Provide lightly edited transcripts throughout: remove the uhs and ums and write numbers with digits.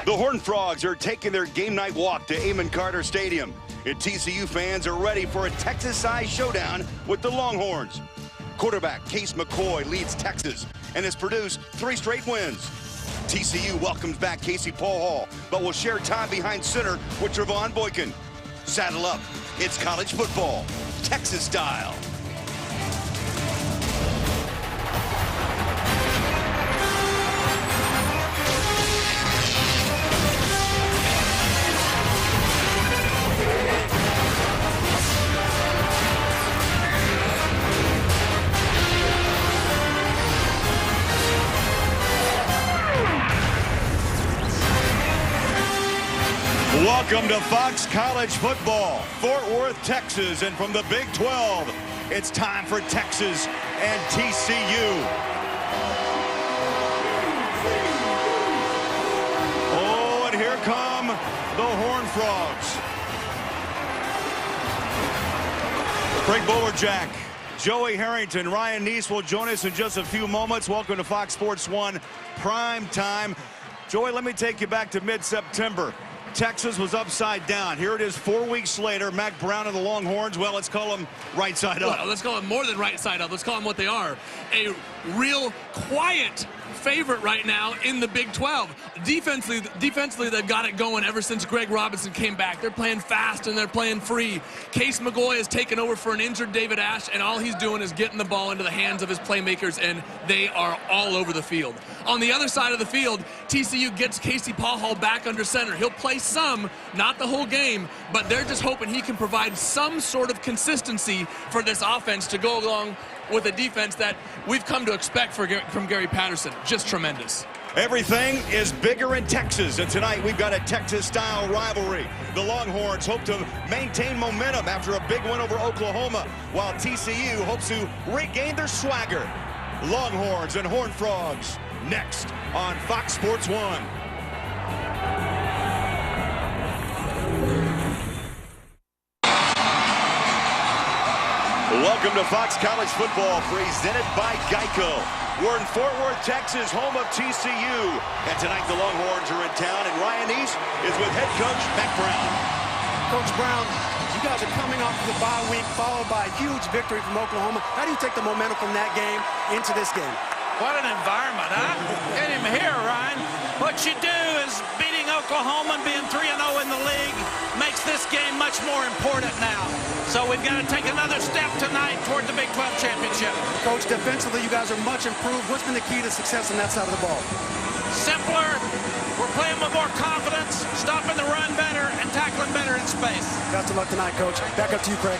The Horned Frogs are taking their game night walk to Amon Carter Stadium. And TCU fans are ready for a Texas-sized showdown with the Longhorns. Quarterback Case McCoy leads Texas and has produced 3 straight wins. TCU welcomes back Casey Paul Hall, but will share time behind center with Trevon Boykin. Saddle up. It's college football, Texas style. Welcome to Fox College Football, Fort Worth, Texas, and from the Big 12, it's time for Texas and TCU. Oh, and here come the Horned Frogs. Craig Bowerjack, Joey Harrington, Ryan Neese will join us in just a few moments. Welcome to Fox Sports 1 Prime Time. Joey, let me take you back to mid-September. Texas was upside down. Here it is 4 weeks later. Mac Brown and the Longhorns, well, let's call them right side up. Well, let's call them more than right side up. Let's call them what they are. A real quiet favorite right now in the Big 12. Defensively, they've got it going ever since Greg Robinson came back. They're playing fast and they're playing free. Case McCoy has taken over for an injured David Ash, and all he's doing is getting the ball into the hands of his playmakers, and they are all over the field. On the other side of the field, TCU gets Casey Paul Hall back under center. He'll play some, not the whole game, but they're just hoping he can provide some sort of consistency for this offense to go along with a defense that we've come to expect from Gary Patterson. Just tremendous. Everything is bigger in Texas, and tonight we've got a Texas-style rivalry. The Longhorns hope to maintain momentum after a big win over Oklahoma, while TCU hopes to regain their swagger. Longhorns and Horned Frogs, next on Fox Sports 1. Welcome to Fox College Football, presented by Geico. We're in Fort Worth, Texas, home of TCU. And tonight the Longhorns are in town, and Ryan Neese is with head coach Mac Brown. Coach Brown, you guys are coming off of the bye week, followed by a huge victory from Oklahoma. How do you take the momentum from that game into this game? What an environment, huh? Get him here, Ryan. What you do is beating Oklahoma and being 3-0 in the league makes this game much more important now. So we've got to take another step tonight toward the Big 12 championship. Coach, defensively, you guys are much improved. What's been the key to success on that side of the ball? Simpler. We're playing with more confidence, stopping the run better, and tackling better in space. Best of luck tonight, Coach. Back up to you, Craig.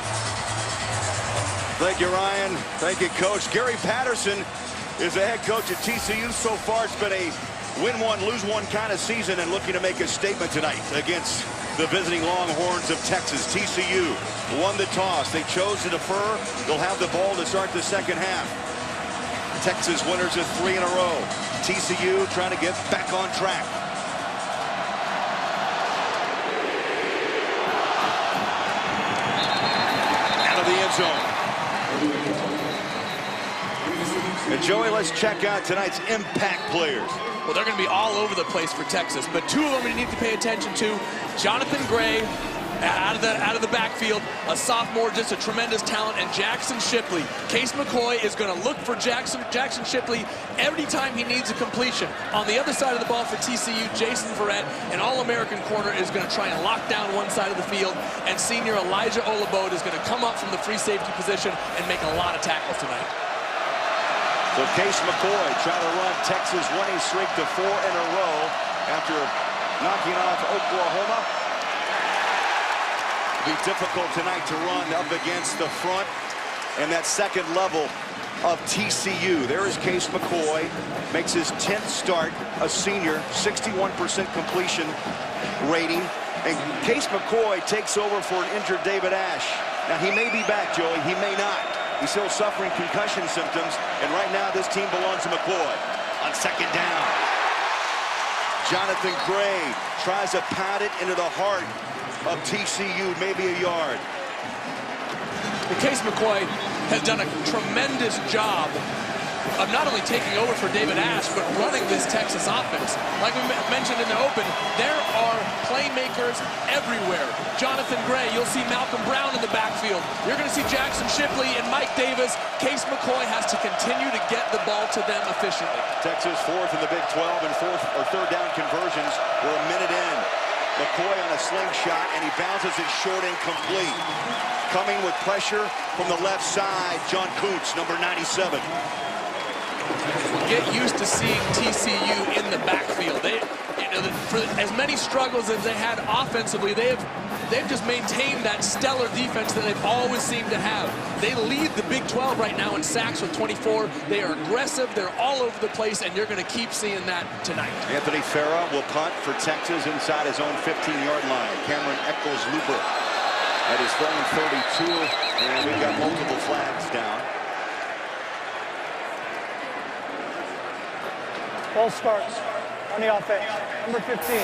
Thank you, Ryan. Thank you, Coach. Gary Patterson is the head coach at TCU. So far, it's been a win one, lose one kind of season, and looking to make a statement tonight against the visiting Longhorns of Texas. TCU won the toss. They chose to defer. They'll have the ball to start the second half. Texas winners of 3 in a row. TCU trying to get back on track. Out of the end zone. And Joey, let's check out tonight's impact players. Well, they're going to be all over the place for Texas, but 2 of them you need to pay attention to. Jonathan Gray, out of the backfield, a sophomore, just a tremendous talent, and Jackson Shipley. Case McCoy is going to look for Jackson Shipley every time he needs a completion. On the other side of the ball for TCU, Jason Verrett, an All-American corner, is going to try and lock down one side of the field, and senior Elijah Olabode is going to come up from the free safety position and make a lot of tackles tonight. So Case McCoy trying to run Texas' winning streak to 4 in a row after knocking off Oklahoma. It'll be difficult tonight to run up against the front and that second level of TCU. There is Case McCoy, makes his 10th start, a senior, 61% completion rating. And Case McCoy takes over for an injured David Ash. Now, he may be back, Joey. He may not. He's still suffering concussion symptoms, and right now this team belongs to McCoy. On second down, Jonathan Gray tries to pat it into the heart of TCU, maybe a yard. Case McCoy has done a tremendous job of not only taking over for David Ash, but running this Texas offense. Like we mentioned in the open, there are playmakers everywhere. Jonathan Gray, you'll see Malcolm Brown in the backfield. You're going to see Jackson Shipley and Mike Davis. Case McCoy has to continue to get the ball to them efficiently. Texas fourth in the Big 12 and third down conversions. We're a minute in. McCoy on a slingshot, and he bounces it short and complete. Coming with pressure from the left side, John Kuntz, number 97. Get used to seeing TCU in the backfield. For as many struggles as they had offensively, they've just maintained that stellar defense that they've always seemed to have. They lead the Big 12 right now in sacks with 24. They are aggressive. They're all over the place, and you're going to keep seeing that tonight. Anthony Farah will punt for Texas inside his own 15-yard line. Cameron Eccles-Looper at his own 32, and we've got multiple flags down. Ball starts on the offense. Number 15,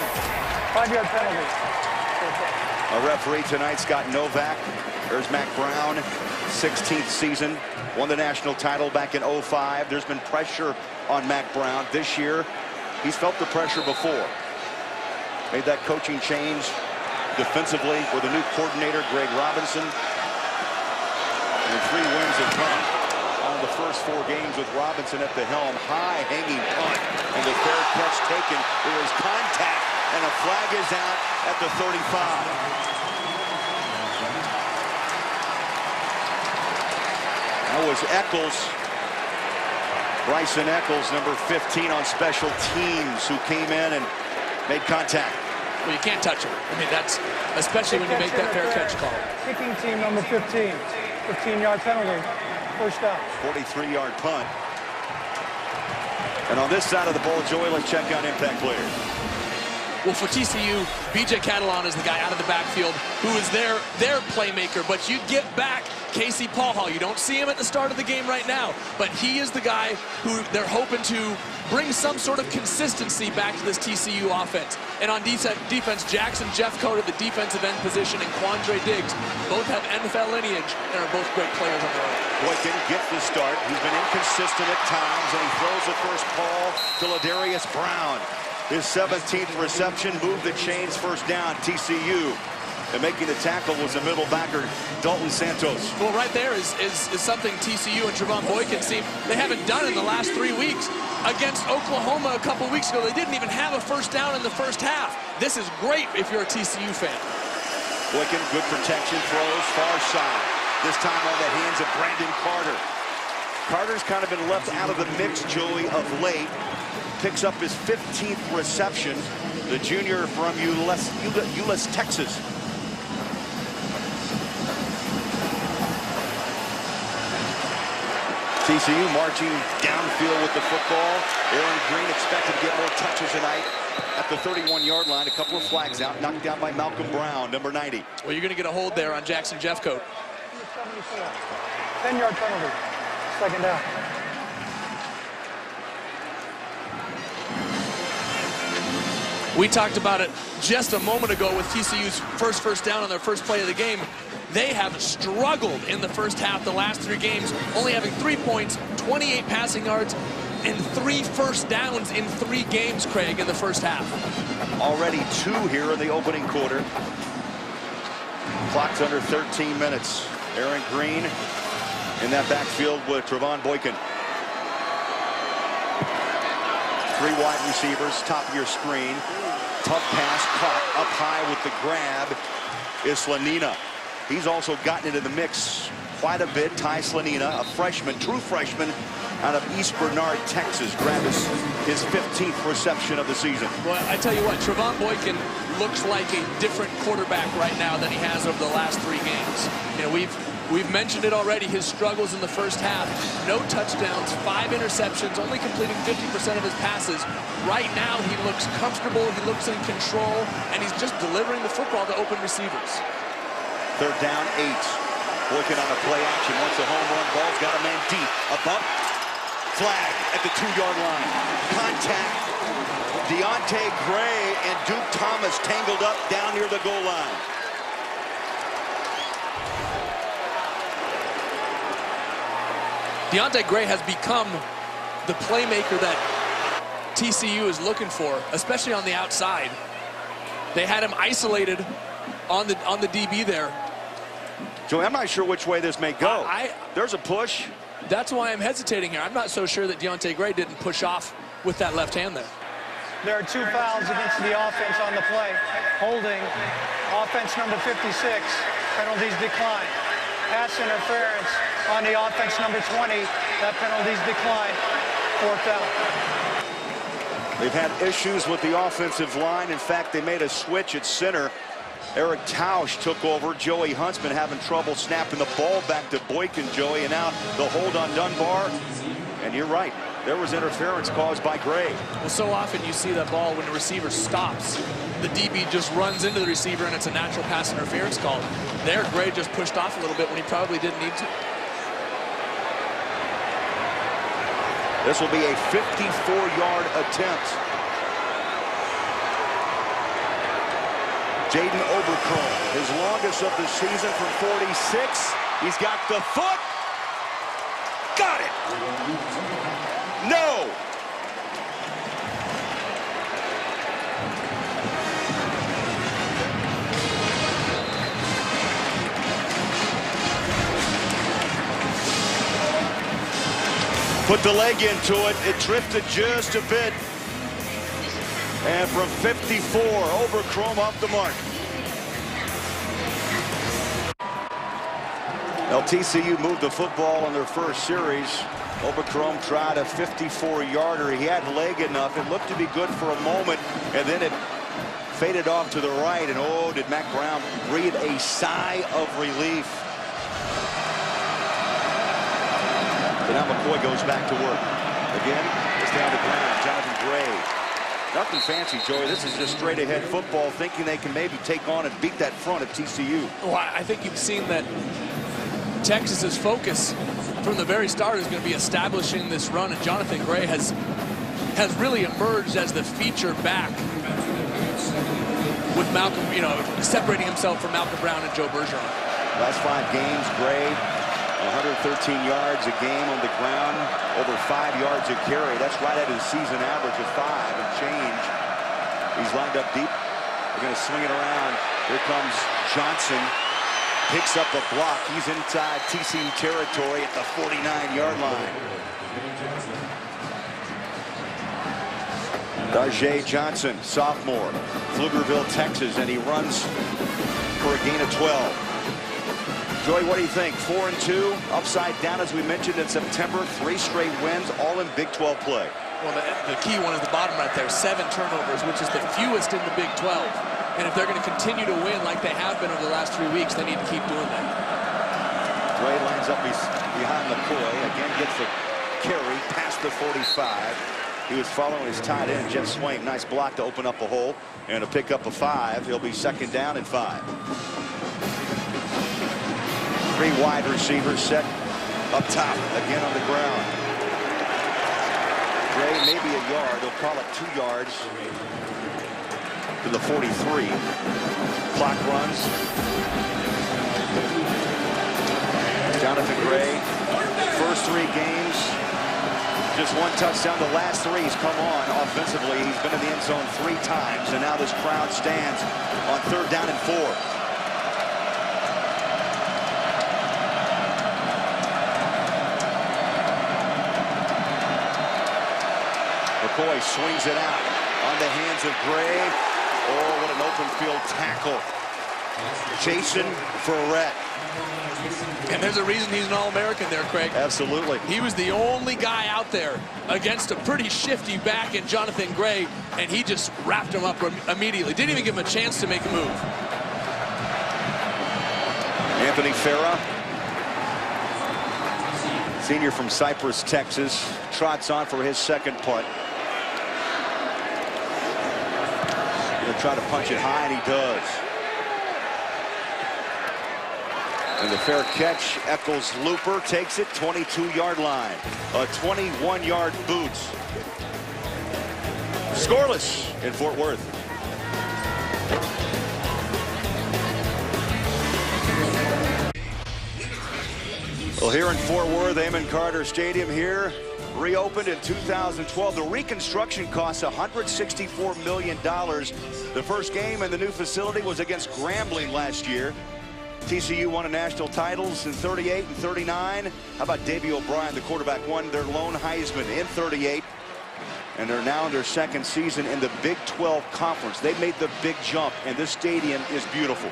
5-yard penalty. A referee tonight, Scott Novak. There's Mac Brown, 16th season, won the national title back in 05. There's been pressure on Mac Brown. This year, he's felt the pressure before. Made that coaching change defensively with a new coordinator, Greg Robinson. And 3 wins have come on the first 4 games with Robinson at the helm. High hanging punt, and the fair catch taken. There is contact, and a flag is out at the 35. That was Eccles, Bryson Eccles, number 15 on special teams, who came in and made contact. Well, you can't touch him. I mean, that's especially when you make that fair catch call. Kicking team number 15, 15-yard penalty, first down. 43-yard punt. And on this side of the ball, Joey, let's check out impact players. Well, for TCU, B.J. Catalon is the guy out of the backfield who is their playmaker. But you get back Casey Paul Hall. You don't see him at the start of the game right now, but he is the guy who they're hoping to bring some sort of consistency back to this TCU offense. And on defense, Jackson Jeffcoat at the defensive end position and Quandre Diggs both have NFL lineage and are both great players on their own. Boykin gets the start. He's been inconsistent at times, and he throws the first ball to Ladarius Brown. His 17th reception moved the chains, first down, TCU. And making the tackle was the middle backer, Dalton Santos. Well, right there is something TCU and Trevon Boykin seem they haven't done in the last 3 weeks. Against Oklahoma a couple weeks ago, they didn't even have a first down in the first half. This is great if you're a TCU fan. Boykin, good protection, throws far side. This time on the hands of Brandon Carter. Carter's kind of been left out of the mix, Joey, of late. Picks up his 15th reception. The junior from Euless, Texas. TCU marching downfield with the football. Aaron Green expected to get more touches tonight at the 31-yard line. A couple of flags out, knocked down by Malcolm Brown, number 90. Well, you're going to get a hold there on Jackson Jeffcoat. 10-yard penalty, second down. We talked about it just a moment ago with TCU's first down on their first play of the game. They have struggled in the first half the last 3 games, only having 3 points, 28 passing yards, and 3 first downs in 3 games, Craig, in the first half. Already 2 here in the opening quarter. Clock's under 13 minutes. Aaron Green in that backfield with Trevon Boykin. 3 wide receivers, top of your screen. Tough pass, caught up high with the grab is Slanina. He's also gotten into the mix quite a bit. Ty Slanina, a freshman, true freshman out of East Bernard, Texas, grabbed his 15th reception of the season. Well, I tell you what, Trevon Boykin looks like a different quarterback right now than he has over the last 3 games. You know, we've mentioned it already, his struggles in the first half. No touchdowns, 5 interceptions, only completing 50% of his passes. Right now, he looks comfortable, he looks in control, and he's just delivering the football to open receivers. 3rd down, 8. Boykin on a play action. Wants a home run. Ball's got a man deep. A bump. Flag at the 2-yard line. Contact. Deontay Gray and Duke Thomas tangled up down near the goal line. Deontay Gray has become the playmaker that TCU is looking for, especially on the outside. They had him isolated on the DB there. Joey, I'm not sure which way this may go. There's a push. That's why I'm hesitating here. I'm not so sure that Deontay Gray didn't push off with that left hand there. There are 2 fouls against the offense on the play. Holding, offense number 56, penalties decline. Pass interference on the offense number 20, that penalties decline. 4th down. They've had issues with the offensive line. In fact, they made a switch at center. Eric Tausch took over. Joey Huntsman having trouble snapping the ball back to Boykin, Joey, and now the hold on Dunbar. And you're right, there was interference caused by Gray. Well, so often you see that ball when the receiver stops, the DB just runs into the receiver and it's a natural pass interference call. There, Gray just pushed off a little bit when he probably didn't need to. This will be a 54-yard attempt. Jaden Obercroll, his longest of the season from 46. He's got the foot. Got it. No. Put the leg into it. It drifted just a bit. And from 54, Obercroll off the mark. TCU moved the football on their first series. Obercroll tried a 54-yarder. He had leg enough. It looked to be good for a moment, and then it faded off to the right. And oh, did Mack Brown breathe a sigh of relief. So now McCoy goes back to work. Again, it's down to ground. Jonathan Gray. Nothing fancy, Joey. This is just straight ahead football, thinking they can maybe take on and beat that front of TCU. Well, I think you've seen that Texas's focus from the very start is going to be establishing this run, and Jonathan Gray has really emerged as the feature back with Malcolm, separating himself from Malcolm Brown and Joe Bergeron. Last 5 games, Gray, 113 yards a game on the ground, over 5 yards a carry. That's right at his season average of 5 and change. He's lined up deep. They're going to swing it around. Here comes Johnson. Picks up the block. He's inside TCU territory at the 49-yard line. Darjay Johnson, sophomore, Pflugerville, Texas, and he runs for a gain of 12. Joey, what do you think? 4-2, upside down as we mentioned in September. 3 straight wins, all in Big 12 play. Well, the key one is the bottom right there, 7 turnovers, which is the fewest in the Big 12. And if they're going to continue to win like they have been over the last 3 weeks, they need to keep doing that. Gray lines up behind McCoy. Again, gets the carry past the 45. He was following his tight end, Jeff Swain. Nice block to open up a hole and a pickup of 5. He'll be 2nd down and 5. 3 wide receivers set up top, again on the ground. Gray maybe a yard. They'll call it 2 yards to the 43. Clock runs. Jonathan Gray, first 3 games, just 1 touchdown. The last 3 he's come on offensively. He's been in the end zone 3 times, and now this crowd stands on 3rd down and 4. McCoy swings it out on the hands of Gray. Oh, what an open field tackle. Jason Verrett. And there's a reason he's an All-American there, Craig. Absolutely. He was the only guy out there against a pretty shifty back in Jonathan Gray, and he just wrapped him up immediately. Didn't even give him a chance to make a move. Anthony Farah, senior from Cypress, Texas, trots on for his 2nd punt. He'll try to punch it high, and he does. And the fair catch, Eccles Looper takes it 22-yard line. A 21-yard boot. Scoreless in Fort Worth. Well, here in Fort Worth, Amon Carter Stadium here, reopened in 2012. The reconstruction costs $164 million. The first game in the new facility was against Grambling last year. TCU won a national titles in 38 and 39. How about Davey O'Brien, the quarterback, won their lone Heisman in 38. And they're now in their second season in the Big 12 Conference. They made the big jump, and this stadium is beautiful.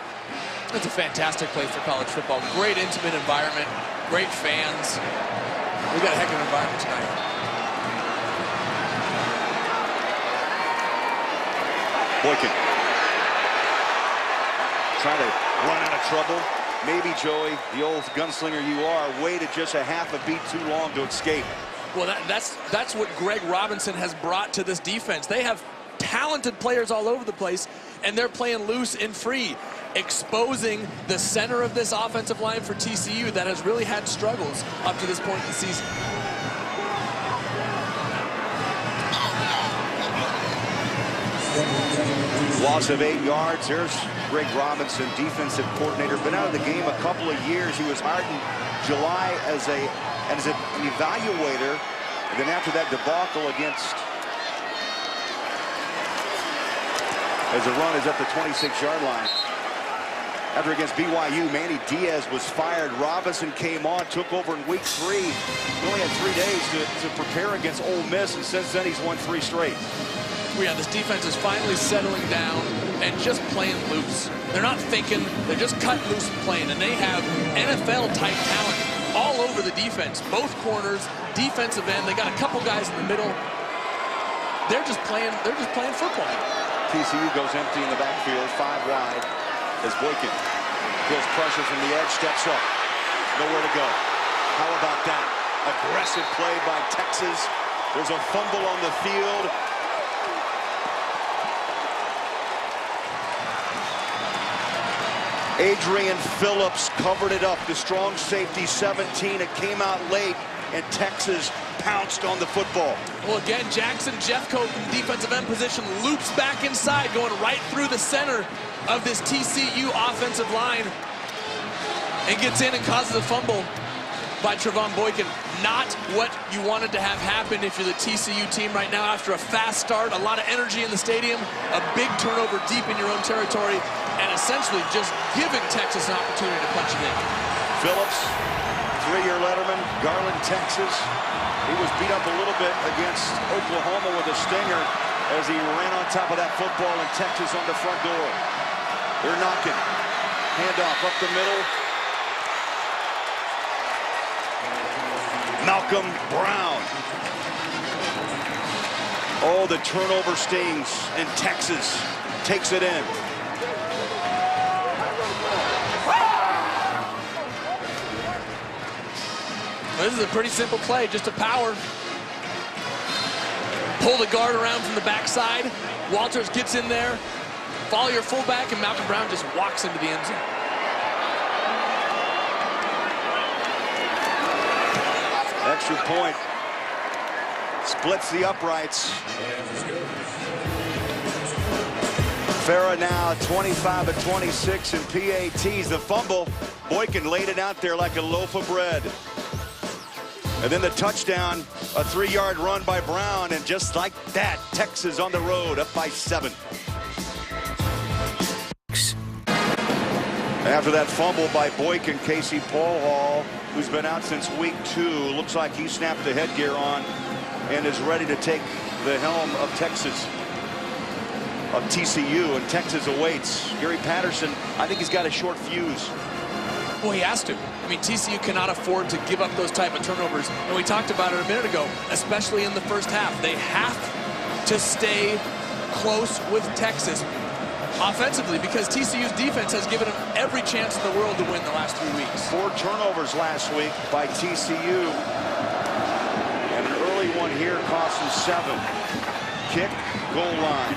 It's a fantastic place for college football. Great intimate environment, great fans. We got a heck of an environment tonight. Boykin trying to run out of trouble. Maybe, Joey, the old gunslinger you are, waited just a half a beat too long to escape. Well, that's what Greg Robinson has brought to this defense. They have talented players all over the place, and they're playing loose and free, exposing the center of this offensive line for TCU that has really had struggles up to this point in the season. Loss of 8 yards. There's Greg Robinson, defensive coordinator. Been out of the game a couple of years. He was hired in July as an evaluator. And then after that debacle against, as the run is at the 26-yard line. After against BYU, Manny Diaz was fired. Robinson came on, took over in week 3. He only had 3 days to prepare against Ole Miss, and since then he's won 3 straight. Yeah, this defense is finally settling down and just playing loose. They're not thinking, they're just cutting loose and playing, and they have NFL-type talent all over the defense. Both corners, defensive end, they got a couple guys in the middle. They're just playing football. TCU goes empty in the backfield, 5 wide, as Boykin feels pressure from the edge, steps up. Nowhere to go. How about that? Aggressive play by Texas. There's a fumble on the field. Adrian Phillips covered it up. The strong safety, 17. It came out late, and Texas pounced on the football. Well, again, Jackson Jeffcoat in defensive end position loops back inside, going right through the center of this TCU offensive line, and gets in and causes a fumble by Trevon Boykin. Not what you wanted to have happen if you're the TCU team right now. After a fast start, a lot of energy in the stadium, a big turnover deep in your own territory, and essentially just giving Texas an opportunity to punch it in. Phillips, 3-year letterman, Garland, Texas. He was beat up a little bit against Oklahoma with a stinger as he ran on top of that football, and Texas on the front door. They're knocking. Handoff up the middle. Malcolm Brown. Oh, the turnover stings, and Texas takes it in. This is a pretty simple play, just a power. Pull the guard around from the backside. Walters gets in there. Follow your fullback, and Malcolm Brown just walks into the end zone. Extra point. Splits the uprights. Farrah now 25 of 26 in PATs. The fumble, Boykin laid it out there like a loaf of bread. And then the touchdown, a 3-yard run by Brown, and just like that, Texas on the road, up by 7. After that fumble by Boykin, Casey Paul, who's been out since week 2, looks like he snapped the headgear on and is ready to take the helm of Texas, of TCU, and Texas awaits. Gary Patterson, I think he's got a short fuse. Well, he has to. I mean, TCU cannot afford to give up those type of turnovers. And we talked about it a minute ago, especially in the first half. They have to stay close with Texas offensively because TCU's defense has given them every chance in the world to win the last 3 weeks. 4 turnovers last week by TCU. And an early one here cost them 7. Kick, goal line.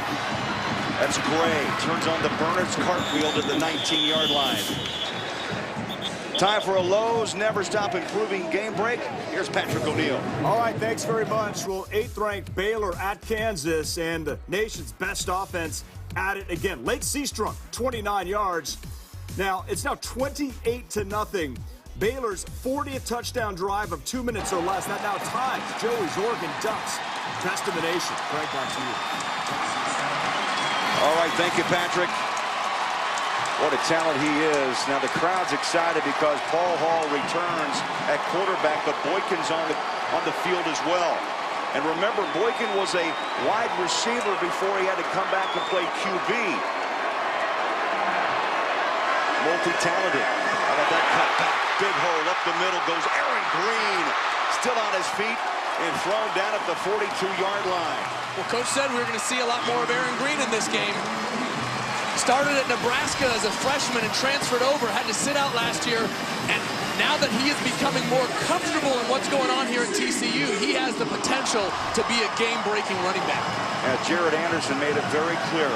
That's Gray. Turns on the Burners cartwheel to the 19-yard line. Time for a Lowe's Never Stop Improving game break. Here's Patrick O'Neill. All right, thanks very much. Well, 8th-ranked Baylor at Kansas, and the nation's best offense at it again. Lake Seastrunk, 29 yards. Now, it's now 28-0 Baylor's 40th touchdown drive of 2 minutes or less. That now ties Joey's Oregon Ducks. Best in the nation. Greg, back to you. All right, thank you, Patrick. What a talent he is. Now the crowd's excited because Paul Hall returns at quarterback, but Boykin's on the field as well. And remember, Boykin was a wide receiver before he had to come back and play QB. Multi-talented. How about that cut back? Big hole up the middle goes Aaron Green. Still on his feet and thrown down at the 42-yard line. Well, Coach said we were going to see a lot more of Aaron Green in this game. Started at Nebraska as a freshman and transferred over, had to sit out last year, and now that he is becoming more comfortable in what's going on here at TCU, he has the potential to be a game-breaking running back. Jared Anderson made it very clear.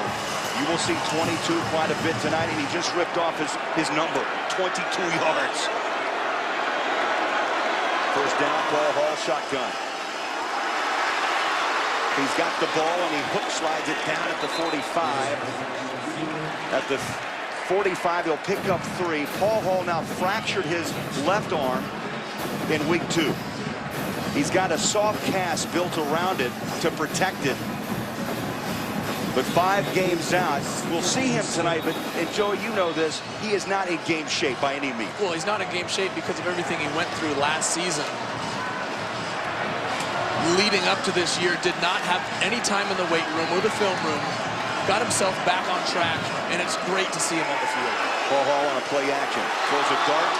You will see 22 quite a bit tonight, and he just ripped off his number, 22 yards. First down, Paul Hall, shotgun. He's got the ball, and he hook slides it down at the 45. At the 45, he'll pick up 3. Paul Hall now fractured his left arm in week 2. He's got a soft cast built around it to protect it. But 5 games out, we'll see him tonight. But, and Joey, you know this, he is not in game shape by any means. Well, he's not in game shape because of everything he went through last season. Leading up to this year, did not have any time in the weight room or the film room. Got himself back on track, and it's great to see him on the field. Paul Hall on a play action. Throws a dart.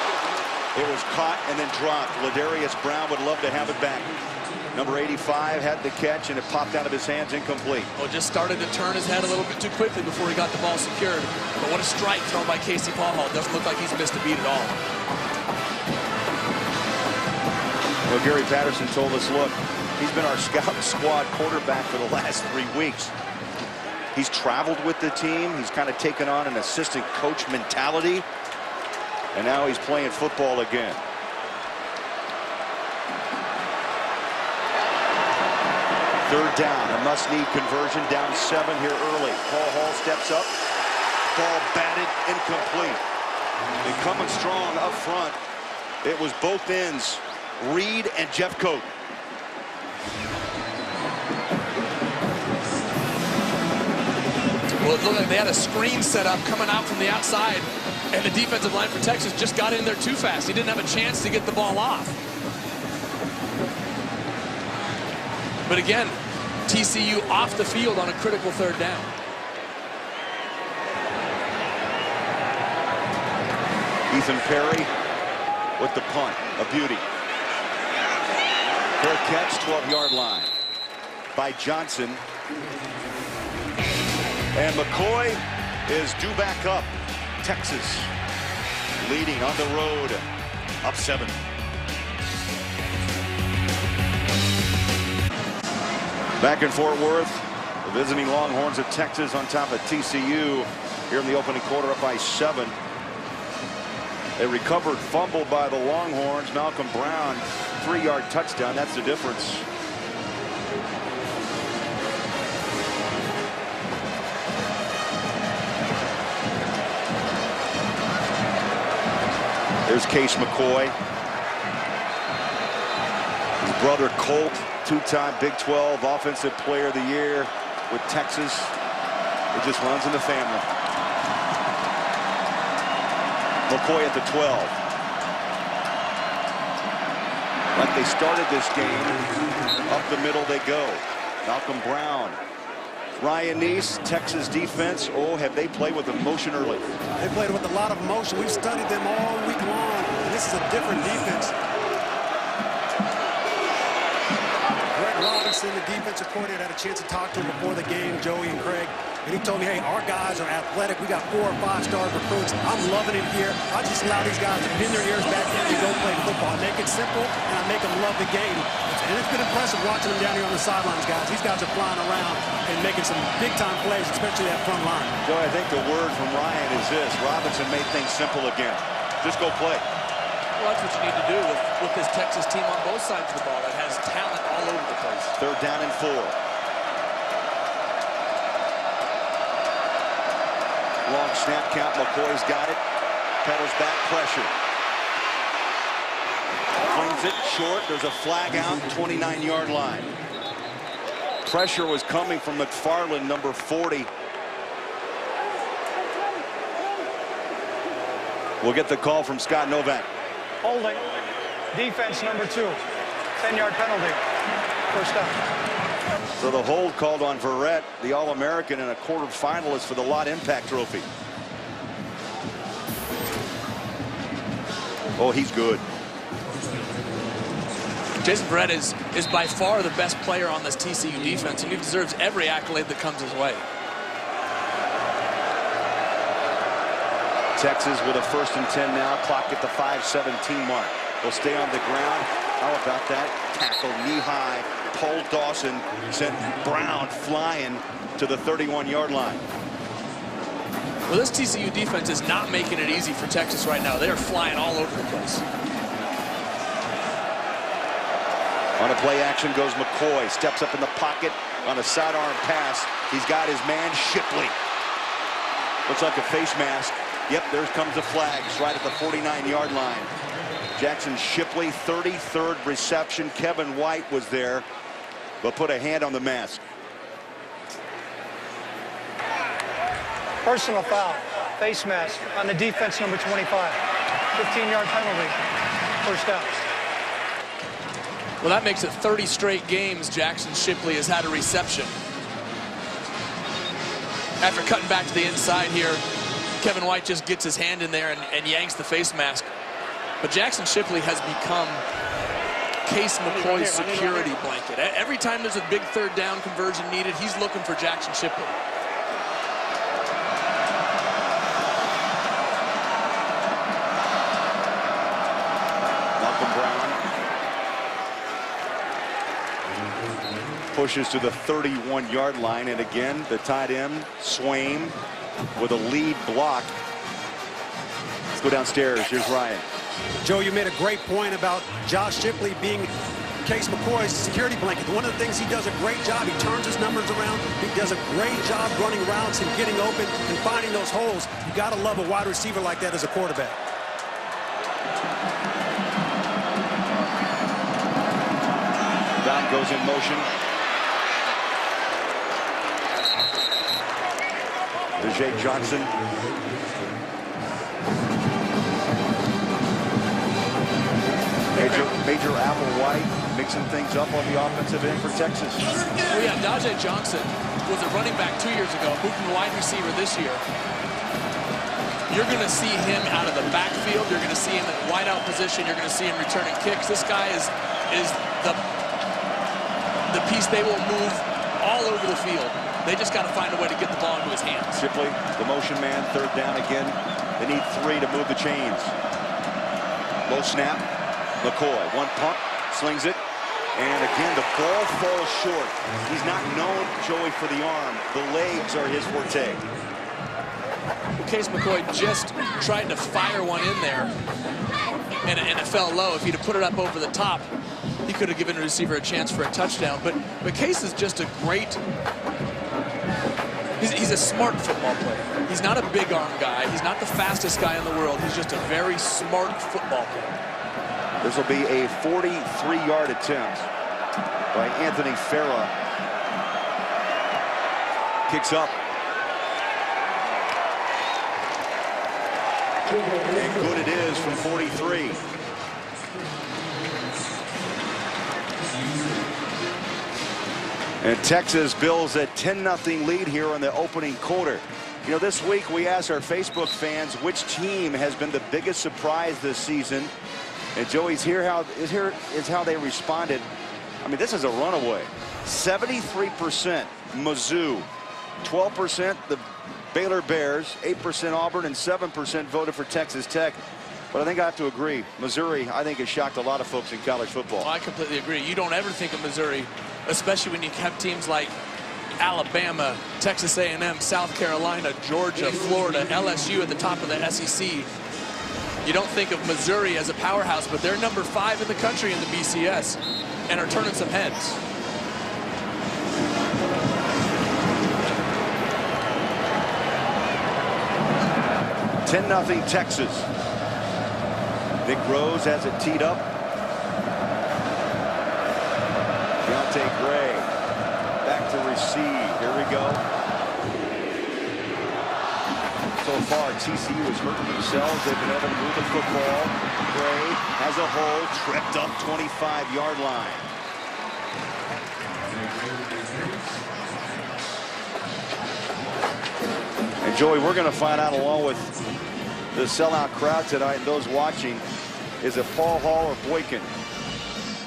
It was caught and then dropped. Ladarius Brown would love to have it back. Number 85 had the catch, and it popped out of his hands incomplete. Well, just started to turn his head a little bit too quickly before he got the ball secured. But what a strike thrown by Casey Paul Hall. Doesn't look like he's missed a beat at all. Well, Gary Patterson told us, look, he's been our scout squad quarterback for the last 3 weeks. He's traveled with the team. He's kind of taken on an assistant coach mentality. And now he's playing football again. Third down, a must-need conversion, down 7 here early. Paul Hall steps up. Ball batted, incomplete. And coming strong up front, it was both ends, Reed and Jeff Coat. Well, it looked like they had a screen set up coming out from the outside, and the defensive line for Texas just got in there too fast. He didn't have a chance to get the ball off. But again, TCU off the field on a critical third down. Ethan Perry with the punt, a beauty. Fair catch, 12-yard line by Johnson. And McCoy is due back up. Texas leading on the road, up 7. Back in Fort Worth, the visiting Longhorns of Texas on top of TCU here in the opening quarter, up by 7. A recovered fumble by the Longhorns. Malcolm Brown, 3-yard touchdown. That's the difference. There's Case McCoy. His brother Colt, 2-time Big 12 Offensive Player of the Year with Texas. It just runs in the family. McCoy at the 12. Like they started this game, up the middle they go. Malcolm Brown. Ryan Neese, Texas defense. Oh, have they played with emotion early? They played with a lot of emotion. We've studied them all week long. This is a different defense. Greg Robinson, the defensive coordinator, had a chance to talk to him before the game, Joey and Craig. And he told me, hey, our guys are athletic. We got 4 or 5-star recruits. I'm loving it here. I just allow these guys to pin their ears back in and go play football. I make it simple, and I make them love the game. And it's been impressive watching them down here on the sidelines, guys. These guys are flying around and making some big-time plays, especially that front line. Joe, I think the word from Ryan is this. Robinson made things simple again. Just go play. Well, that's what you need to do with this Texas team on both sides of the ball that has talent all over the place. Third down and 4. Long snap count. McCoy's got it. Pedals back, pressure. slings it short. There's a flag out, 29-yard line. Pressure was coming from McFarland, number 40. We'll get the call from Scott Novak. Holding. Defense number 2. 10-yard penalty. First down. So the hold called on Verrett, the All-American and a quarterfinalist for the Lott Impact Trophy. Oh, he's good. Jason Verrett is by far the best player on this TCU defense, and he deserves every accolade that comes his way. Texas with a 1st and 10 now. Clock at the 5:17 mark. Will stay on the ground. How about that tackle knee high? Paul Dawson sent Brown flying to the 31-yard line. Well, this TCU defense is not making it easy for Texas right now. They are flying all over the place. On a play action goes McCoy. Steps up in the pocket on a sidearm pass. He's got his man Shipley. Looks like a face mask. Yep, there comes the flags right at the 49-yard line. Jackson Shipley, 33rd reception. Kevin White was there, but put a hand on the mask. Personal foul. Face mask on the defense number 25. 15-yard penalty. First down. Well, that makes it 30 straight games Jackson Shipley has had a reception. After cutting back to the inside here, Kevin White just gets his hand in there and yanks the face mask. But Jackson Shipley has become Case McCoy's security blanket. Every time there's a big 3rd down conversion needed, he's looking for Jackson Shipley. Malcolm Brown pushes to the 31-yard line, and again the tight end Swaim with a lead block. Let's go downstairs. Here's Ryan. Joe, you made a great point about Josh Shipley being Case McCoy's security blanket. One of the things he does a great job, he turns his numbers around. He does a great job running routes and getting open and finding those holes. You got to love a wide receiver like that as a quarterback. Down goes in motion. Jay Johnson. Major Applewhite mixing things up on the offensive end for Texas. Oh yeah, Dajae Johnson was a running back 2 years ago, moved from wide receiver this year. You're going to see him out of the backfield. You're going to see him in wideout position. You're going to see him returning kicks. This guy is the piece they will move all over the field. They just got to find a way to get the ball into his hands. Shipley, the motion man, 3rd down again. They need 3 to move the chains. Low snap. McCoy, one pump, slings it. And again, the ball falls short. He's not known, Joey, for the arm. The legs are his forte. Well, Case McCoy just tried to fire one in there, and it fell low. If he'd have put it up over the top, he could have given the receiver a chance for a touchdown. But Case is just a great... He's a smart football player. He's not a big arm guy. He's not the fastest guy in the world. He's just a very smart football player. This will be a 43-yard attempt by Anthony Farah. Kicks up. And good it is from 43. And Texas builds a 10-0 lead here in the opening quarter. You know, this week we asked our Facebook fans which team has been the biggest surprise this season. And Joey's here is how they responded. I mean, this is a runaway. 73% Mizzou, 12% the Baylor Bears, 8% Auburn, and 7% voted for Texas Tech. But I think I have to agree. Missouri, I think, has shocked a lot of folks in college football. Well, I completely agree. You don't ever think of Missouri, especially when you have teams like Alabama, Texas A&M, South Carolina, Georgia, Florida, LSU at the top of the SEC. You don't think of Missouri as a powerhouse, but they're number 5 in the country in the BCS and are turning some heads. Ten 10-0 Texas. Nick Rose has it teed up. Here we go. So far, TCU has hurt themselves. They've been able to move the football. Gray has a hole, tripped up 25-yard line. And Joey, we're going to find out along with the sellout crowd tonight and those watching, is it Paul Hall or Boykin?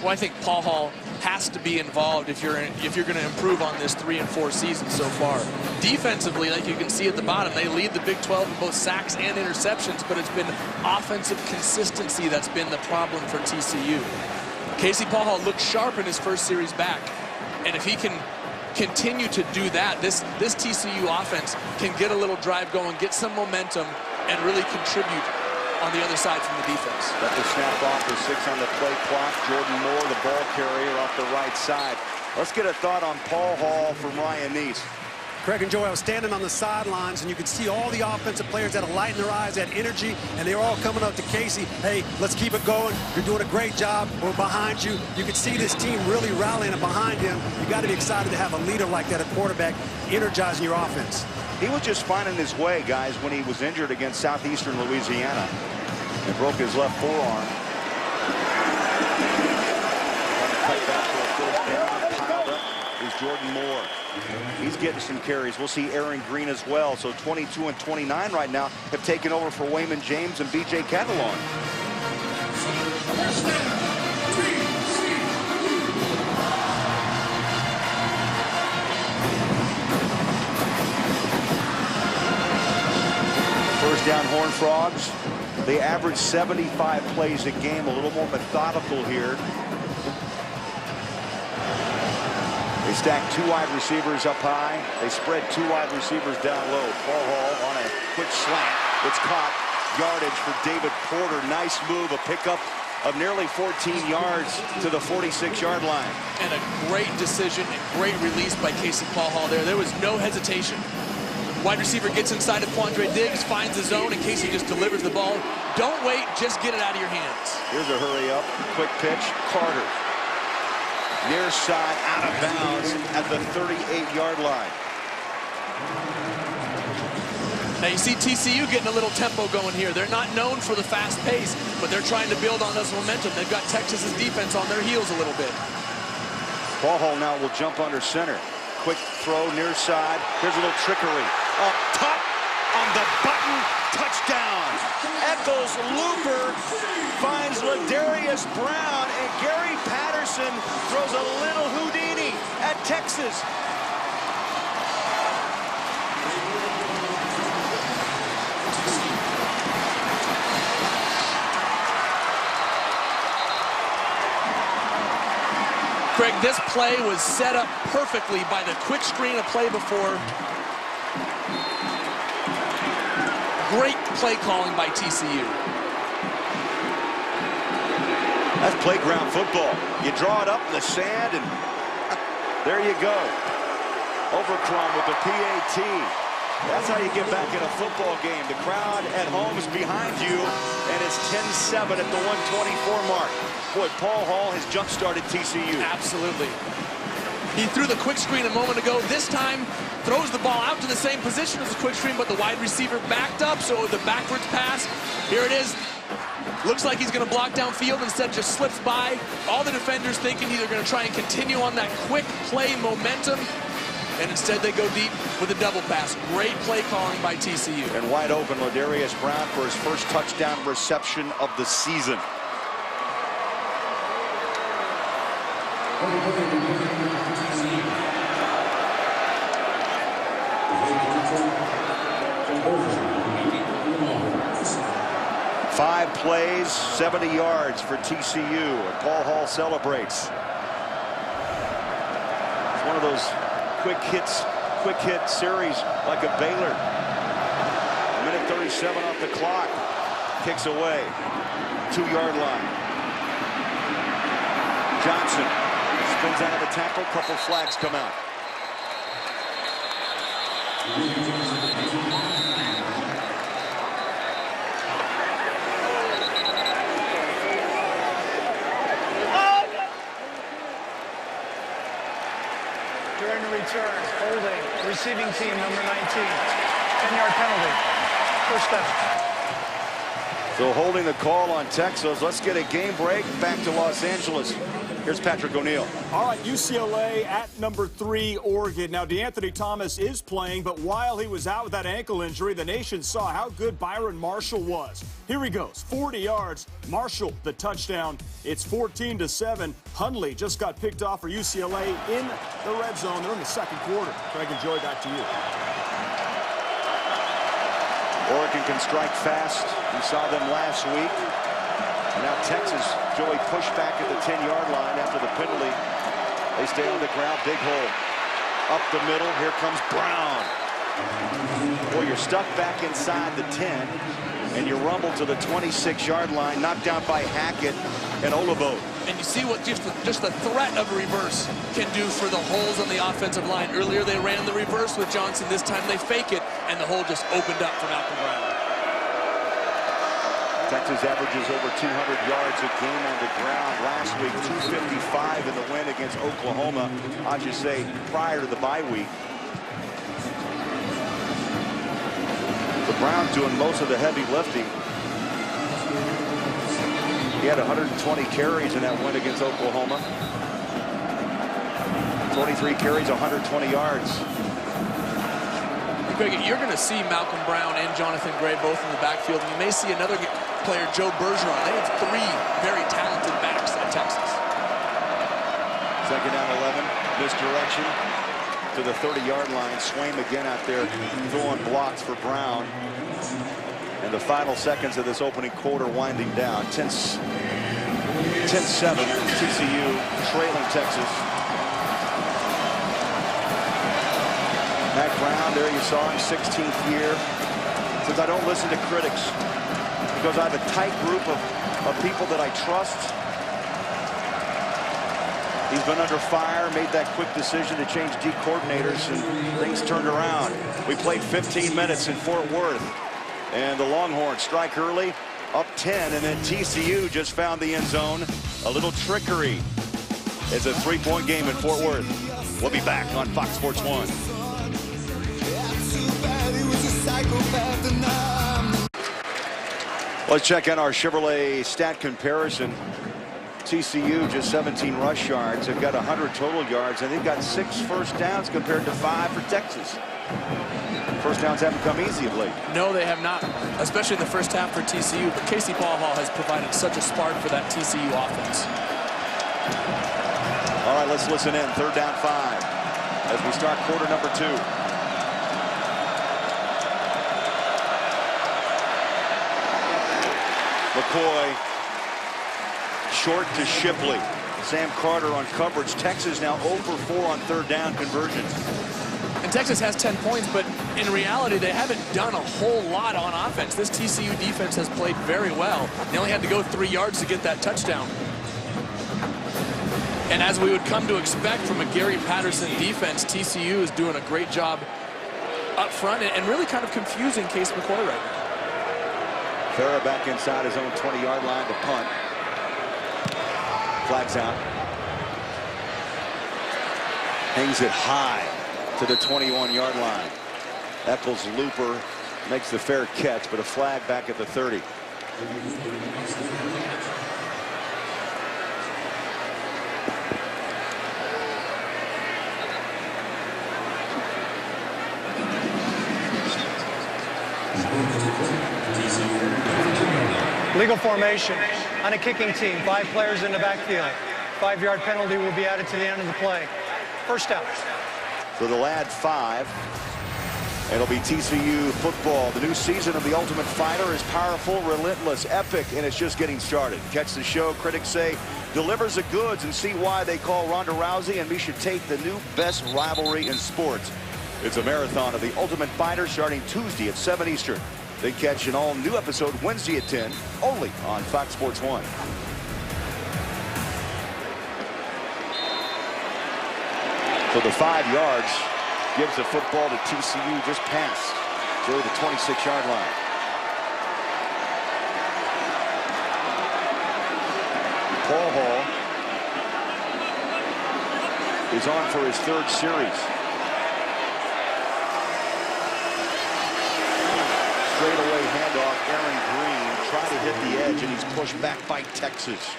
Well, I think Paul Hall has to be involved if you're going to improve on this 3-4 season so far. Defensively, like you can see at the bottom, they lead the Big 12 in both sacks and interceptions, but it's been offensive consistency that's been the problem for TCU. Casey Paul Hall looked sharp in his first series back, and if he can continue to do that, this TCU offense can get a little drive going, get some momentum, and really contribute on the other side from the defense. Got the snap off the 6 on the play clock. Jordan Moore, the ball carrier, off the right side. Let's get a thought on Paul Hall from Ryan Neese. Craig and Joey, I was standing on the sidelines, and you could see all the offensive players that had light in their eyes, had energy, and they were all coming up to Casey. Hey, let's keep it going. You're doing a great job. We're behind you. You could see this team really rallying behind him. You got to be excited to have a leader like that, a quarterback, energizing your offense. He was just finding his way, guys, when he was injured against Southeastern Louisiana and broke his left forearm. Cut back for a first down. Piled up is Jordan Moore. He's getting some carries. We'll see Aaron Green as well. So 22 and 29 right now have taken over for Wayman James and B.J. Catalon. First down, Horned Frogs. They average 75 plays a game, a little more methodical here. They stack 2 wide receivers up high. They spread 2 wide receivers down low. Paul Hall on a quick slant. It's caught. Yardage for David Porter. Nice move, a pickup of nearly 14 yards to the 46-yard line. And a great decision and great release by Casey Paul Hall there. There was no hesitation. Wide receiver gets inside of Quandre Diggs, finds the zone, and Casey just delivers the ball. Don't wait, just get it out of your hands. Here's a hurry up, quick pitch, Carter. Near side, out of bounds at the 38-yard line. Now you see TCU getting a little tempo going here. They're not known for the fast pace, but they're trying to build on this momentum. They've got Texas's defense on their heels a little bit. Paul Hall now will jump under center. Quick throw near side. Here's a little trickery. Up top on the button. Touchdown. Eccles Looper finds Ladarius Brown, and Gary Patterson throws a little Houdini at Texas. Craig, this play was set up perfectly by the quick screen of play before. Great play calling by TCU. That's playground football. You draw it up in the sand, and there you go. Overcrom with the PAT. That's how you get back in a football game. The crowd at home is behind you, and it's 10-7 at the 124 mark. Boy, Paul Hall has jump-started TCU. Absolutely. He threw the quick screen a moment ago. This time, throws the ball out to the same position as the quick screen, but the wide receiver backed up, so the backwards pass. Here it is. Looks like he's going to block downfield. Instead, just slips by. All the defenders thinking they're going to try and continue on that quick play momentum, and instead they go deep with a double pass. Great play calling by TCU. And wide open, Ladarius Brown for his first touchdown reception of the season. Five plays, 70 yards for TCU, and Paul Hall celebrates. It's one of those quick hit series like a Baylor. A minute 37 off the clock. Kicks away. 2-yard line. Johnson spins out of the tackle. Couple flags come out. During the return, holding, receiving team number 19. 10-yard penalty, first down. So holding the call on Texas. Let's get a game break. Back to Los Angeles. Here's Patrick O'Neill. All right, UCLA at number 3, Oregon. Now, DeAnthony Thomas is playing, but while he was out with that ankle injury, the nation saw how good Byron Marshall was. Here he goes, 40 yards. Marshall, the touchdown. It's 14-7. Hundley just got picked off for UCLA in the red zone. They're in the second quarter. Craig and Joey, back to you. Oregon can strike fast. We saw them last week. And now Texas, Joey, pushed back at the 10-yard line after the penalty. They stay on the ground, big hole. Up the middle, here comes Brown. Well, you're stuck back inside the 10, and you rumble to the 26-yard line, knocked out by Hackett and Olivo. And you see what just the threat of a reverse can do for the holes on the offensive line. Earlier they ran the reverse with Johnson. This time they fake it, and the hole just opened up for Malcolm Brown. Texas averages over 200 yards a game on the ground. Last week, 255 in the win against Oklahoma. I should say prior to the bye week. The Browns doing most of the heavy lifting. He had 120 carries in that win against Oklahoma. 23 carries, 120 yards. Greg, you're going to see Malcolm Brown and Jonathan Gray both in the backfield. And you may see another player, Joe Bergeron. They have 3 very talented backs at Texas. Second down 11, misdirection to the 30-yard line. Swaim again out there throwing blocks for Brown. And the final seconds of this opening quarter winding down. 10-7, TCU trailing Texas. Matt Brown, there you saw him, 16th year. Says, I don't listen to critics because I have a tight group of people that I trust. He's been under fire, made that quick decision to change D coordinators, and things turned around. We played 15 minutes in Fort Worth. And the Longhorns strike early, up 10, and then TCU just found the end zone. A little trickery. It's a 3-point game in Fort Worth. We'll be back on Fox Sports 1. Let's check on our Chevrolet stat comparison. TCU just 17 rush yards. They've got 100 total yards, and they've got 6 first downs compared to 5 for Texas. First downs haven't come easy of late. No, they have not, especially in the first half for TCU. But Casey Paul Hall has provided such a spark for that TCU offense. All right, let's listen in. Third down 5 as we start quarter number 2. McCoy short to Shipley. Sam Carter on coverage. Texas now 0 for 4 on third down conversions. And Texas has 10 points, but in reality, they haven't done a whole lot on offense. This TCU defense has played very well. They only had to go 3 yards to get that touchdown. And as we would come to expect from a Gary Patterson defense, TCU is doing a great job up front and really kind of confusing Case McCoy right now. Farrah back inside his own 20-yard line to punt. Flags out. Hangs it high to the 21-yard line. Eccles Looper makes the fair catch, but a flag back at the 30. Legal formation on a kicking team. 5 players in the backfield. 5-yard penalty will be added to the end of the play. First down. So they'll add 5. It'll be TCU football. The new season of The Ultimate Fighter is powerful, relentless, epic, and it's just getting started. Catch the show, critics say, delivers the goods, and see why they call Ronda Rousey and Miesha Tate the new best rivalry in sports. It's a marathon of The Ultimate Fighter starting Tuesday at 7 Eastern. Then catch an all-new episode Wednesday at 10, only on Fox Sports 1. So the 5 yards gives the football to TCU just past to the 26-yard line. Paul Hall is on for his 3rd series. Aaron Green, try to hit the edge, and he's pushed back by Texas.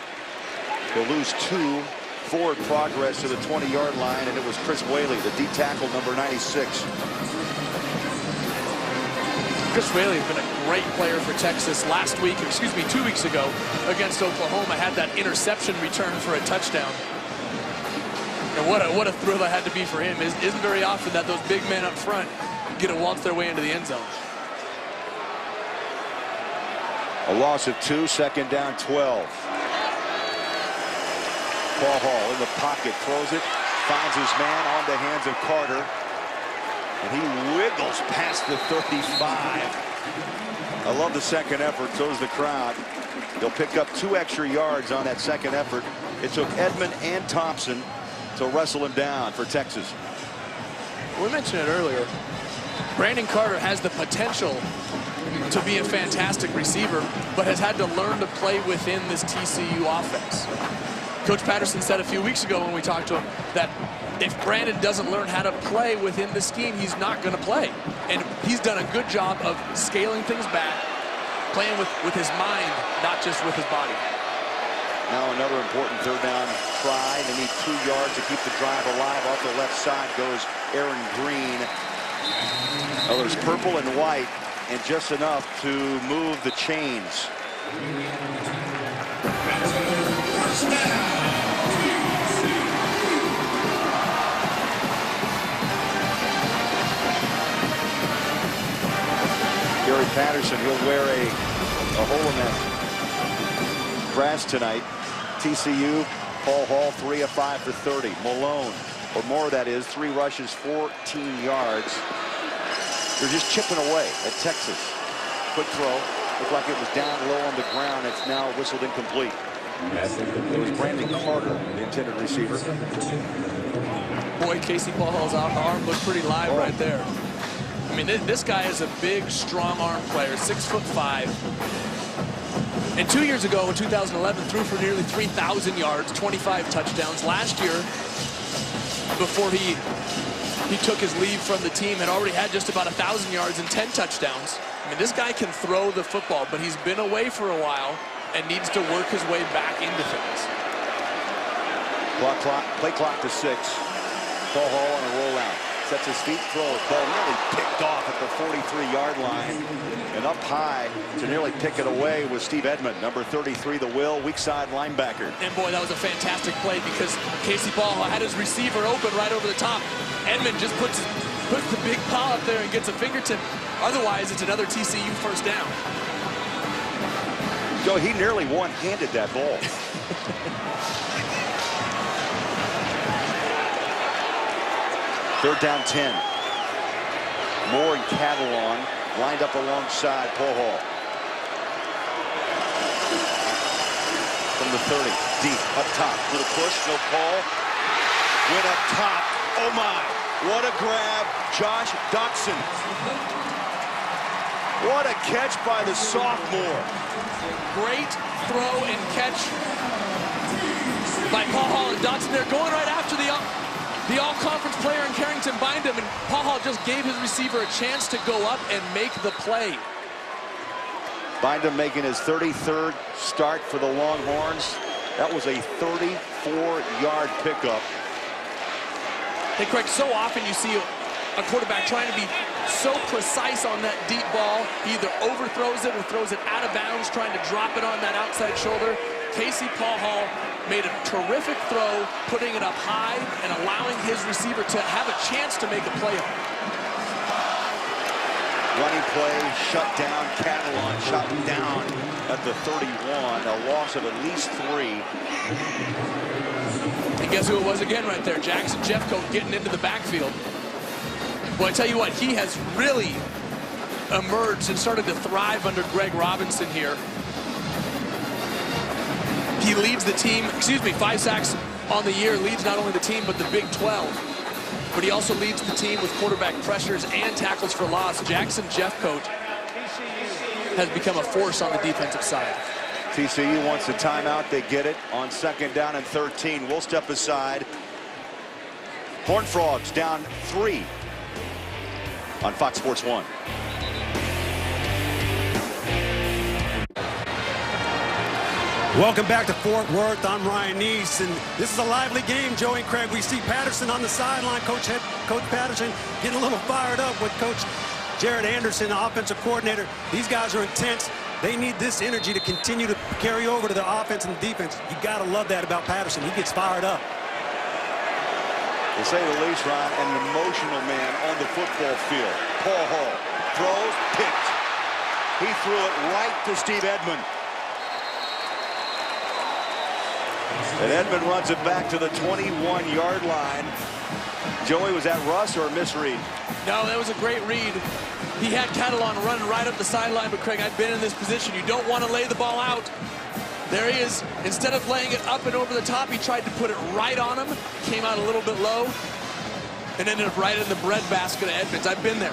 They'll lose 2. Forward progress to the 20-yard line, and it was Chris Whaley, the D tackle, number 96. Chris Whaley has been a great player for Texas. Last week, 2 weeks ago, against Oklahoma, had that interception return for a touchdown. And what a thrill that had to be for him. It isn't very often that those big men up front get to waltz their way into the end zone. A loss of 2, second down, 12. Paul Hall in the pocket, throws it, finds his man on the hands of Carter, and he wiggles past the 35. I love the second effort, so does the crowd. They'll pick up 2 extra yards on that second effort. It took Edmond and Thompson to wrestle him down for Texas. We mentioned it earlier. Brandon Carter has the potential to be a fantastic receiver, but has had to learn to play within this TCU offense. Coach Patterson said a few weeks ago when we talked to him that if Brandon doesn't learn how to play within the scheme, he's not going to play. And he's done a good job of scaling things back, playing with his mind, not just with his body. Now another important third down try. They need 2 yards to keep the drive alive. Off the left side goes Aaron Green. Oh, there's purple and white, and just enough to move the chains. Gary Patterson, he'll wear a hole in that grass tonight. TCU, Paul Hall, 3 of 5 for 30. Malone, or more that is, 3 rushes, 14 yards. They're just chipping away at Texas. Quick throw. Looked like it was down low on the ground. It's now whistled incomplete. It was Brandon Carter, the intended receiver. Boy, Casey Paul Hall's arm looked pretty live right there. I mean, this guy is a big, strong arm player, 6'5". And 2 years ago, in 2011, threw for nearly 3,000 yards, 25 touchdowns. Last year, before he took his leave from the team, had already had just about 1,000 yards and 10 touchdowns. I mean, this guy can throw the football, but he's been away for a while and needs to work his way back into things. Play clock to 6. Paul Hall on a rollout. Sets his feet, throws. Ball nearly picked off at the 43-yard line. And up high to nearly pick it away was Steve Edmond, number 33, the will, weak side linebacker. And boy, that was a fantastic play because Casey Paul Hall had his receiver open right over the top. Edmond just puts the big paw up there and gets a fingertip. Otherwise, it's another TCU first down. Joe, he nearly one-handed that ball. Third down 10. Moore and Catalon lined up alongside Paul Hall. From the 30, deep, up top. Little push, no call. Went up top. Oh my, what a grab. Josh Dotson. What a catch by the sophomore. Great throw and catch by Paul Hall and Dotson. They're going right after the all-conference player in Carrington Bindum, and Paul Hall just gave his receiver a chance to go up and make the play. Bindum making his 33rd start for the Longhorns. That was a 34-yard pickup. Hey, Craig, so often you see a quarterback trying to be so precise on that deep ball. He either overthrows it or throws it out of bounds, trying to drop it on that outside shoulder. Casey Paul Hall made a terrific throw, putting it up high and allowing his receiver to have a chance to make a play on it. Running play, shut down. Catalon shot down at the 31. A loss of at least 3. And guess who it was again right there? Jackson Jeffcoat getting into the backfield. Well, I tell you what, he has really emerged and started to thrive under Greg Robinson here. He leads the team, 5 sacks on the year, leads not only the team but the Big 12. But he also leads the team with quarterback pressures and tackles for loss. Jackson Jeffcoat has become a force on the defensive side. TCU wants a timeout. They get it on second down and 13. We'll step aside. Horned Frogs down 3 on Fox Sports 1. Welcome back to Fort Worth. I'm Ryan Neese, and this is a lively game, Joey and Craig. We see Patterson on the sideline, Coach Patterson getting a little fired up with Coach Jared Anderson, the offensive coordinator. These guys are intense. They need this energy to continue to carry over to the offense and the defense. You got to love that about Patterson. He gets fired up. To say the least, Ron, an emotional man on the football field. Paul Hall throws, picked. He threw it right to Steve Edmond. And Edmond runs it back to the 21-yard line. Joey, was that Russ or a misread? No, that was a great read. He had Catalon running right up the sideline, but Craig, I've been in this position. You don't want to lay the ball out. There he is. Instead of laying it up and over the top, he tried to put it right on him. Came out a little bit low and ended up right in the breadbasket of Edmonds. I've been there.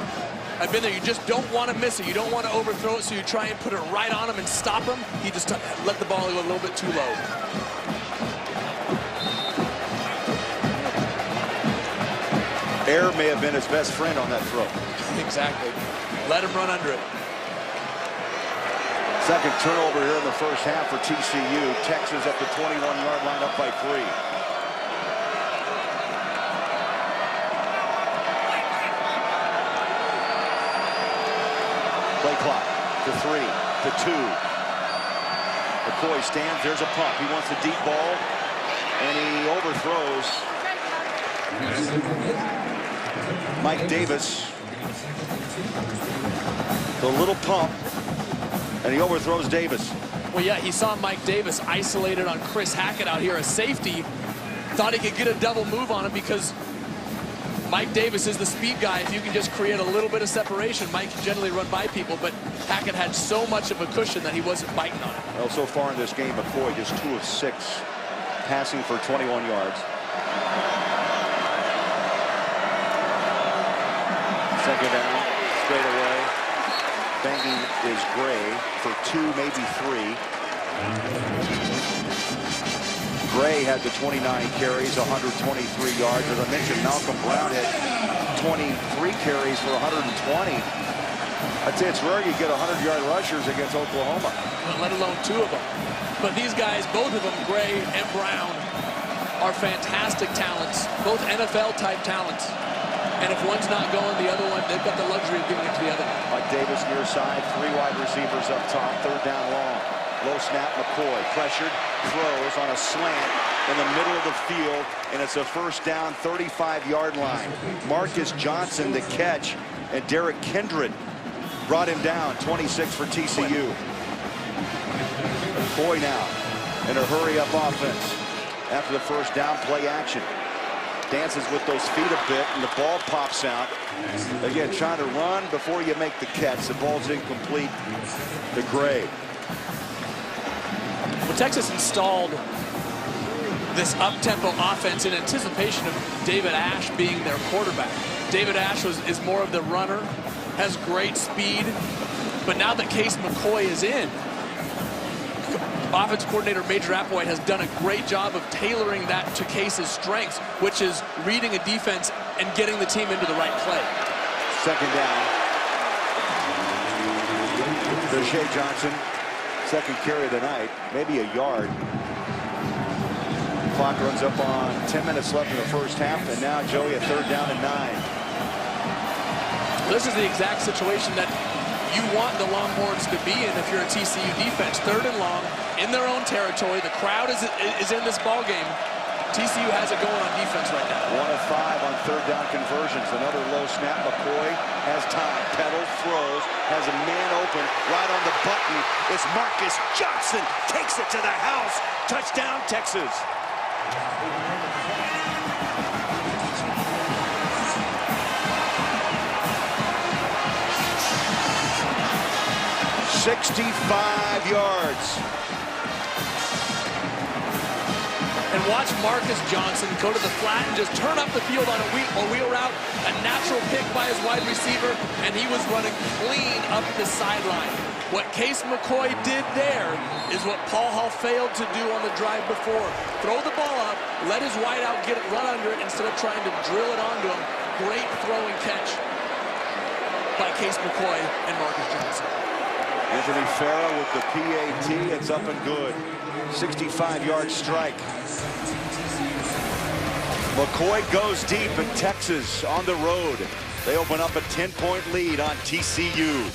I've been there. You just don't want to miss it. You don't want to overthrow it, so you try and put it right on him and stop him. He just let the ball go a little bit too low. Air may have been his best friend on that throw. Exactly. Let him run under it. Second turnover here in the first half for TCU. Texas at the 21-yard line up by 3. Play clock to 3, to 2. McCoy stands. There's a pump. He wants a deep ball, and he overthrows Mike Davis. The little pump, and he overthrows Davis. Well, yeah, he saw Mike Davis isolated on Chris Hackett out here, a safety. Thought he could get a double move on him because Mike Davis is the speed guy. If you can just create a little bit of separation, Mike can generally run by people, but Hackett had so much of a cushion that he wasn't biting on it. Well, so far in this game, McCoy just 2 of 6, passing for 21 yards. Second down, straight away. Banging is Gray for 2, maybe 3. Gray had the 29 carries, 123 yards. As I mentioned, Malcolm Brown had 23 carries for 120. I'd say it's rare you get 100-yard rushers against Oklahoma. Well, let alone 2 of them. But these guys, both of them, Gray and Brown, are fantastic talents, both NFL-type talents. And if one's not going, the other one, they've got the luxury of giving it to the other. Mike Davis near side, 3 wide receivers up top, 3rd down long. Low snap, McCoy pressured, throws on a slant in the middle of the field, and it's a first down, 35-yard line. Marcus Johnson the catch, and Derek Kindred brought him down, 26 for TCU. McCoy now in a hurry-up offense after the first down, play action. Dances with those feet a bit, and the ball pops out. Again, trying to run before you make the catch. The ball's incomplete to Gray. Well, Texas installed this up-tempo offense in anticipation of David Ash being their quarterback. David Ash is more of the runner, has great speed, but now that Case McCoy is in, offensive coordinator Major Applewhite has done a great job of tailoring that to Case's strengths, which is reading a defense and getting the team into the right play. Second down. Shea Johnson, second carry of the night, maybe a yard. Clock runs up on 10 minutes left in the first half, and now Joey a 3rd down and 9. This is the exact situation that you want the Longhorns to be in if you're a TCU defense. 3rd and long in their own territory. The crowd is in this ball game. TCU has it going on defense right now. 1 of 5 on 3rd down conversions. Another low snap. McCoy has time. Pedals, throws, has a man open right on the button. It's Marcus Johnson. Takes it to the house. Touchdown, Texas. "65 yards. And watch Marcus Johnson go to the flat and just turn up the field on a wheel route. A natural pick by his wide receiver, and he was running clean up the sideline. What Case McCoy did there is what Paul Hall failed to do on the drive before. Throw the ball up, let his wideout get it, run under it instead of trying to drill it onto him. Great throw and catch by Case McCoy and Marcus Johnson. Anthony Farah with the PAT. It's up and good. 65-yard strike. McCoy goes deep, and Texas on the road. They open up a 10-point lead on TCU.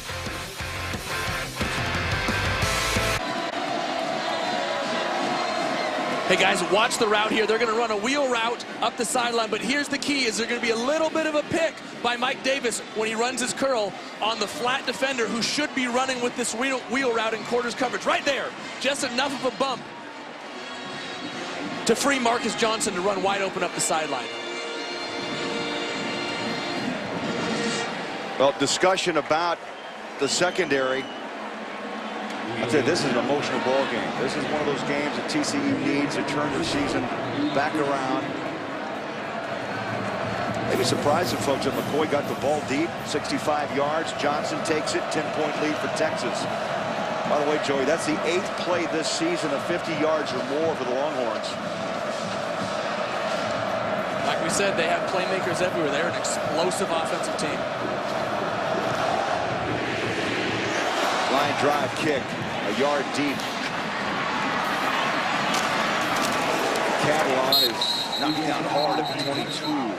Hey guys, watch the route here. They're going to run a wheel route up the sideline, but here's the key: is there going to be a little bit of a pick by Mike Davis when he runs his curl on the flat defender who should be running with this wheel route in quarters coverage. Right there, just enough of a bump to free Marcus Johnson to run wide open up the sideline. Well, discussion about the secondary. I'd say this is an emotional ball game. This is one of those games that TCU needs to turn their season back around. Maybe surprising folks that McCoy got the ball deep, 65 yards. Johnson takes it, 10-point lead for Texas. By the way, Joey, that's the 8th play this season of 50 yards or more for the Longhorns. Like we said, they have playmakers everywhere. They're an explosive offensive team. Line drive kick, a yard deep. Catalan is knocked down hard at the 22.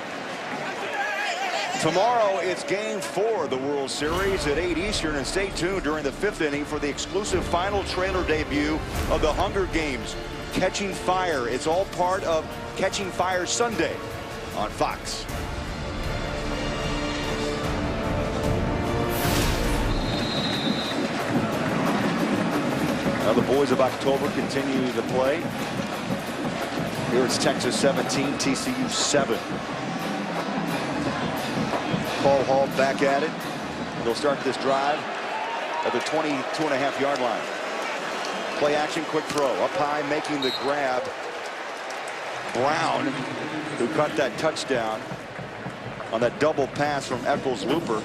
Tomorrow, it's Game 4 of the World Series at 8 Eastern, and stay tuned during the 5th inning for the exclusive final trailer debut of the Hunger Games, Catching Fire. It's all part of Catching Fire Sunday on Fox. Now the boys of October continue to play. Here it's Texas 17, TCU 7. Paul Hall back at it. They'll start this drive at the 22.5-yard line. Play action, quick throw. Up high, making the grab. Brown, who caught that touchdown on that double pass from Eccles Looper.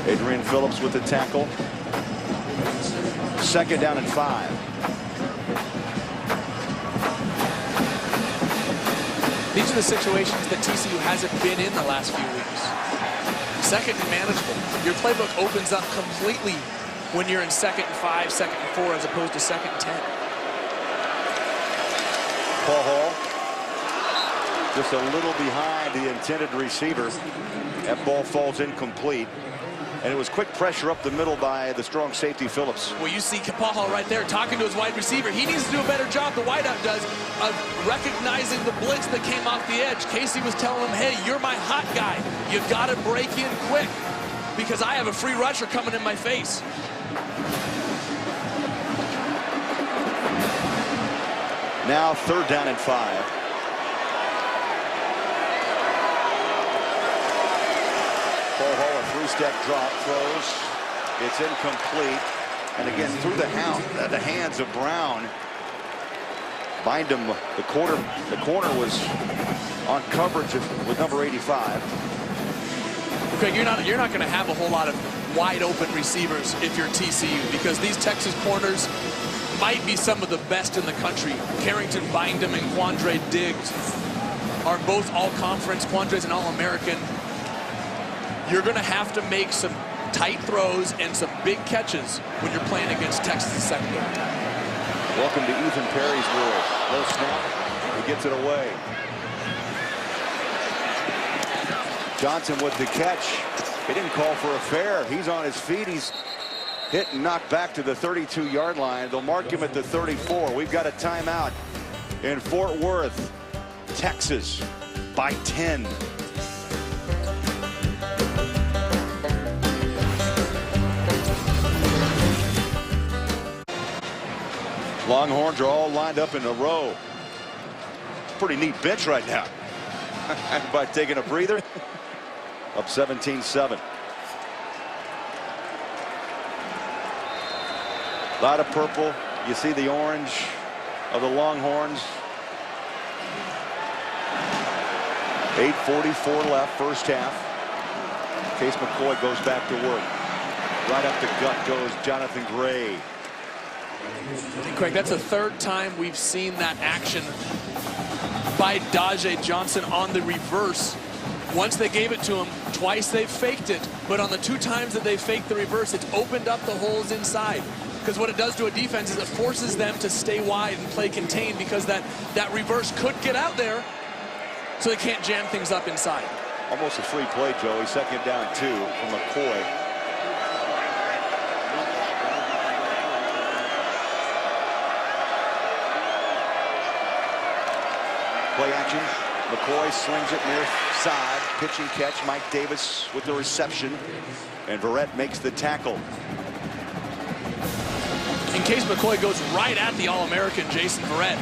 Adrian Phillips with the tackle. 2nd down and 5. These are the situations that TCU hasn't been in the last few weeks. 2nd and manageable. Your playbook opens up completely when you're in 2nd and 5, 2nd and 4, as opposed to 2nd and 10. Paul Hall just a little behind the intended receiver. That ball falls incomplete. And it was quick pressure up the middle by the strong safety Phillips. Well, you see Paul Hall right there talking to his wide receiver. He needs to do a better job, the wideout does, of recognizing the blitz that came off the edge. Casey was telling him, hey, you're my hot guy. You've got to break in quick because I have a free rusher coming in my face. Now 3rd down and 5. Paul Hall, a 3-step drop, throws. It's incomplete. And again, through the hands of Brown. Bindum, the corner was on coverage with number 85. Craig, you're not going to have a whole lot of wide open receivers if you're TCU, because these Texas corners might be some of the best in the country. Carrington Bindum and Quandre Diggs are both all-conference. Quandre's an All-American. You're going to have to make some tight throws and some big catches when you're playing against Texas secondary. Welcome to Ethan Perry's world. Low snap. He gets it away. Johnson with the catch. He didn't call for a fair. He's on his feet. He's hit and knocked back to the 32-yard line. They'll mark him at the 34. We've got a timeout in Fort Worth, Texas, by 10. Longhorns are all lined up in a row. Pretty neat bench right now. By taking a breather. Up 17-7. A lot of purple. You see the orange of the Longhorns. 8:44 left, first half. Case McCoy goes back to work. Right up the gut goes Jonathan Gray. And Craig, that's the 3rd time we've seen that action by Daje Johnson on the reverse. Once they gave it to him, Twice they've faked it, but on the 2 times that they faked the reverse, it's opened up the holes inside. Because what it does to a defense is it forces them to stay wide and play contained, because that reverse could get out there, so they can't jam things up inside. Almost a free play, Joey. 2nd down 2 from McCoy. Play action. McCoy slings it near side. Pitch and catch. Mike Davis with the reception. And Verrett makes the tackle. In case McCoy goes right at the All-American Jason Verrett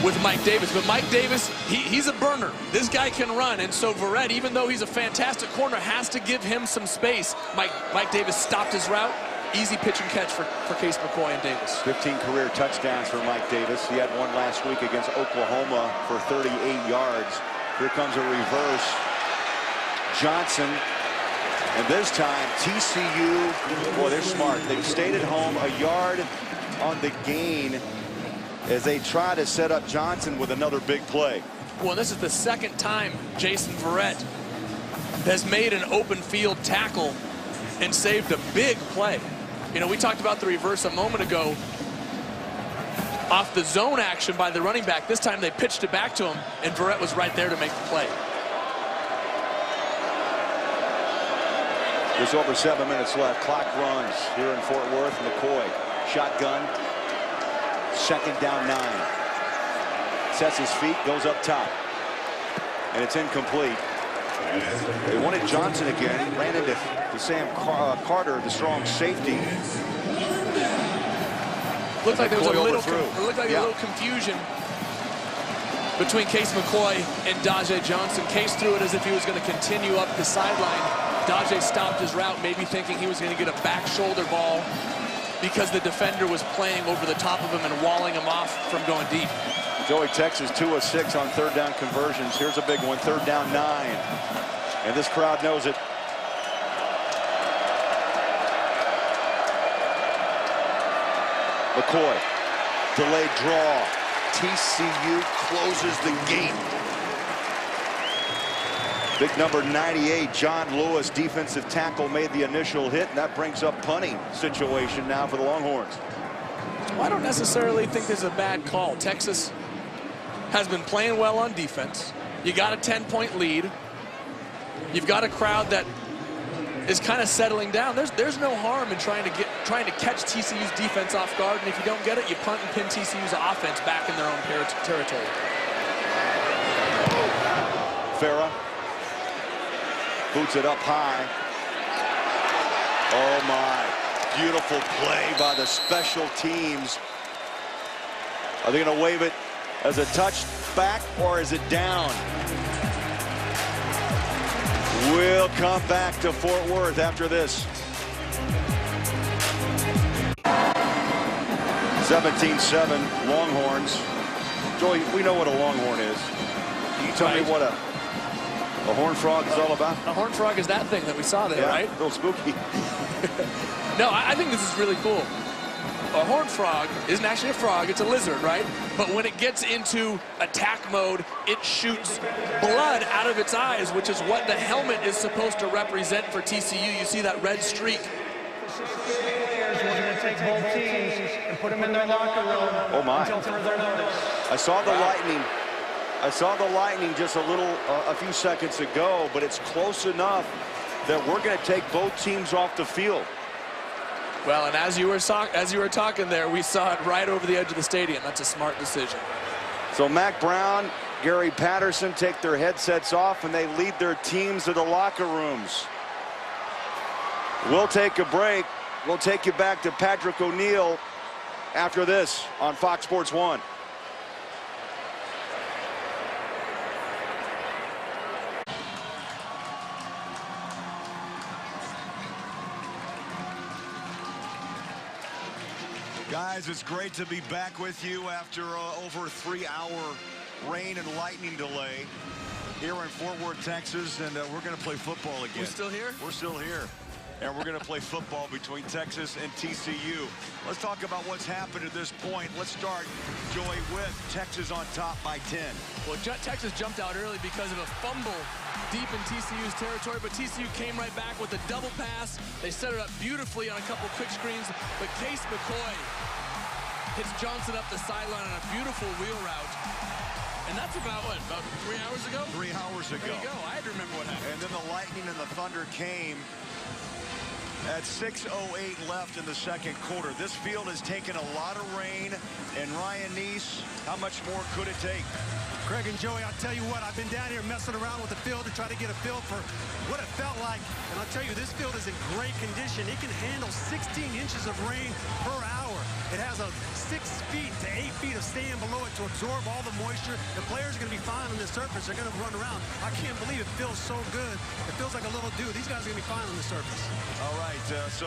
with Mike Davis. But Mike Davis, he's a burner. This guy can run. And so Verrett, even though he's a fantastic corner, has to give him some space. Mike Davis stopped his route. Easy pitch and catch for Case McCoy and Davis. 15 career touchdowns for Mike Davis. He had one last week against Oklahoma for 38 yards. Here comes a reverse. Johnson. And this time, TCU, boy, they're smart. They've stayed at home, a yard on the gain as they try to set up Johnson with another big play. Well, this is the 2nd time Jason Verrett has made an open field tackle and saved a big play. You know, we talked about the reverse a moment ago off the zone action by the running back. This time they pitched it back to him, and Verrett was right there to make the play. There's over 7 minutes left. Clock runs here in Fort Worth. McCoy, shotgun. 2nd down 9. Sets his feet, goes up top. And it's incomplete. They wanted Johnson again. Ran into Sam Carter, the strong safety. Looked like there was a little, a little confusion between Case McCoy and Daje Johnson. Case threw it as if he was going to continue up the sideline. Daje stopped his route, maybe thinking he was going to get a back shoulder ball because the defender was playing over the top of him and walling him off from going deep. Joey, Texas 2 of 6 on 3rd down conversions. Here's a big one, 3rd down 9. And this crowd knows it. McCoy, delayed draw. TCU closes the gate. Big number 98, John Lewis, defensive tackle, made the initial hit, and that brings up punting situation now for the Longhorns. Well, I don't necessarily think there's a bad call. Texas has been playing well on defense. You got a 10-point lead. You've got a crowd that is kind of settling down. There's no harm in trying to catch TCU's defense off guard, and if you don't get it, you punt and pin TCU's offense back in their own territory. Farah boots it up high. Oh my, beautiful play by the special teams. Are they going to wave it as a touchback or is it down? We'll come back to Fort Worth after this. 17-7 Longhorns. Joey, we know what a Longhorn is. Can you tell me what a horned frog is all about? A horned frog is that thing that we saw there, right? A little spooky. No, I think this is really cool. A horned frog isn't actually a frog, it's a lizard, right? But when it gets into attack mode, it shoots blood out of its eyes, which is what the helmet is supposed to represent for TCU. You see that red streak. We're going to take both teams and put them in their locker room. Oh my. Until further notice. I saw the lightning. I saw the lightning just a few seconds ago, but it's close enough that we're going to take both teams off the field. Well, and as you were talking there, we saw it right over the edge of the stadium. That's a smart decision. So Mack Brown, Gary Patterson take their headsets off and they lead their teams to the locker rooms. We'll take a break. We'll take you back to Patrick O'Neill after this on Fox Sports 1. Guys, it's great to be back with you after over a 3-hour rain and lightning delay here in Fort Worth, Texas, and we're going to play football again. We're still here? We're still here. And we're going to play football between Texas and TCU. Let's talk about what's happened at this point. Let's start, Joey, with Texas on top by 10. Well, Texas jumped out early because of a fumble deep in TCU's territory, but TCU came right back with a double pass. They set it up beautifully on a couple quick screens, but Case McCoy hits Johnson up the sideline on a beautiful wheel route. And that's about, what, about 3 hours ago? 3 hours ago. There you go. I had to remember what happened. And then the Lightning and the Thunder came at 6:08 left in the second quarter. This field has taken a lot of rain, and Ryan Neese, how much more could it take? Craig and Joey, I'll tell you what, I've been down here messing around with the field to try to get a feel for what it felt like. And I'll tell you, this field is in great condition. It can handle 16 inches of rain per hour. It has a 6 feet to 8 feet of sand below it to absorb all the moisture. The players are going to be fine on this surface. They're going to run around. I can't believe it feels so good. It feels like a little dew. These guys are going to be fine on the surface. All right, so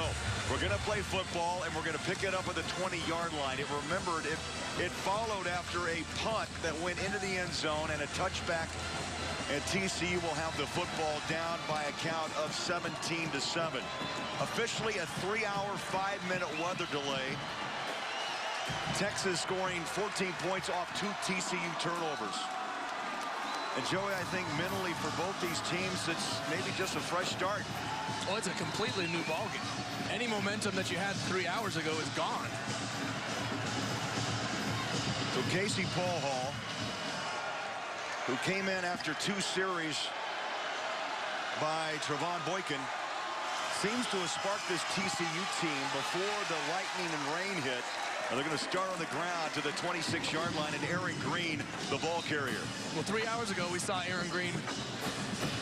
we're going to play football, and we're going to pick it up at the 20-yard line. It remembered it followed after a punt that went into the end zone and a touchback, and TCU will have the football down by a count of 17-7. Officially a 3-hour, 5-minute weather delay. Texas scoring 14 points off 2 TCU turnovers. And Joey, I think mentally for both these teams, it's maybe just a fresh start. Well, it's a completely new ballgame. Any momentum that you had 3 hours ago is gone. So Casey Paul Hall, who came in after 2 series by Trevon Boykin, seems to have sparked this TCU team before the lightning and rain hit. And they're going to start on the ground to the 26-yard line, and Aaron Green, the ball carrier. Well, 3 hours ago, we saw Aaron Green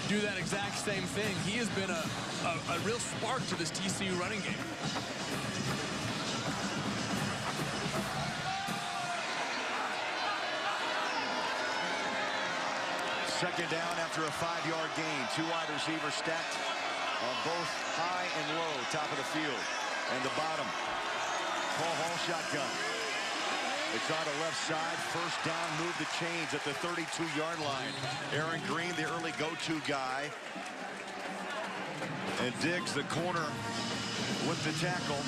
do that exact same thing. He has been a real spark to this TCU running game. Second down after a 5-yard gain. 2 wide receivers stacked on both high and low, top of the field. And the bottom. Paul Hall shotgun. It's on the left side. First down, move the chains at the 32-yard line. Aaron Green, the early go-to guy. And Diggs, the corner, with the tackle.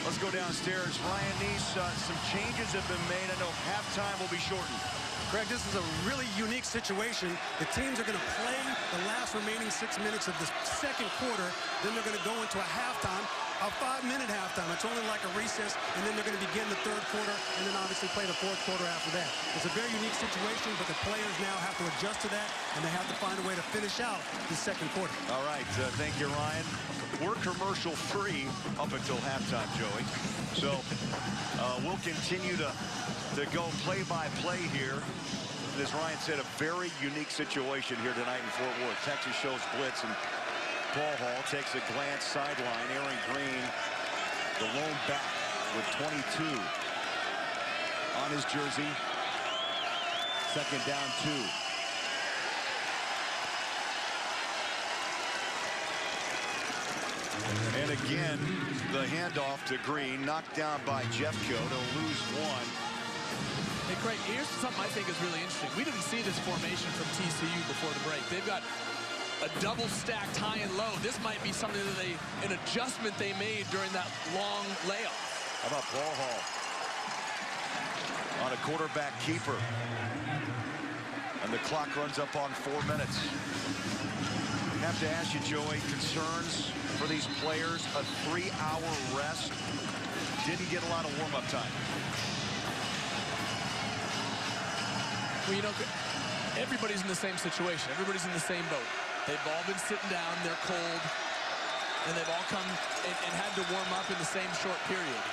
Let's go downstairs. Ryan Neese, some changes have been made. I know halftime will be shortened. Craig, this is a really unique situation. The teams are going to play the last remaining 6 minutes of the second quarter. Then they're going to go into a halftime, a 5-minute halftime. It's only like a recess, and then they're going to begin the third quarter, and then obviously play the fourth quarter after that. It's a very unique situation, but the players now have to adjust to that, and they have to find a way to finish out the second quarter. All right, thank you, Ryan. We're commercial-free up until halftime, Joey. So we'll continue to go play-by-play here. And as Ryan said, a very unique situation here tonight in Fort Worth. Texas shows blitz, and Paul Hall takes a glance sideline. Aaron Green, the lone back with 22 on his jersey. Second down, 2. And again, the handoff to Green, knocked down by Jeffco. They'll lose 1. Hey, Craig, here's something I think is really interesting. We didn't see this formation from TCU before the break. They've got a double stacked high and low. This might be something that an adjustment they made during that long layoff. How about Paul Hall on a quarterback keeper? And the clock runs up on 4 minutes. I have to ask you, Joey, concerns for these players? A 3-hour rest. Didn't get a lot of warm-up time. Well, you know, everybody's in the same situation. Everybody's in the same boat. They've all been sitting down. They're cold. And they've all come and had to warm up in the same short period.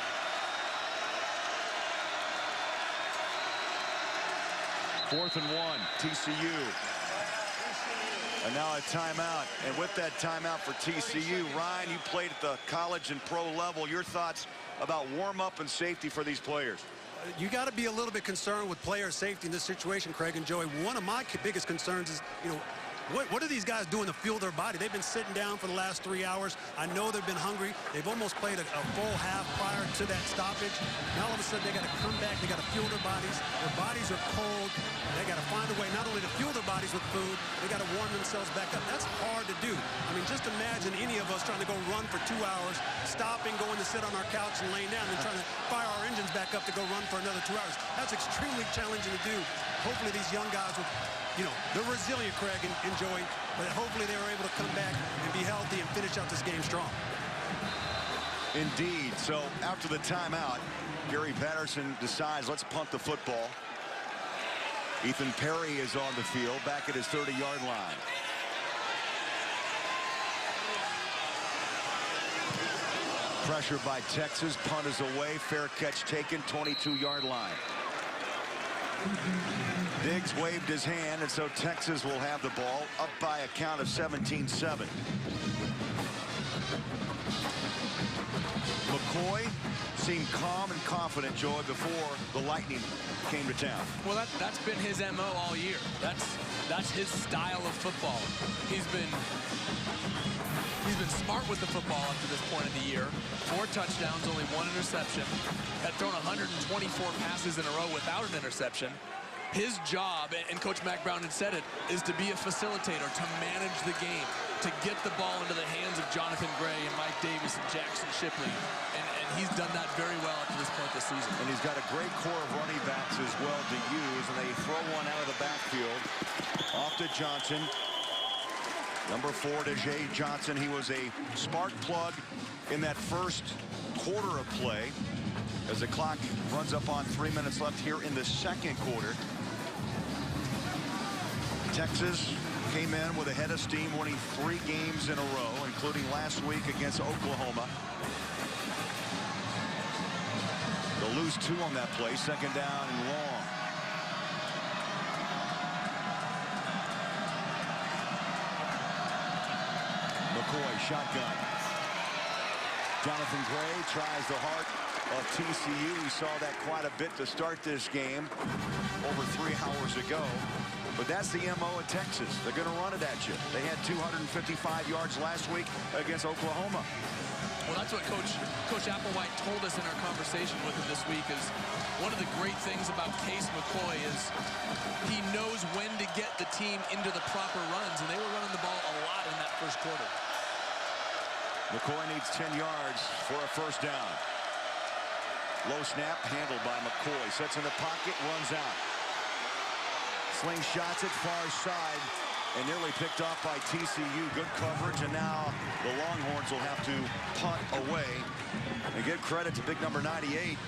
Fourth and 1, TCU. And now a timeout. And with that timeout for TCU, Ryan, you played at the college and pro level. Your thoughts about warm-up and safety for these players? You got to be a little bit concerned with player safety in this situation, Craig and Joey. One of my biggest concerns is, you know, what are these guys doing to fuel their body? They've been sitting down for the last 3 hours. I know they've been hungry. They've almost played a full half prior to that stoppage. Now all of a sudden they got to come back. They got to fuel their bodies. Their bodies are cold. They got to find a way not only to fuel their bodies with food, they got to warm themselves back up. That's hard to do. I mean, And just imagine any of us trying to go run for 2 hours, stopping, going to sit on our couch and laying down, and trying to fire our engines back up to go run for another 2 hours. That's extremely challenging to do. Hopefully these young guys will, they're resilient, Craig and Joey, but hopefully they were able to come back and be healthy and finish out this game strong. Indeed. So after the timeout, Gary Patterson decides, let's punt the football. Ethan Perry is on the field, back at his 30-yard line. Pressure by Texas. Punt is away. Fair catch taken. 22-yard line. Diggs waved his hand, and so Texas will have the ball, up by a count of 17-7. McCoy seemed calm and confident, Joey, before the Lightning came to town. Well, that's been his MO all year. That's his style of football. He's been smart with the football up to this point of the year. 4 touchdowns, only 1 interception. Had thrown 124 passes in a row without an interception. His job, and Coach Mack Brown had said it, is to be a facilitator, to manage the game, to get the ball into the hands of Jonathan Gray and Mike Davis and Jackson Shipley. And he's done that very well up to this point this season. And he's got a great core of running backs as well to use, and they throw one out of the backfield. Off to Johnson. Number 4, Jay Johnson. He was a spark plug in that first quarter of play as the clock runs up on 3 minutes left here in the second quarter. Texas came in with a head of steam, winning 3 games in a row, including last week against Oklahoma. They'll lose 2 on that play, second down and long. McCoy, shotgun. Jonathan Gray tries the heart of TCU. We saw that quite a bit to start this game over 3 hours ago. But that's the MO of Texas. They're going to run it at you. They had 255 yards last week against Oklahoma. Well, that's what Coach Applewhite told us in our conversation with him this week. Is one of the great things about Case McCoy is he knows when to get the team into the proper runs, and they were running the ball a lot in that first quarter. McCoy needs 10 yards for a first down. Low snap, handled by McCoy. Sets in the pocket, runs out. Slingshots it far side, and nearly picked off by TCU. Good coverage, and now the Longhorns will have to punt away. And give credit to big number 98,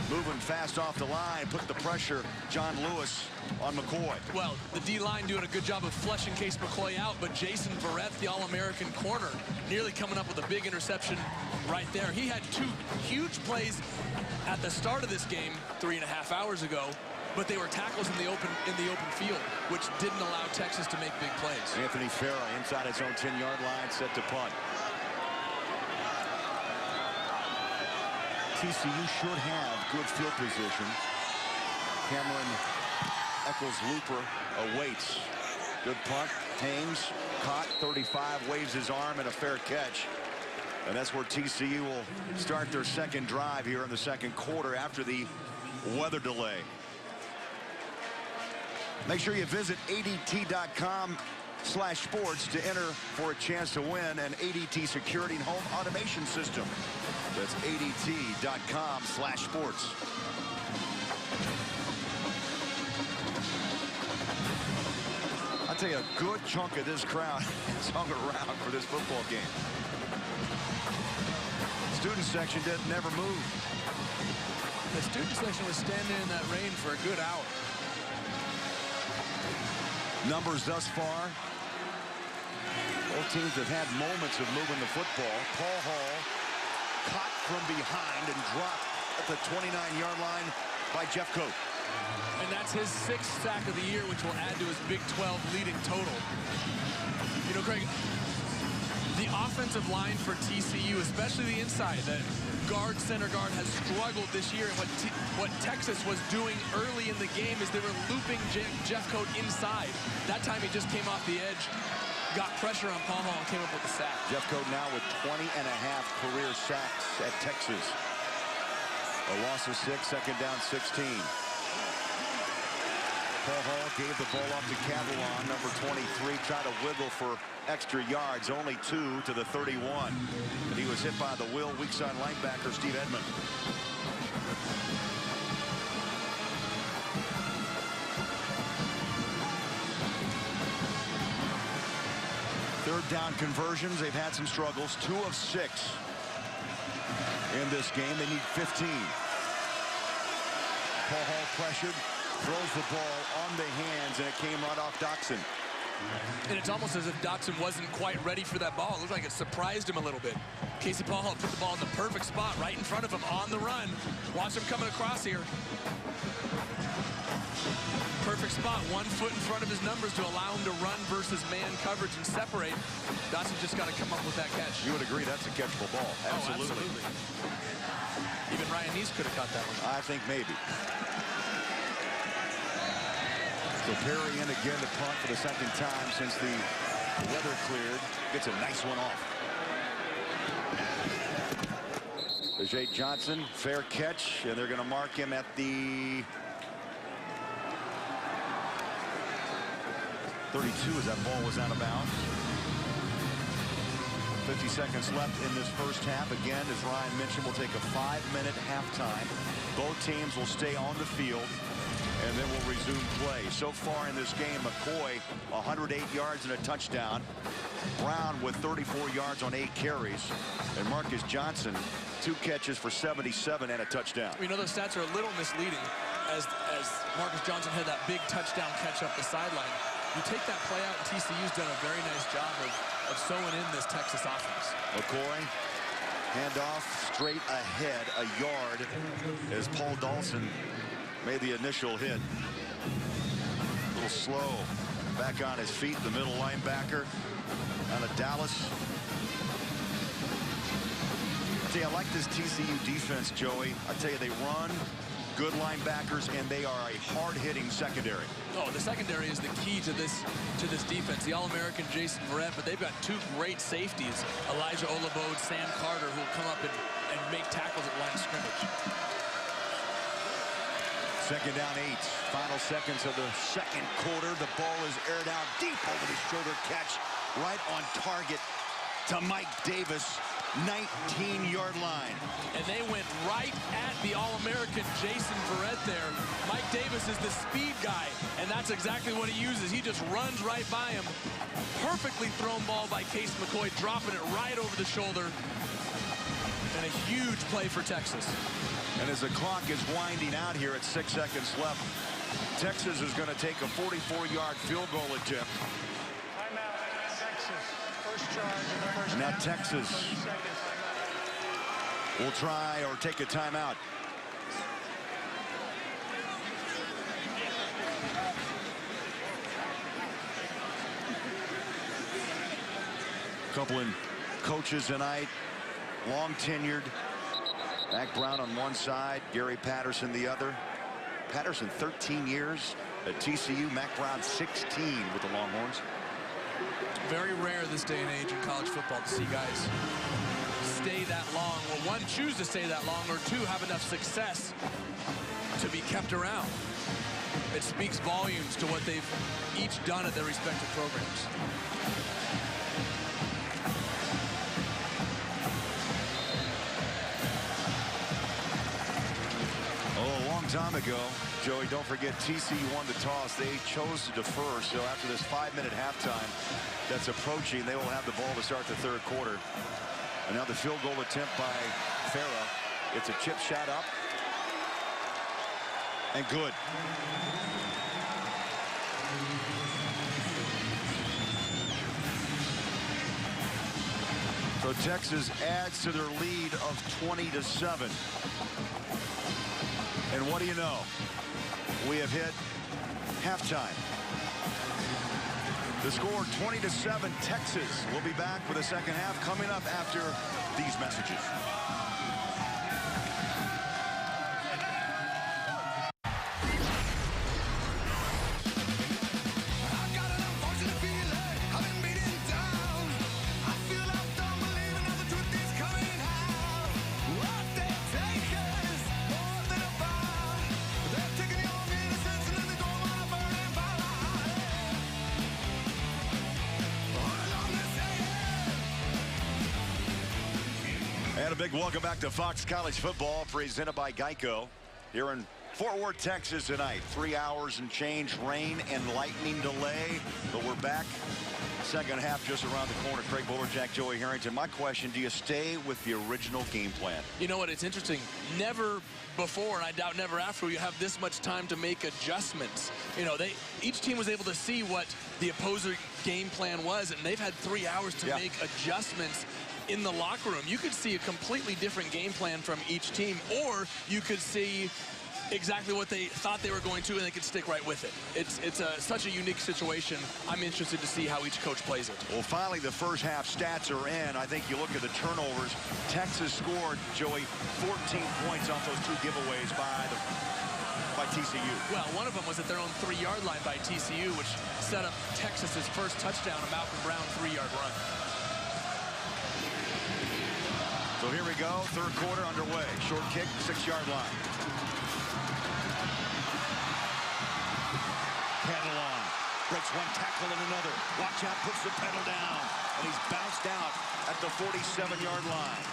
moving fast off the line, put the pressure, John Lewis, on McCoy. Well, the D-line doing a good job of flushing Case McCoy out, but Jason Verrett, the All-American corner, nearly coming up with a big interception right there. He had 2 huge plays at the start of this game 3.5 hours ago, but they were tackles in the open field, which didn't allow Texas to make big plays. Anthony Farah inside his own 10-yard line, set to punt. TCU should have good field position. Cameron Eccles-Looper awaits. Good punt. Haynes caught, 35, waves his arm, and a fair catch. And that's where TCU will start their second drive here in the second quarter after the weather delay. Make sure you visit ADT.com/sports to enter for a chance to win an ADT security and home automation system. That's ADT.com/sports. I'll tell you, a good chunk of this crowd is hung around for this football game. Student section never moved. The student section was standing in that rain for a good hour. Numbers thus far. Both teams have had moments of moving the football. Paul Hall caught from behind and dropped at the 29-yard line by Jeff Coat. And that's his 6th sack of the year, which will add to his Big 12 leading total. You know, Craig, the offensive line for TCU, especially the inside, the guard, center guard, has struggled this year. And what Texas was doing early in the game is they were looping Jeff Coat inside. That time he just came off the edge, got pressure on Paul Hall, and came up with a sack. Jeff Coat now with 20.5 career sacks at Texas. A loss of 6, second down 16. Paul Hall gave the ball up to Catalan, number 23, tried to wiggle for extra yards, only 2 to the 31. And he was hit by the will, weak side linebacker Steve Edmond. Third down conversions, they've had some struggles. 2 of 6 in this game. They need 15. Paul Hall pressured, throws the ball on the hands, and it came right off Doxson. And it's almost as if Doxson wasn't quite ready for that ball. It looked like it surprised him a little bit. Casey Paul Hall put the ball in the perfect spot right in front of him on the run. Watch him coming across here. Perfect spot, 1 foot in front of his numbers to allow him to run versus man coverage and separate. Doxson just got to come up with that catch. You would agree that's a catchable ball. Absolutely. Oh, absolutely. Even Ryan Neese could have caught that one. I think maybe. So Perry in again to punt for the second time since the weather cleared. Gets a nice one off. Ajay Johnson, fair catch, and they're going to mark him at the 32 as that ball was out of bounds. 50 seconds left in this first half. Again, as Ryan mentioned, we'll take a 5-minute halftime. Both teams will stay on the field, and then we'll resume play. So far in this game, McCoy, 108 yards and a touchdown. Brown with 34 yards on 8 carries. And Marcus Johnson, 2 catches for 77 and a touchdown. We know those stats are a little misleading as Marcus Johnson had that big touchdown catch up the sideline. You take that play out, and TCU's done a very nice job of sewing in this Texas offense. McCoy, handoff straight ahead, a yard, as Paul Dawson made the initial hit. A little slow. Back on his feet, the middle linebacker out of Dallas. See, I like this TCU defense, Joey. I tell you, they run, good linebackers, and they are a hard-hitting secondary. Oh, the secondary is the key to this defense. The All-American Jason Verrett, but they've got 2 great safeties, Elijah Olabode, Sam Carter, who will come up and make tackles at line of scrimmage. Second down 8. Final seconds of the second quarter. The ball is aired out deep over the shoulder catch, right on target to Mike Davis. 19-yard line. And they went right at the All-American Jason Verrett there. Mike Davis is the speed guy, and that's exactly what he uses. He just runs right by him. Perfectly thrown ball by Case McCoy, dropping it right over the shoulder. And a huge play for Texas. And as the clock is winding out here at 6 seconds left, Texas is going to take a 44-yard field goal attempt. Timeout, Texas. First charge in the first Now half. Texas 30 seconds. will try or take a timeout. Couple in coaches tonight, long tenured. Mack Brown on one side, Gary Patterson the other. Patterson 13 years at TCU, Mack Brown 16 with the Longhorns. Very rare this day and age in college football to see guys stay that long. Well, 1, choose to stay that long, or 2, have enough success to be kept around. It speaks volumes to what they've each done at their respective programs. Oh, a long time ago, Joey, don't forget TCU won the toss. They chose to defer, so after this 5-minute halftime that's approaching, they will have the ball to start the third quarter. And now the field goal attempt by Farah. It's a chip shot up. And good. So Texas adds to their lead of 20-7. And what do you know? We have hit halftime. The score 20-7 Texas. We'll be back for the second half coming up after these messages. And a big welcome back to Fox College Football, presented by Geico. Here in Fort Worth, Texas tonight. 3 hours and change, rain and lightning delay. But we're back. Second half just around the corner. Craig Bolerjack, Joey Harrington. My question, do you stay with the original game plan? You know what? It's interesting. Never before, and I doubt never after, will you have this much time to make adjustments. You know, each team was able to see what the opposing game plan was, and they've had 3 hours to make adjustments in the locker room. You could see a completely different game plan from each team, or you could see exactly what they thought they were going to, and they could stick right with it. It's such a unique situation. I'm interested to see how each coach plays it. Well, finally, the first half stats are in. I think you look at the turnovers. Texas scored, Joey, 14 points off those 2 giveaways by TCU. Well, one of them was at their own 3-yard line by TCU, which set up Texas's first touchdown, a Malcolm Brown 3-yard run. So here we go, third quarter underway. Short kick, 6-yard line. Catalan breaks one tackle and another. Watch out, puts the pedal down, and he's bounced out at the 47-yard line.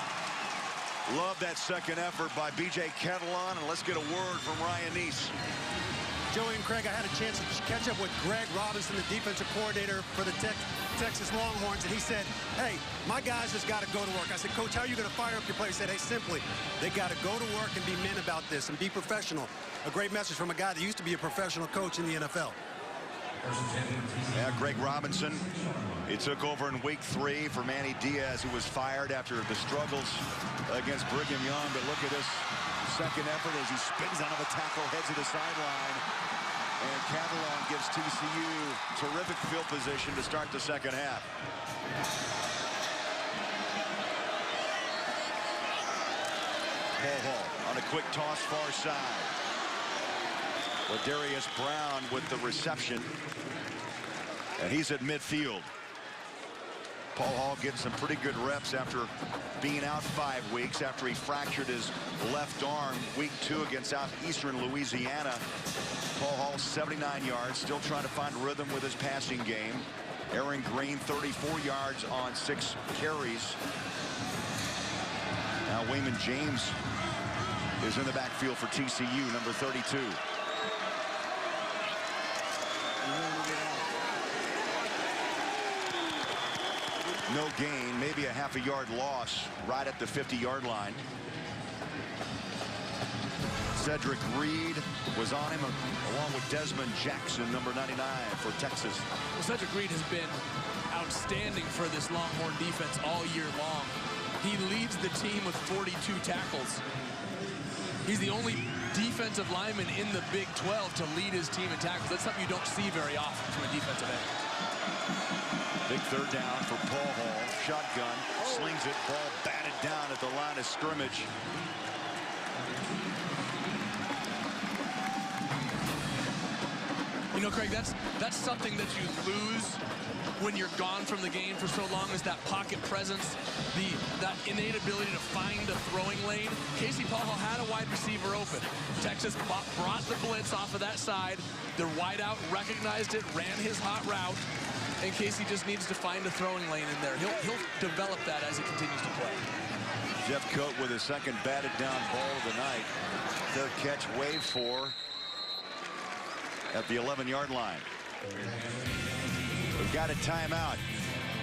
Love that second effort by B.J. Catalan, and let's get a word from Ryan Neese. Joey and Craig, I had a chance to catch up with Greg Robinson, the defensive coordinator for the Texas Longhorns, and he said, hey, my guys just got to go to work. I said, Coach, how are you going to fire up your players? He said, hey, simply, they got to go to work and be men about this and be professional. A great message from a guy that used to be a professional coach in the NFL. Yeah, Greg Robinson, he took over in week 3 for Manny Diaz, who was fired after the struggles against Brigham Young. But look at this second effort as he spins out of a tackle, heads to the sideline. And Catalan gives TCU terrific field position to start the second half. Hall on a quick toss far side. Ladarius Brown with the reception. And he's at midfield. Paul Hall getting some pretty good reps after being out 5 weeks after he fractured his left arm week 2 against Southeastern Louisiana. Paul Hall 79 yards, still trying to find rhythm with his passing game. Aaron Green 34 yards on 6 carries. Now Wayman James is in the backfield for TCU, number 32. No gain, maybe a half-a-yard loss right at the 50-yard line. Cedric Reed was on him along with Desmond Jackson, number 99 for Texas. Well, Cedric Reed has been outstanding for this Longhorn defense all year long. He leads the team with 42 tackles. He's the only defensive lineman in the Big 12 to lead his team in tackles. That's something you don't see very often from a defensive end. Big third down for Paul Hall. Shotgun, slings it, ball batted down at the line of scrimmage. You know, Craig, that's something that you lose when you're gone from the game for so long, is that pocket presence, that innate ability to find a throwing lane. Casey Paul Hall had a wide receiver open. Texas brought the blitz off of that side. Their wideout recognized it, ran his hot route, and Casey just needs to find a throwing lane in there. He'll develop that as he continues to play. Jeff Coate with his second batted down ball of the night. Third catch, wave 4 at the 11-yard line. We've got a timeout.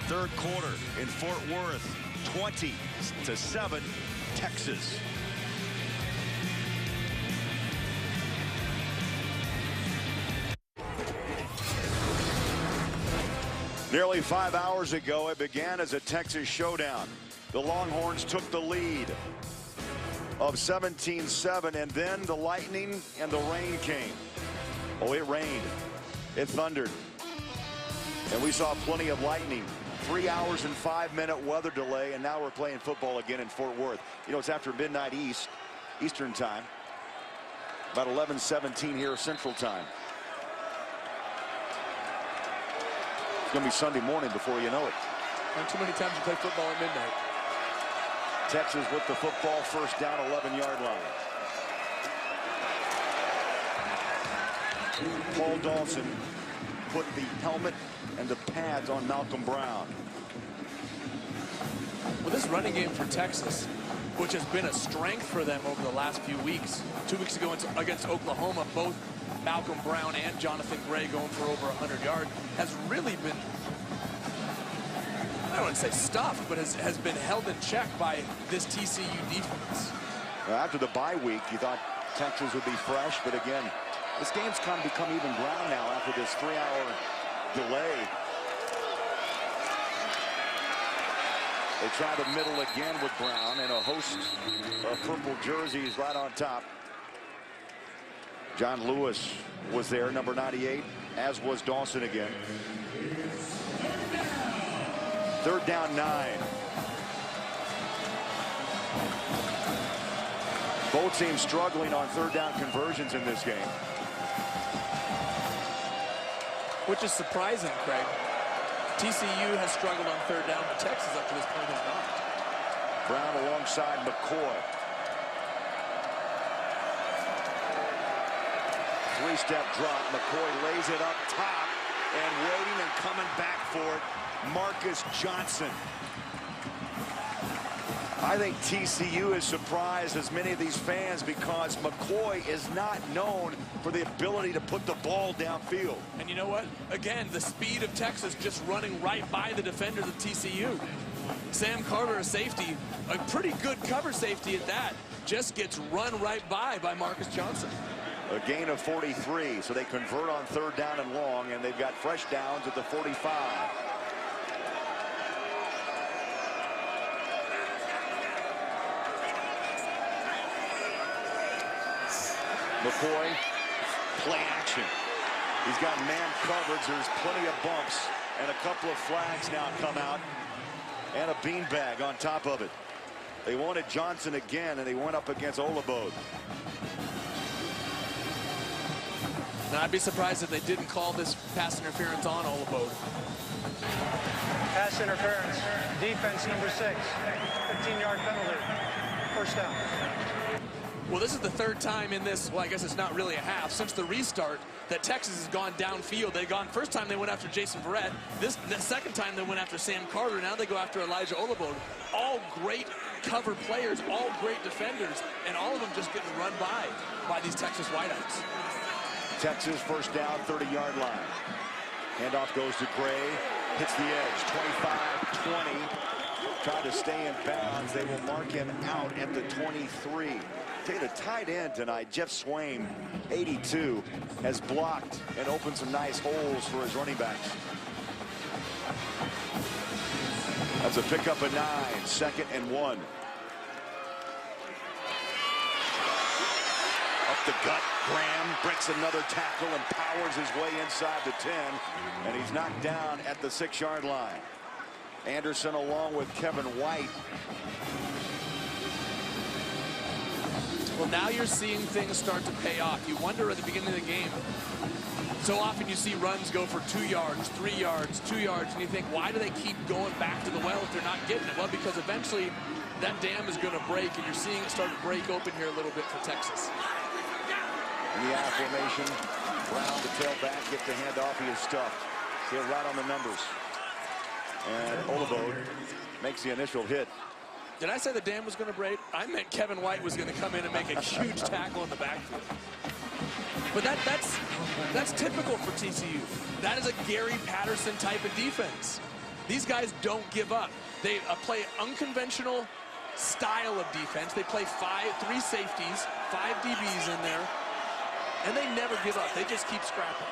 Third quarter in Fort Worth, 20-7, Texas. Nearly 5 hours ago, it began as a Texas showdown. The Longhorns took the lead of 17-7, and then the lightning and the rain came. Oh, it rained. It thundered. And we saw plenty of lightning. 3 hours and 5-minute weather delay, and now we're playing football again in Fort Worth. You know, it's after midnight Eastern time. About 11:17 here Central time. It's going to be Sunday morning before you know it. Not too many times you play football at midnight. Texas with the football, first down, 11-yard line. Paul Dawson put the helmet and the pads on Malcolm Brown. Well, this running game for Texas which has been a strength for them over the last few weeks. 2 weeks ago against Oklahoma, both Malcolm Brown and Jonathan Gray going for over 100 yards, has really been, I don't want to say stuffed, but has been held in check by this TCU defense. After the bye week, you thought Texas would be fresh, but again, this game's kind of become even ground now after this 3-hour delay. They try the middle again with Brown and a host of purple jerseys right on top. John Lewis was there, number 98, as was Dawson again. 3rd down 9. Both teams struggling on 3rd down conversions in this game. Which is surprising, Craig. TCU has struggled on 3rd down, but Texas up to this point has not. Brown alongside McCoy. 3-step drop. McCoy lays it up top and waiting and coming back for it. Marcus Johnson. I think TCU is surprised as many of these fans because McCoy is not known for the ability to put the ball downfield. And you know what? Again, the speed of Texas just running right by the defenders of TCU. Sam Carter, a safety, a pretty good cover safety at that, just gets run right by Marcus Johnson. A gain of 43, so they convert on 3rd down and long, and they've got fresh downs at the 45. McCoy, play action. He's got man coverage. There's plenty of bumps, and a couple of flags now come out, and a beanbag on top of it. They wanted Johnson again, and they went up against Olabode. Now, I'd be surprised if they didn't call this pass interference on Olabode. Pass interference. Defense number 6. 15-yard penalty. 1st down. Well, this is the 3rd time in this, well, I guess it's not really a half, since the restart that Texas has gone downfield. First time they went after Jason Verrett. The 2nd time they went after Sam Carter. Now they go after Elijah Olabode. All great cover players, all great defenders, and all of them just getting run by these Texas wideouts. Texas 1st down, 30-yard line. Handoff goes to Gray. Hits the edge. 25-20. Try to stay in bounds. They will mark him out at the 23. Take the tight end tonight, Jeff Swain, 82, has blocked and opened some nice holes for his running backs. That's a pickup of 9, 2nd and 1. Up the gut, Graham breaks another tackle and powers his way inside the 10, and he's knocked down at the 6-yard line. Anderson along with Kevin White. Well, now you're seeing things start to pay off. You wonder at the beginning of the game, so often you see runs go for 2 yards, 3 yards, 2 yards, and you think, why do they keep going back to the well if they're not getting it? Well, because eventually that dam is going to break, and you're seeing it start to break open here a little bit for Texas. In the I formation, Brown the tailback, gets the handoff, he is stuffed. See it right on the numbers. And Olabode makes the initial hit. Did I say the dam was going to break? I meant Kevin White was going to come in and make a huge tackle in the backfield. But that's typical for TCU. That is a Gary Patterson type of defense. These guys don't give up. They play unconventional style of defense. They play 3 safeties, 5 DBs in there, and they never give up. They just keep scrapping.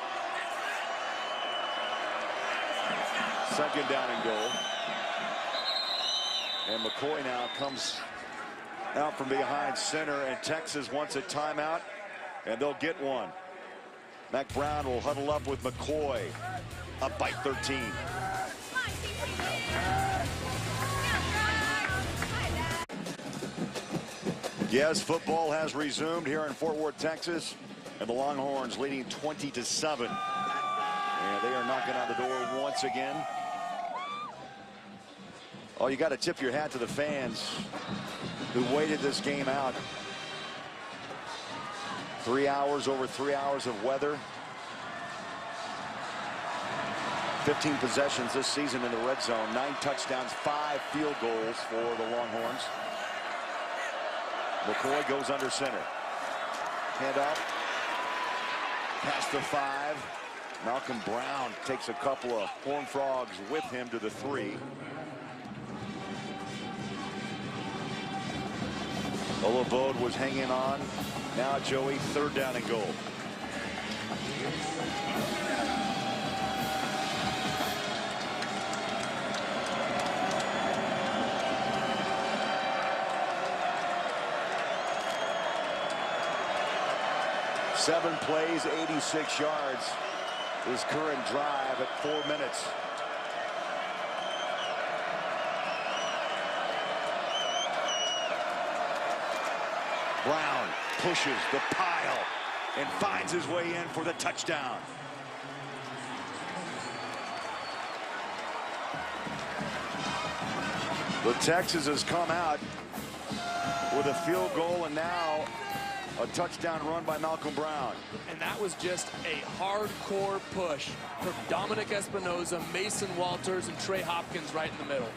2nd down and goal. And McCoy now comes out from behind center, and Texas wants a timeout, and they'll get one. Mac Brown will huddle up with McCoy, up by 13. Yes, football has resumed here in Fort Worth, Texas, and the Longhorns leading 20-7. And they are knocking on the door once again. Oh, you got to tip your hat to the fans who waited this game out. 3 hours, over 3 hours of weather. 15 possessions this season in the red zone, 9 touchdowns, 5 field goals for the Longhorns. McCoy goes under center. Hand off. Past the 5. Malcolm Brown takes a couple of Horned Frogs with him to the 3. Olabode was hanging on. Now Joey, 3rd down and goal. Seven plays, 86 yards. His current drive at 4 minutes. Brown pushes the pile and finds his way in for the touchdown. The Texas has come out with a field goal and now a touchdown run by Malcolm Brown. And that was just a hardcore push from Dominic Espinoza, Mason Walters, and Trey Hopkins right in the middle.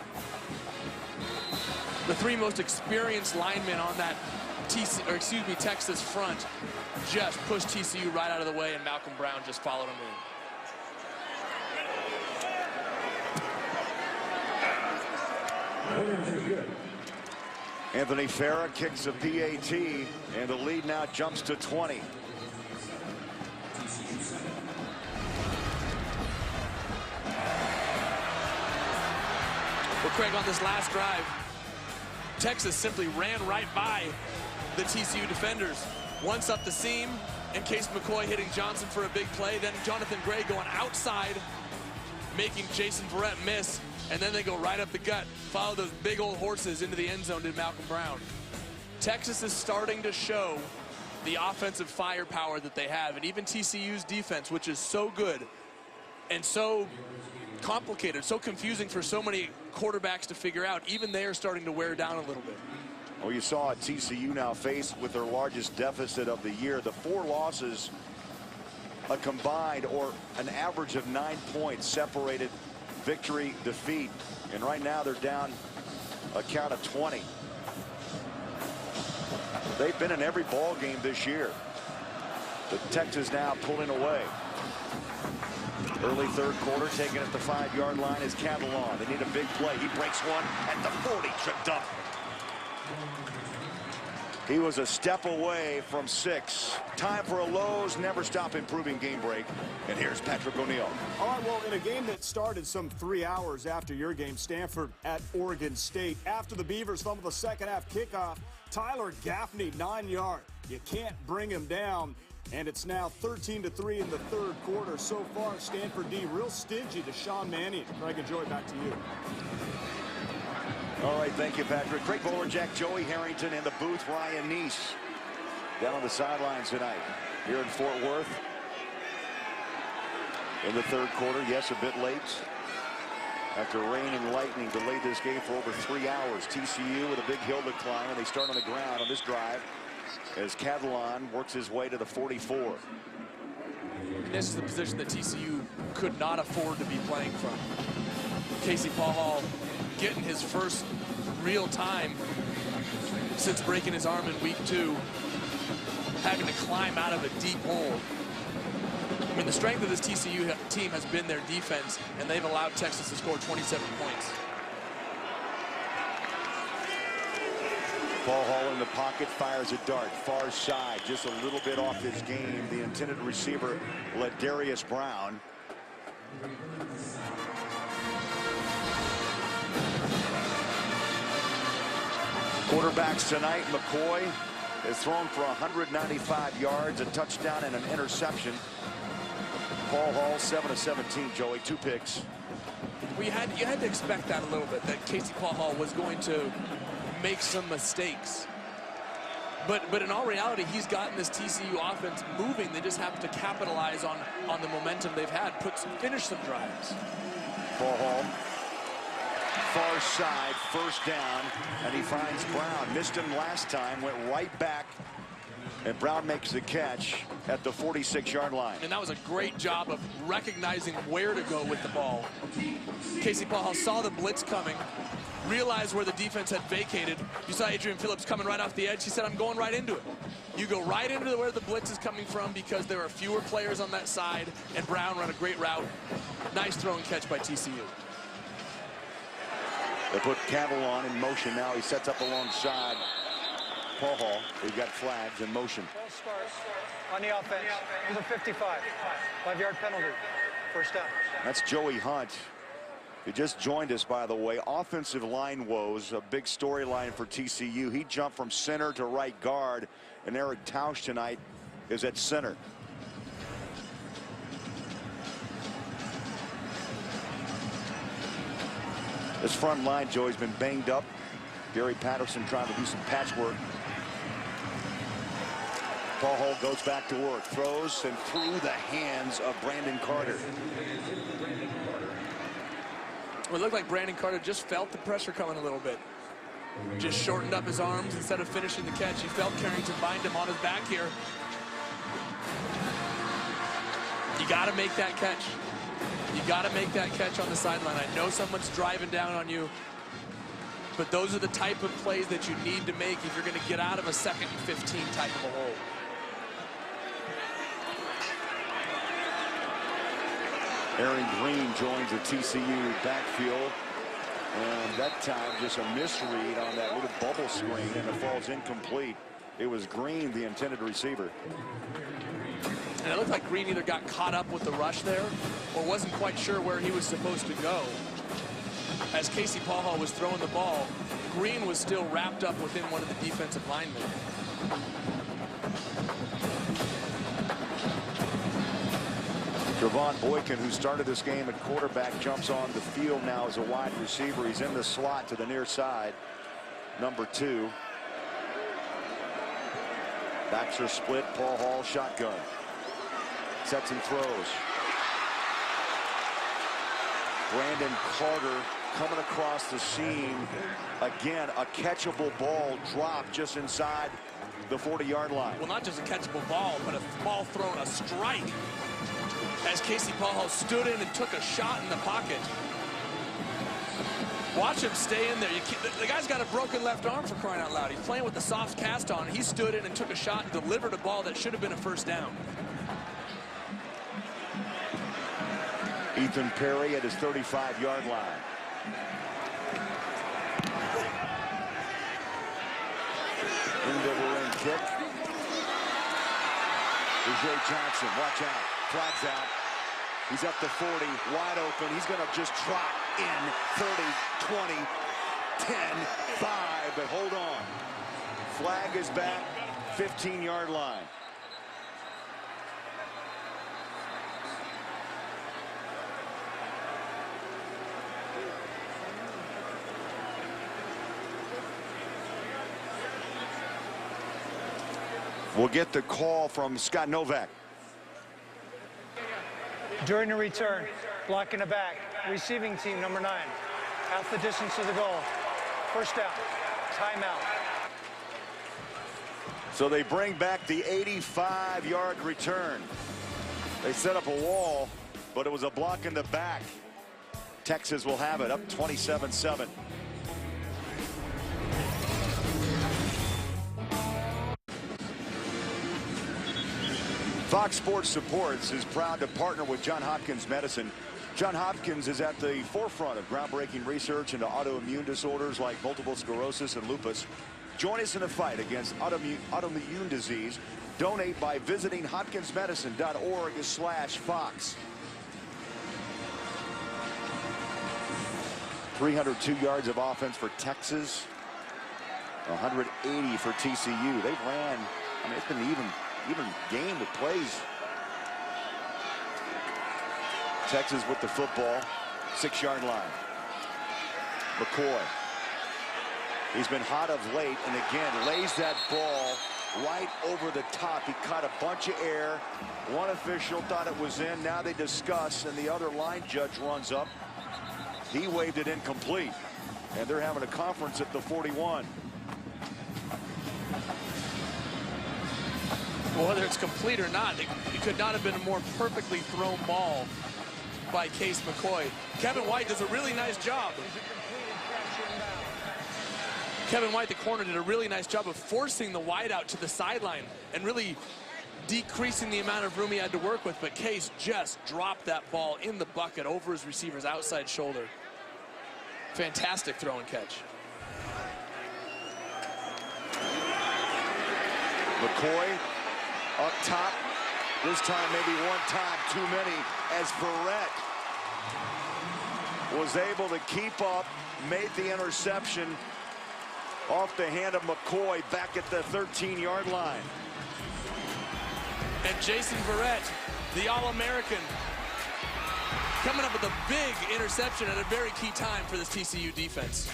The 3 most experienced linemen on that Texas front just pushed TCU right out of the way, and Malcolm Brown just followed him in. Anthony Farah kicks a PAT, and the lead now jumps to 20. Well, Craig, on this last drive, Texas simply ran right by the TCU defenders. Once up the seam, and Case McCoy hitting Johnson for a big play. Then Jonathan Gray going outside, making Jason Verrett miss. And then they go right up the gut, follow those big old horses into the end zone to Malcolm Brown. Texas is starting to show the offensive firepower that they have. And even TCU's defense, which is so good and so complicated, so confusing for so many quarterbacks to figure out, even they are starting to wear down a little bit. Well, you saw TCU now faced with their largest deficit of the year. The 4 losses, a combined or an average of 9 points separated victory, defeat, and right now they're down a count of 20. They've been in every ball game this year. The Texas now pulling away. Early 3rd quarter, taken at the 5-yard line is Catalan. They need a big play. He breaks one at the 40, tripped up. He was a step away from 6. Time for a Lowe's Never Stop Improving game break. And here's Patrick O'Neill. All right, well, in a game that started some 3 hours after your game, Stanford at Oregon State. After the Beavers fumbled the second-half kickoff, Tyler Gaffney, 9-yard. You can't bring him down. And it's now 13-3 in the 3rd quarter. So far, Stanford D real stingy to Sean Mannion. Craig and Joey, back to you. All right, thank you, Patrick. Craig Bolerjack, Joey Harrington in the booth, Ryan Neese down on the sidelines tonight here in Fort Worth. In the 3rd quarter, yes, a bit late. After rain and lightning delayed this game for over 3 hours. TCU with a big hill to climb, and they start on the ground on this drive as Catalan works his way to the 44. This is the position that TCU could not afford to be playing from. Casey Paul Hall getting his first real time since breaking his arm in week 2, having to climb out of a deep hole. I mean, the strength of this TCU team has been their defense, and they've allowed Texas to score 27 points. Paul Hall in the pocket, fires a dart, far side, just a little bit off his game. The intended receiver, Ladarius Brown. Quarterbacks tonight, McCoy has thrown for 195 yards, a touchdown and an interception. Paul Hall, 7 of 17, Joey, 2 picks. You had to expect that a little bit, that Casey Paul Hall was going to make some mistakes. But in all reality, he's gotten this TCU offense moving. They just have to capitalize on the momentum they've had, finish some drives. Paul Hall, far side, 1st down, and he finds Brown. Missed him last time, went right back, and Brown makes the catch at the 46-yard line. And that was a great job of recognizing where to go with the ball. Casey Paul Hall saw the blitz coming, realized where the defense had vacated. You saw Adrian Phillips coming right off the edge. He said, I'm going right into it. You go right into where the blitz is coming from because there are fewer players on that side, and Brown ran a great route. Nice throw and catch by TCU. They put Cavallon in motion now. He sets up alongside Paul Hall. We've got flags in motion. False start on the offense, number 55. 5-yard penalty, first down. That's Joey Hunt. He just joined us, by the way. Offensive line woes, a big storyline for TCU. He jumped from center to right guard, and Eric Tausch tonight is at center. This front line, Joey's been banged up. Gary Patterson trying to do some patchwork. Paul Hall goes back to work, throws, and through the hands of Brandon Carter. Well, it looked like Brandon Carter just felt the pressure coming a little bit. Just shortened up his arms instead of finishing the catch. He felt Carrington bind him on his back here. You got to make that catch. You got to make that catch on the sideline. I know someone's driving down on you, but those are the type of plays that you need to make if you're going to get out of a 2nd and 15 type of a hole. Aaron Green joins the TCU backfield, and that time just a misread on that little bubble screen, and it falls incomplete. It was Green, the intended receiver. And it looked like Green either got caught up with the rush there or wasn't quite sure where he was supposed to go. As Casey Paul Hall was throwing the ball, Green was still wrapped up within one of the defensive linemen. Javon Boykin, who started this game at quarterback, jumps on the field now as a wide receiver. He's in the slot to the near side. Number 2. Backs are split. Paul Hall shotgun. Sets and throws. Brandon Carter coming across the seam. Again, a catchable ball dropped just inside the 40-yard line. Well, not just a catchable ball, but a ball thrown, a strike. As Casey Paul Hall stood in and took a shot in the pocket. Watch him stay in there. The guy's got a broken left arm, for crying out loud. He's playing with the soft cast on. He stood in and took a shot and delivered a ball that should have been a first down. Ethan Perry at his 35-yard line. End-over-end kick. Jay Johnson, watch out. Flags out. He's up to 40, wide open. He's going to just trot in 30, 20, 10, 5, but hold on. Flag is back, 15-yard line. We'll get the call from Scott Novak. During the return, blocking the back, receiving team number 9, half the distance to the goal. First down, timeout. So they bring back the 85-yard return. They set up a wall, but it was a block in the back. Texas will have it, up 27-7. Fox Sports Supports is proud to partner with Johns Hopkins Medicine. Johns Hopkins is at the forefront of groundbreaking research into autoimmune disorders like multiple sclerosis and lupus. Join us in the fight against autoimmune disease. Donate by visiting hopkinsmedicine.org/Fox. 302 yards of offense for Texas. 180 for TCU. They ran, I mean, it's been even game with plays. Texas with the football, 6-yard line. McCoy. He's been hot of late, and again lays that ball right over the top. He caught a bunch of air. One official thought it was in. Now they discuss, and the other line judge runs up. He waved it incomplete, and they're having a conference at the 41. Well, whether it's complete or not, it could not have been a more perfectly thrown ball by Case McCoy. Kevin White does a really nice job. Kevin White, the corner, did a really nice job of forcing the wide out to the sideline and really decreasing the amount of room he had to work with, but Case just dropped that ball in the bucket over his receiver's outside shoulder. Fantastic throw and catch. McCoy up top. This time maybe one time too many as Verrett was able to keep up, made the interception off the hand of McCoy back at the 13-yard line. And Jason Verrett, the All-American, coming up with a big interception at a very key time for this TCU defense.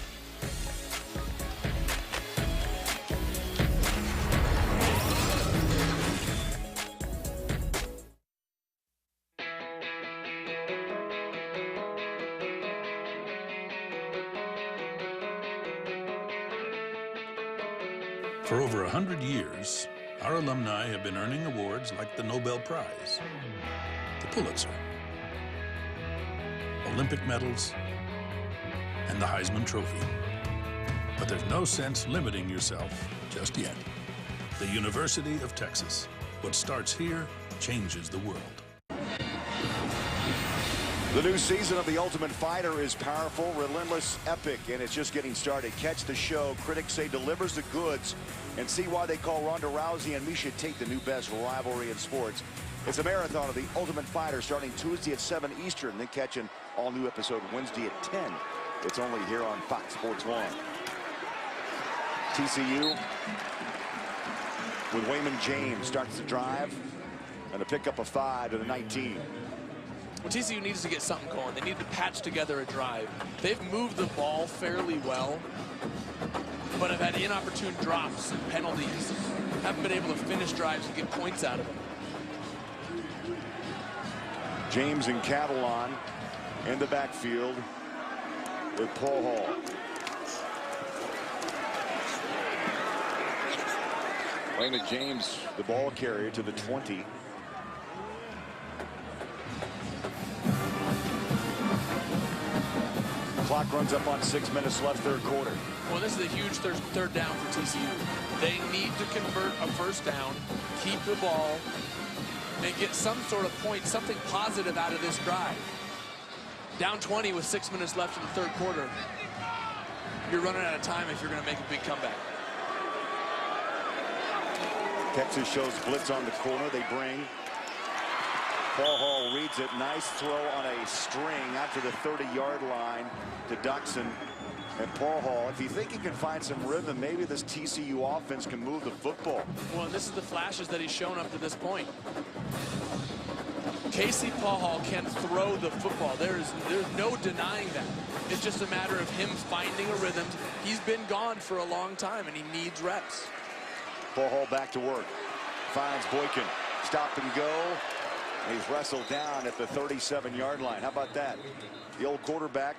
For over 100 years, our alumni have been earning awards like the Nobel Prize, the Pulitzer, Olympic medals, and the Heisman Trophy. But there's no sense limiting yourself just yet. The University of Texas. What starts here changes the world. The new season of The Ultimate Fighter is powerful, relentless, epic, and it's just getting started. Catch the show critics say delivers the goods and see why they call Ronda Rousey and Miesha Tate the new best rivalry in sports. It's a marathon of The Ultimate Fighter starting Tuesday at 7 Eastern, then catch an all-new episode Wednesday at 10. It's only here on Fox Sports 1. TCU with Wayman James starts the drive and a pickup of 5 to the 19. Well, TCU needs to get something going. They need to patch together a drive. They've moved the ball fairly well, but have had inopportune drops and penalties. Haven't been able to finish drives and get points out of them. James and Catalan in the backfield with Paul Hall. Wayman James, the ball carrier to the 20. Clock runs up on 6 minutes left, third quarter. Well, this is a huge third down for TCU. They need to convert a first down, keep the ball, and get some sort of point, something positive out of this drive. Down 20 with 6 minutes left in the third quarter. You're running out of time if you're going to make a big comeback. Texas shows blitz on the corner. They bring. Paul Hall reads it. Nice throw on a string out to the 30-yard line to Duxon. And Paul Hall, if you think he can find some rhythm, maybe this TCU offense can move the football. Well, this is the flashes that he's shown up to this point. Casey Paul Hall can throw the football. There's no denying that. It's just a matter of him finding a rhythm. He's been gone for a long time, and he needs reps. Paul Hall back to work. Finds Boykin. Stop and go. He's wrestled down at the 37-yard line. How about that? The old quarterback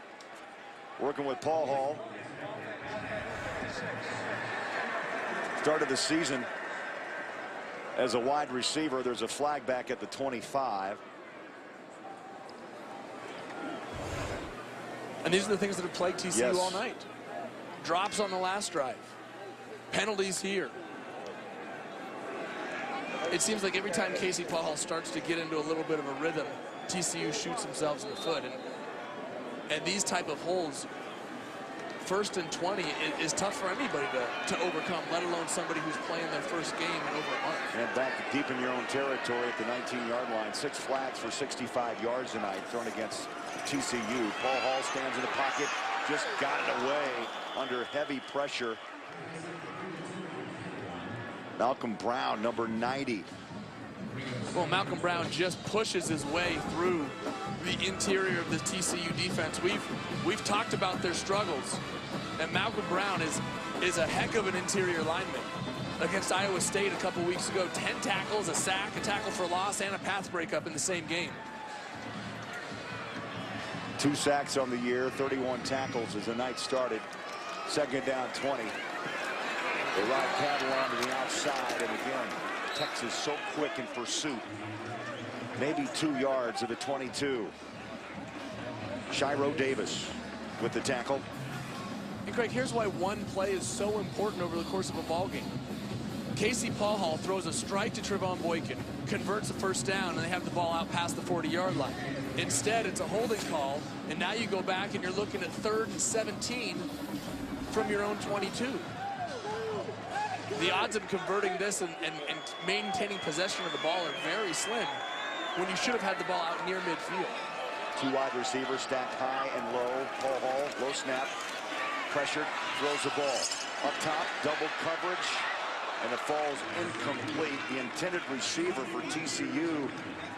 working with Paul Hall. Started the season as a wide receiver. There's a flag back at the 25. And these are the things that have plagued TCU Yes. all night. Drops on the last drive. Penalties here. It seems like every time Casey Paul Hall starts to get into a little bit of a rhythm, TCU shoots themselves in the foot. And these type of holes, 1st and 20, is tough for anybody to overcome, let alone somebody who's playing their first game in over a month. And back deep in your own territory at the 19-yard line. 6 flags for 65 yards tonight thrown against TCU. Paul Hall stands in the pocket, just got it away under heavy pressure. Malcolm Brown, number 90. Well, Malcolm Brown just pushes his way through the interior of the TCU defense. We've talked about their struggles, and Malcolm Brown is a heck of an interior lineman. Against Iowa State a couple weeks ago, 10 tackles, a sack, a tackle for loss, and a pass breakup in the same game. 2 sacks on the year, 31 tackles as the night started. 2nd down 20. They ride Catalan to the outside, and again, Texas so quick in pursuit. Maybe 2 yards of the 22. Shiro Davis with the tackle. And Craig, here's why one play is so important over the course of a ball game. Casey Paul Hall throws a strike to Trevon Boykin, converts a first down, and they have the ball out past the 40-yard line. Instead, it's a holding call, and now you go back and you're looking at 3rd and 17 from your own 22. The odds of converting this and maintaining possession of the ball are very slim when you should have had the ball out near midfield. 2 wide receivers stacked high and low. Paul Hall, low snap, pressured, throws the ball. Up top, double coverage, and it falls incomplete. The intended receiver for TCU,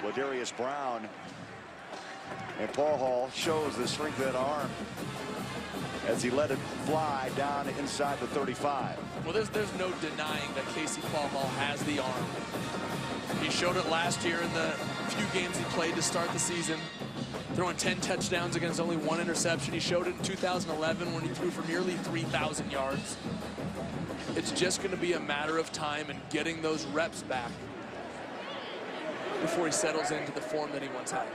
Ladarius Brown. And Paul Hall shows the strength of that arm as he let it fly down inside the 35. Well, there's no denying that Casey Paul Hall has the arm. He showed it last year in the few games he played to start the season, throwing 10 touchdowns against only 1 interception. He showed it in 2011 when he threw for nearly 3,000 yards. It's just going to be a matter of time and getting those reps back before he settles into the form that he once had.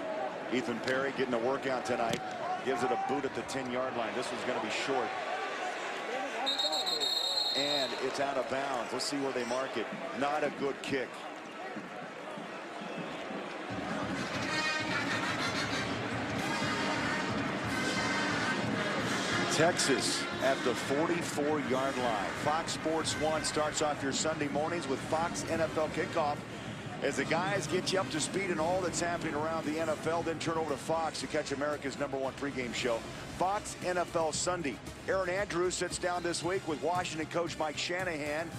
Ethan Perry getting a workout tonight. Gives it a boot at the 10-yard line. This one's going to be short. And it's out of bounds. Let's see where they mark it. Not a good kick. Texas at the 44-yard line. Fox Sports 1 starts off your Sunday mornings with Fox NFL Kickoff. As the guys get you up to speed in all that's happening around the NFL, then turn over to Fox to catch America's #1 pregame show. Fox NFL Sunday. Aaron Andrews sits down this week with Washington coach Mike Shanahan.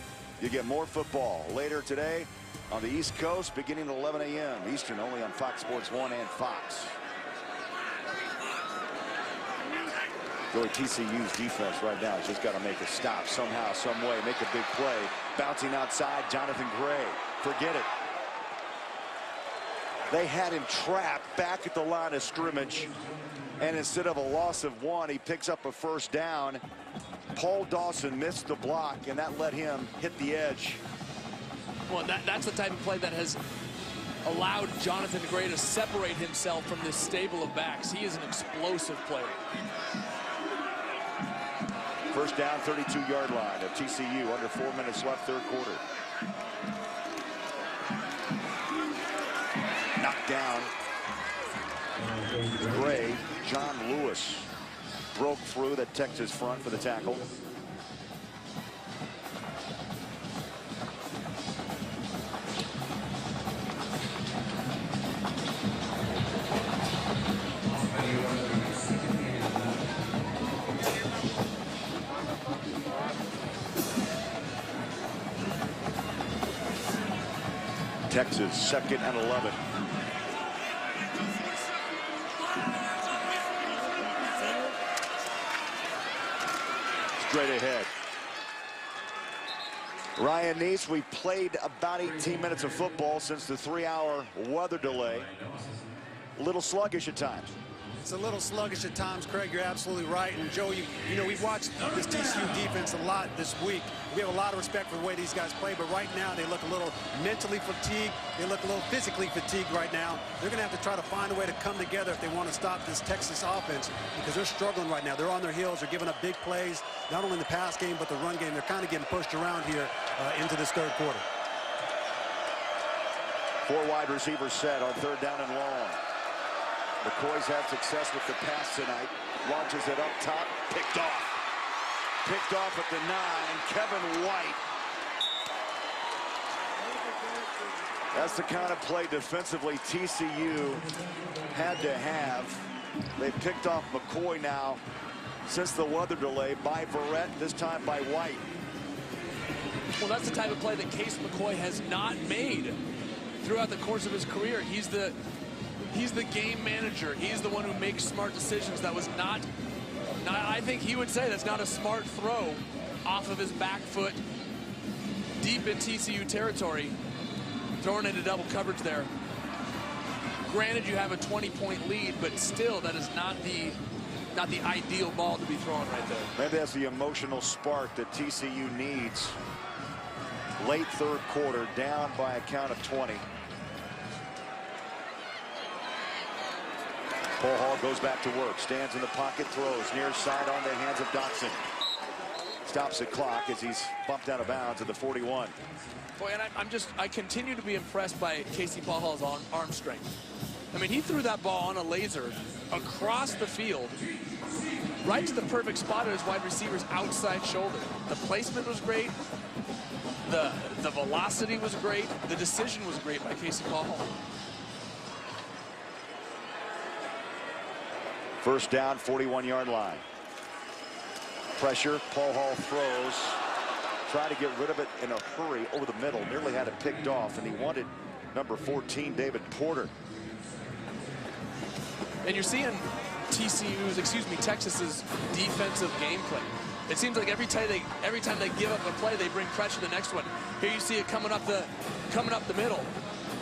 You get more football later today on the East Coast, beginning at 11 a.m. Eastern, only on Fox Sports 1 and Fox. Really, TCU's defense right now has just got to make a stop somehow, some way, make a big play. Bouncing outside, Jonathan Gray. Forget it. They had him trapped back at the line of scrimmage, and instead of a loss of 1, he picks up a first down. Paul Dawson missed the block, and that let him hit the edge. Well, that's the type of play that has allowed Jonathan Gray to separate himself from this stable of backs. He is an explosive player. First down, 32-yard line of TCU, under 4 minutes left, third quarter. Knocked down. Gray, John Lewis broke through the Texas front for the tackle. Texas, 2nd and 11. Straight ahead. Ryan Neese, we played about 18 minutes of football since the 3-hour weather delay. A little sluggish at times. It's a little sluggish at times, Craig. You're absolutely right. And Joe, you know, we've watched this TCU defense a lot this week. We have a lot of respect for the way these guys play, but right now they look a little mentally fatigued. They look a little physically fatigued right now. They're going to have to try to find a way to come together if they want to stop this Texas offense, because they're struggling right now. They're on their heels. They're giving up big plays, not only in the pass game, but the run game. They're kind of getting pushed around here into this third quarter. 4 wide receivers set on 3rd down and long. McCoy's had success with the pass tonight. Launches it up top. Picked off. Picked off at the 9. Kevin White. That's the kind of play defensively TCU had to have. They picked off McCoy now since the weather delay by Verrett, this time by White. Well, that's the type of play that Case McCoy has not made throughout the course of his career. He's the game manager. He's the one who makes smart decisions. That was not, I think he would say that's not a smart throw off of his back foot deep in TCU territory, throwing into double coverage there. Granted, you have a 20-point lead, but still, that is not the ideal ball to be thrown right there. Maybe that's the emotional spark that TCU needs. Late third quarter, down by a count of 20. Paul Hall goes back to work, stands in the pocket, throws near side on the hands of Dotson. stops the clock as he's bumped out of bounds at the 41. Boy, and I continue to be impressed by Casey Paul Hall's arm strength. I mean, he threw that ball on a laser across the field, right to the perfect spot at his wide receiver's outside shoulder. The placement was great. The velocity was great. The decision was great by Casey Paul Hall. First down, 41-yard line. Pressure, Paul Hall throws. Try to get rid of it in a hurry over the middle. Nearly had it picked off, and he wanted number 14, David Porter. And you're seeing Texas's defensive game plan. It seems like every time they give up a play, they bring pressure to the next one. Here you see it coming up the middle.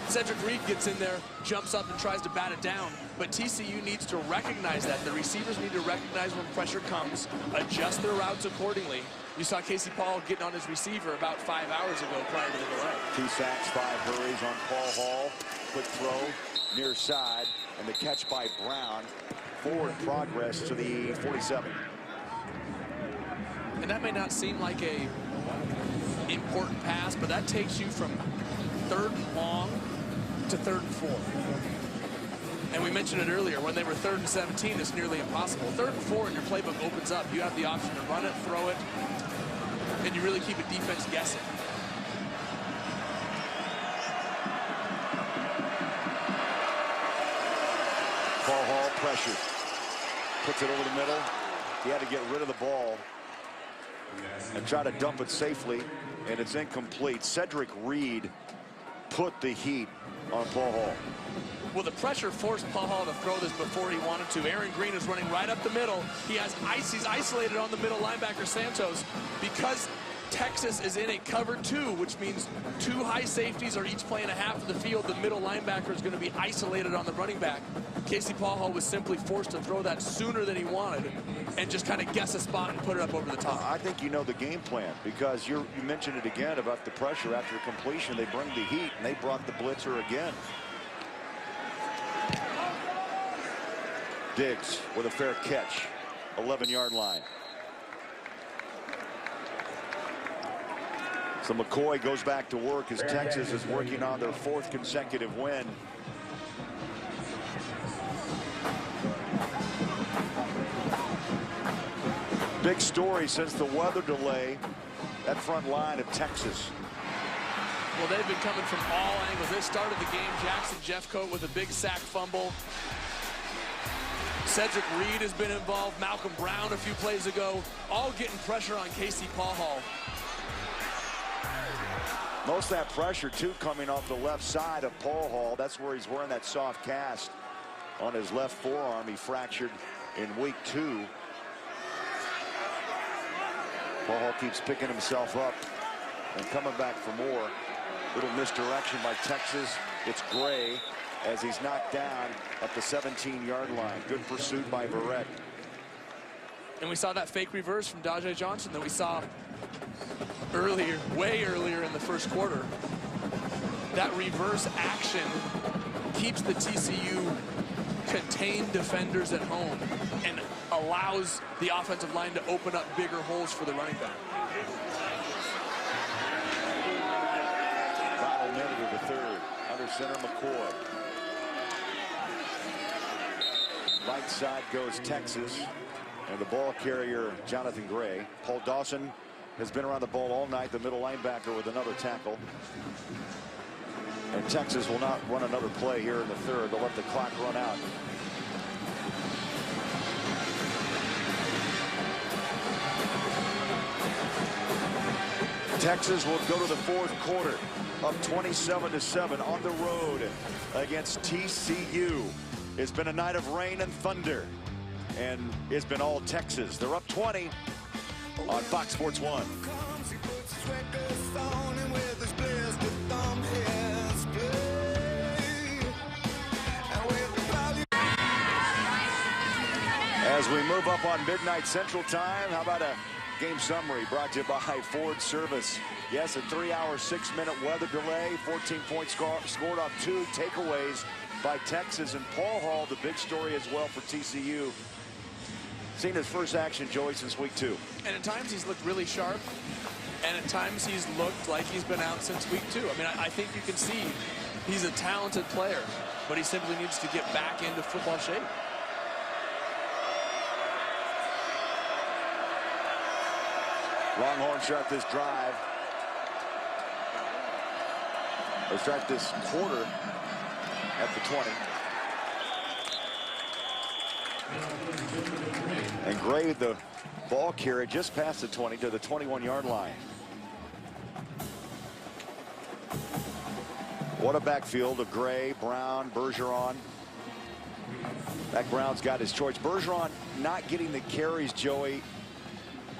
Cedric Reed gets in there, jumps up and tries to bat it down. But TCU needs to recognize that. The receivers need to recognize when pressure comes, adjust their routes accordingly. You saw Casey Paul getting on his receiver about 5 hours ago prior to the delay. 2 sacks, 5 hurries on Paul Hall. Quick throw, near side, and the catch by Brown. Forward progress to the 47. And that may not seem like a important pass, but that takes you from 3rd and long to 3rd and 4. And we mentioned it earlier, when they were 3rd and 17, it's nearly impossible. 3rd and 4 and your playbook opens up. You have the option to run it, throw it, and you really keep a defense guessing. Paul Hall pressure. Puts it over the middle. He had to get rid of the ball and try to dump it safely, and it's incomplete. Cedric Reed put the heat on Paul Hall. Well, the pressure forced Paul Hall to throw this before he wanted to. Aaron Green is running right up the middle. He's isolated on the middle linebacker Santos because Texas is in a cover 2, which means 2 high safeties are each playing a half of the field. The middle linebacker is going to be isolated on the running back. Casey Paul Hall was simply forced to throw that sooner than he wanted and just kind of guess a spot and put it up over the top. I think you know the game plan, because you mentioned it again about the pressure after completion. They bring the heat, and they brought the blitzer again. Diggs with a fair catch, 11-yard line. So McCoy goes back to work as Texas is working on their 4th consecutive win. Big story since the weather delay, that front line of Texas. Well, they've been coming from all angles. They started the game, Jackson Jeffcoat with a big sack fumble. Cedric Reed has been involved, Malcolm Brown a few plays ago, all getting pressure on Casey Paul Hall. Most of that pressure, too, coming off the left side of Paul Hall. That's where he's wearing that soft cast on his left forearm. He fractured in week 2. Paul Hall keeps picking himself up and coming back for more. Little misdirection by Texas. It's Gray as he's knocked down at the 17-yard line. Good pursuit by Verrett. And we saw that fake reverse from Dajay Johnson that we saw earlier, way earlier in the first quarter. That reverse action keeps the TCU contained defenders at home and allows the offensive line to open up bigger holes for the running back. Final minute of the 3rd. Under center, McCoy. Right side goes Texas, and the ball carrier, Jonathan Gray. Paul Dawson has been around the ball all night, the middle linebacker with another tackle. And Texas will not run another play here in the 3rd. They'll let the clock run out. Texas will go to the 4th quarter up 27-7 on the road against TCU. It's been a night of rain and thunder, and it's been all Texas. They're up 20 on Fox Sports 1. As we move up on midnight Central Time, how about a game summary brought to you by Ford Service. Yes, a 3-hour, 6-minute weather delay, 14 points scored off 2 takeaways by Texas. And Paul Hall, the big story as well for TCU. Seen his first action, Joey, since week 2. And at times he's looked really sharp, and at times he's looked like he's been out since week 2. I mean, I think you can see he's a talented player, but he simply needs to get back into football shape. Longhorns start this drive. They start this quarter at the 20. And Gray, the ball carrier, just past the 20 to the 21-yard line. What a backfield of Gray, Brown, Bergeron. Mac Brown's got his choice. Bergeron not getting the carries, Joey,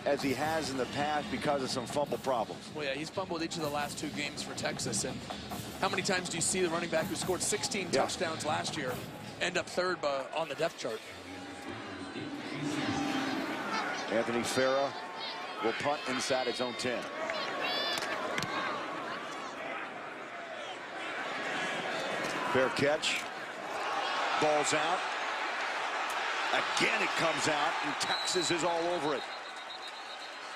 as he has in the past because of some fumble problems. Well, yeah, he's fumbled each of the last 2 games for Texas. And how many times do you see the running back who scored 16 touchdowns last year end up 3rd on the depth chart? Anthony Farah will punt inside his own 10. Fair catch. Ball's out. Again it comes out, and Texas is all over it.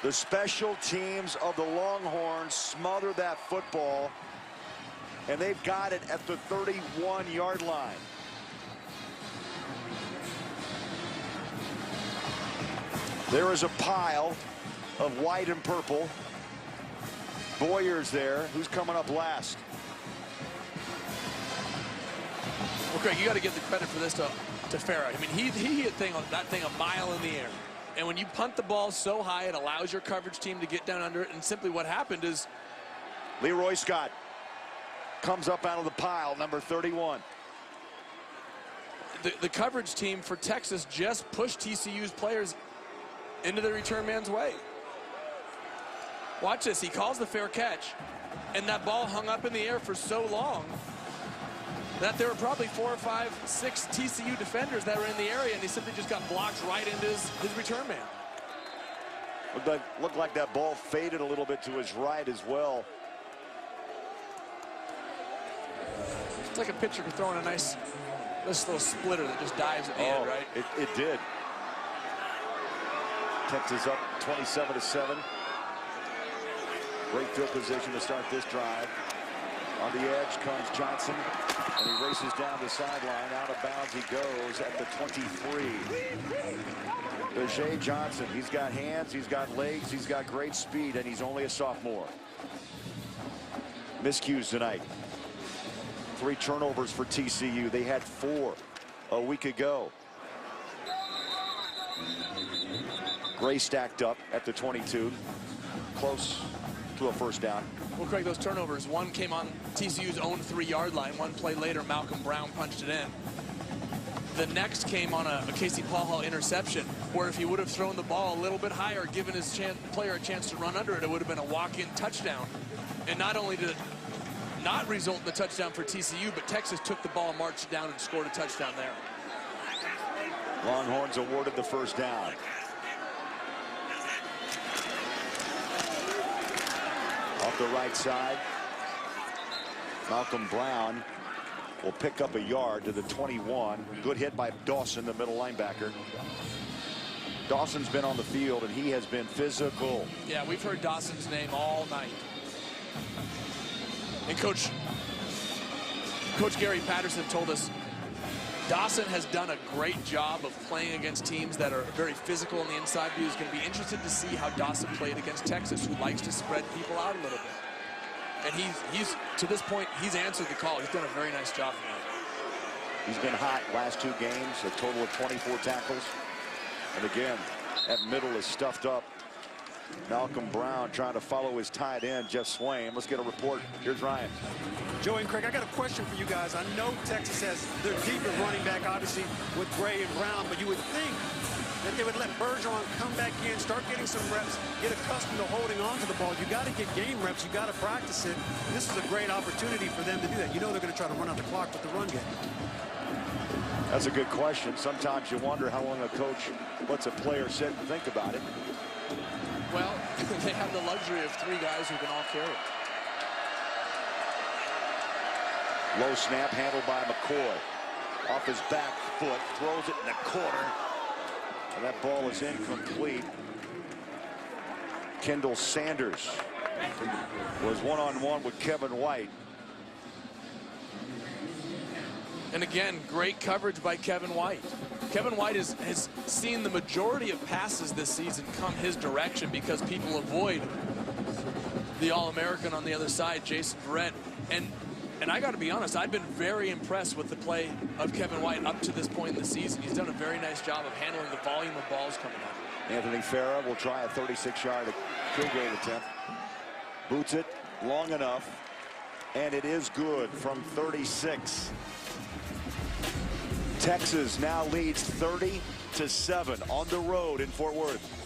The special teams of the Longhorns smother that football, and they've got it at the 31-yard line. There is a pile of white and purple. Boyer's there. Who's coming up last? Well, Craig, you got to give the credit for this to Farah. I mean, he hit that thing a mile in the air. And when you punt the ball so high, it allows your coverage team to get down under it. And simply what happened is Leroy Scott comes up out of the pile, number 31. The coverage team for Texas just pushed TCU's players into the return man's way. Watch this. He calls the fair catch, and that ball hung up in the air for so long that there were probably 4 or 5, 6 TCU defenders that were in the area, and he simply just got blocked right into his return man. Looked like that ball faded a little bit to his right as well. It's like a pitcher throwing a nice little splitter that just dives at the end, right? It did. Texas up 27-7. Great field position to start this drive. On the edge comes Johnson, and he races down the sideline. Out of bounds he goes at the 23. Beijay Johnson, he's got hands, he's got legs, he's got great speed, and he's only a sophomore. Miscues tonight. 3 turnovers for TCU. They had 4 a week ago. Gray stacked up at the 22. Close to a first down. Well, Craig, those turnovers, one came on TCU's own 3-yard line. One play later, Malcolm Brown punched it in. The next came on a Casey Paul Hall interception, where if he would have thrown the ball a little bit higher, given his player a chance to run under it, it would have been a walk-in touchdown. And not only did it not result in the touchdown for TCU, but Texas took the ball, marched down, and scored a touchdown there. Longhorns awarded the first down. Off the right side, Malcolm Brown will pick up a yard to the 21. Good hit by Dawson, the middle linebacker. Dawson's been on the field, and he has been physical. Yeah, we've heard Dawson's name all night. And Coach Gary Patterson told us Dawson has done a great job of playing against teams that are very physical on the inside. He was going to be interested to see how Dawson played against Texas, who likes to spread people out a little bit. And he's to this point, he's answered the call. He's done a very nice job tonight. He's been hot last 2 games, a total of 24 tackles. And again, that middle is stuffed up. Malcolm Brown trying to follow his tight end, Jeff Swain. Let's get a report. Here's Ryan. Joey and Craig, I got a question for you guys. I know Texas has their deep at running back, obviously, with Gray and Brown, but you would think that they would let Bergeron come back in, start getting some reps, get accustomed to holding on to the ball. You got to get game reps. You got to practice it. And this is a great opportunity for them to do that. You know they're going to try to run out the clock with the run game. That's a good question. Sometimes you wonder how long a coach lets a player sit and think about it. Well, they have the luxury of 3 guys who can all carry it. Low snap handled by McCoy. Off his back foot, throws it in the corner. And that ball is incomplete. Kendall Sanders was one-on-one with Kevin White. And again, great coverage by Kevin White. Kevin White has seen the majority of passes this season come his direction because people avoid the All-American on the other side, Jason Verrett. And I got to be honest, I've been very impressed with the play of Kevin White up to this point in the season. He's done a very nice job of handling the volume of balls coming out. Anthony Farah will try a 36-yard field goal attempt. Boots it long enough, and it is good from 36. Texas now leads 30-7 on the road in Fort Worth.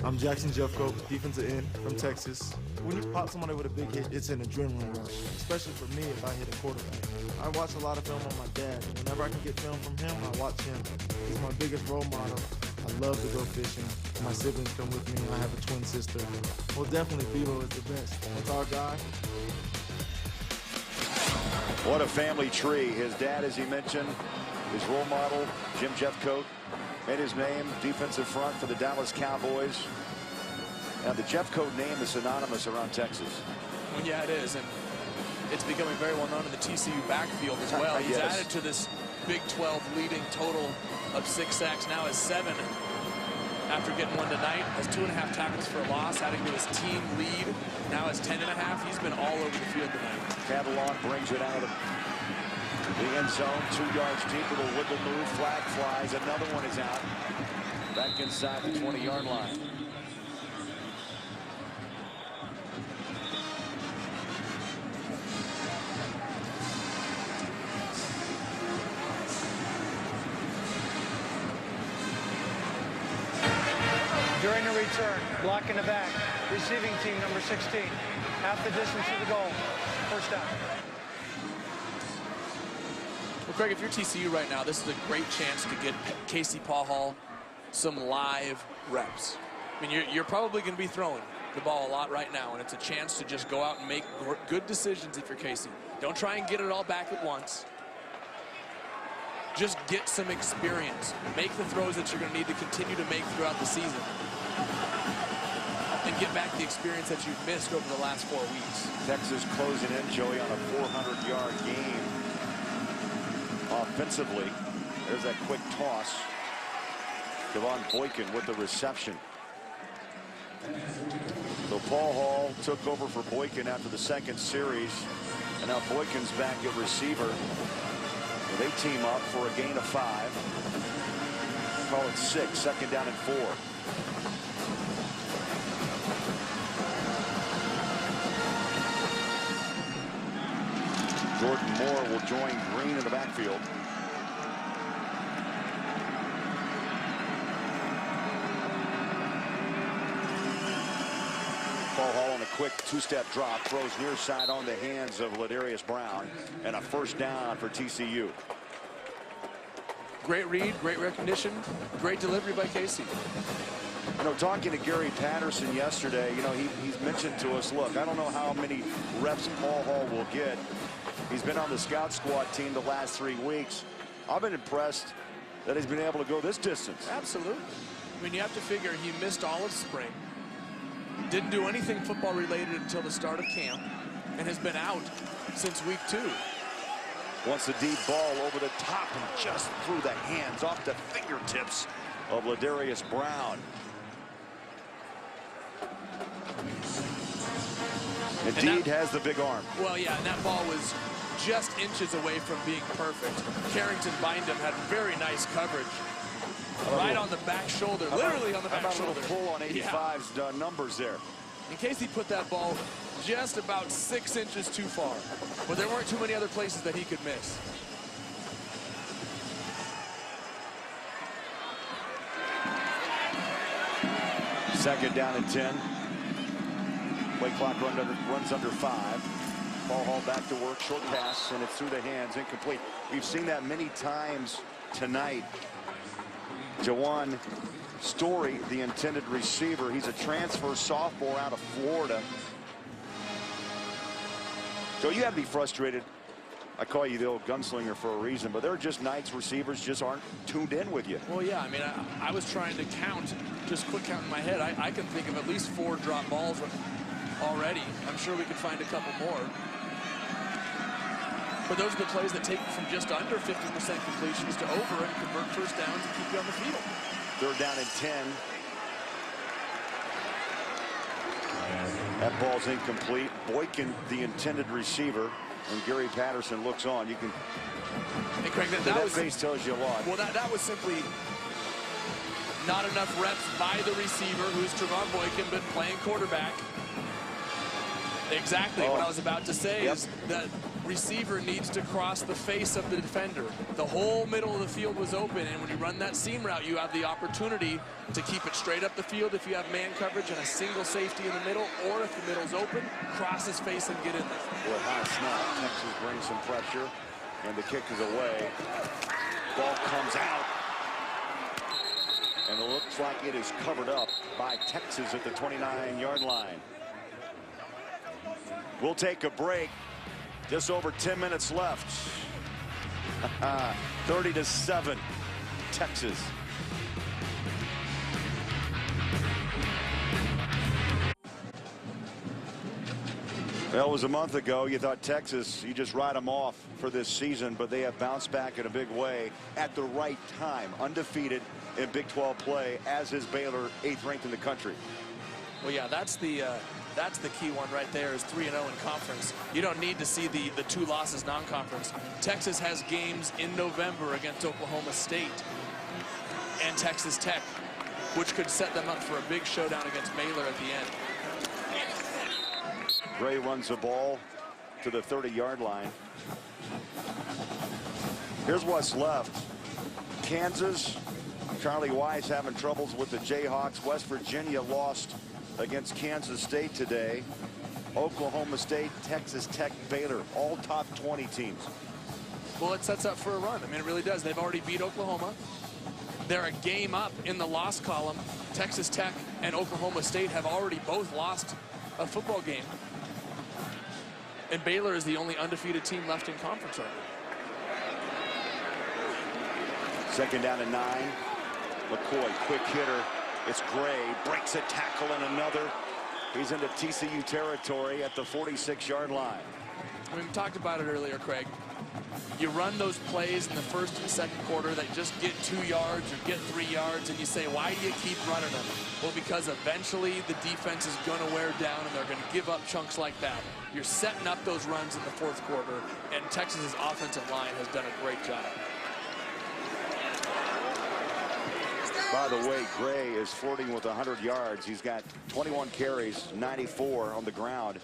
I'm Jackson Jeffcoat, defensive end from Texas. When you pop somebody with a big hit, it's an adrenaline rush, especially for me if I hit a quarterback. I watch a lot of film on my dad. Whenever I can get film from him, I watch him. He's my biggest role model. I love to go fishing. My siblings come with me. I have a twin sister. Well, definitely Bevo is the best. That's our guy. What a family tree. His dad, as he mentioned, his role model, Jim Jeffcoat, made his name defensive front for the Dallas Cowboys. Now the Jeffcoat name is synonymous around Texas. Well, yeah, it is, and it's becoming very well known in the TCU backfield as well. He's Yes. added to this Big 12 leading total of 6 sacks, now has 7 after getting one tonight. Has 2.5 tackles for a loss, adding to his team lead. Now has 10.5. He's been all over the field tonight. Catalan brings it out of the end zone, 2 yards deep, little wiggle move, flag flies, another one is out. Back inside the 20-yard line. During the return, block in the back, receiving team number 16. Half the distance to the goal. First down. Well, Craig, if you're TCU right now, this is a great chance to get Casey Paul some live reps. I mean, you're probably going to be throwing the ball a lot right now, and it's a chance to just go out and make good decisions if you're Casey. Don't try and get it all back at once. Just get some experience. Make the throws that you're going to need to continue to make throughout the season. And get back the experience that you've missed over the last 4 weeks. Texas closing in, Joey, on a 400-yard game offensively. There's that quick toss. Devon Boykin with the reception. So Paul Hall took over for Boykin after the second series. And now Boykin's back at receiver. They team up for a gain of 5. Call it 6, second down and 4. Jordan Moore will join Green in the backfield. Paul Hall on a quick 2-step drop, throws near side on the hands of Ladarius Brown, and a first down for TCU. Great read, great recognition, great delivery by Casey. You know, talking to Gary Patterson yesterday, you know, he's mentioned to us, look, I don't know how many reps Paul Hall will get. He's been on the scout squad team the last 3 weeks. I've been impressed that he's been able to go this distance. Absolutely. I mean, you have to figure he missed all of spring. Didn't do anything football related until the start of camp and has been out since week 2. Wants the deep ball over the top and just through the hands, off the fingertips of Ladarius Brown. Indeed has the big arm. Well, yeah, and that ball was just inches away from being perfect. Carrington Bindum had very nice coverage. Right on the back shoulder, literally on the back shoulder. Pull on 85's numbers there. In case he put that ball just about 6 inches too far, but there weren't too many other places that he could miss. Second down and 10. Play clock runs under 5. Paul Hall back to work, short pass, and it's through the hands, incomplete. We've seen that many times tonight. Jawan Story, the intended receiver. He's a transfer sophomore out of Florida. So you have to be frustrated I call you the old gunslinger for a reason, but there are just nights receivers just aren't tuned in with you. Well, yeah, I mean, I was trying to count, just quick count in my head. I can think of at least 4 drop balls already. I'm sure we could find a couple more. But those are the plays that take you from just under 50% completions to over and convert first downs and keep you on the field. 3rd down and 10. That ball's incomplete. Boykin, the intended receiver, and Gary Patterson looks on. You can. Hey, Craig, that face tells you a lot. Well, that was simply not enough reps by the receiver, who's Trevon Boykin, but playing quarterback. Exactly what I was about to say is that receiver needs to cross the face of the defender. The whole middle of the field was open, and when you run that seam route, you have the opportunity to keep it straight up the field if you have man coverage and a single safety in the middle, or if the middle's open, cross his face and get in there. Boy, high snap. Texas brings some pressure, and the kick is away. Ball comes out, and it looks like it is covered up by Texas at the 29-yard line. We'll take a break. Just over 10 minutes left. 30-7, Texas. Well, it was a month ago. You thought Texas, you just write them off for this season, but they have bounced back in a big way at the right time. Undefeated in Big 12 play, as is Baylor, 8th ranked in the country. Well, yeah, that's the key one right there, is 3-0 in conference. You don't need to see the 2 losses non-conference. Texas has games in November against Oklahoma State and Texas Tech, which could set them up for a big showdown against Baylor at the end. Gray runs the ball to the 30-yard line. Here's what's left. Kansas, Charlie Weiss having troubles with the Jayhawks. West Virginia lost against Kansas State today. Oklahoma State, Texas Tech, Baylor, all top 20 teams. Well, it sets up for a run. I mean, it really does. They've already beat Oklahoma. They're a game up in the loss column. Texas Tech and Oklahoma State have already both lost a football game. And Baylor is the only undefeated team left in conference right now. 2nd down and 9. McCoy, quick hitter. It's Gray, breaks a tackle and another. He's into TCU territory at the 46-yard line. I mean, we talked about it earlier, Craig. You run those plays in the 1st and 2nd quarter that just get 2 yards or get 3 yards, and you say, why do you keep running them? Well, because eventually the defense is going to wear down, and they're going to give up chunks like that. You're setting up those runs in the 4th quarter, and Texas's offensive line has done a great job. By the way, Gray is flirting with 100 yards. He's got 21 carries, 94 on the ground.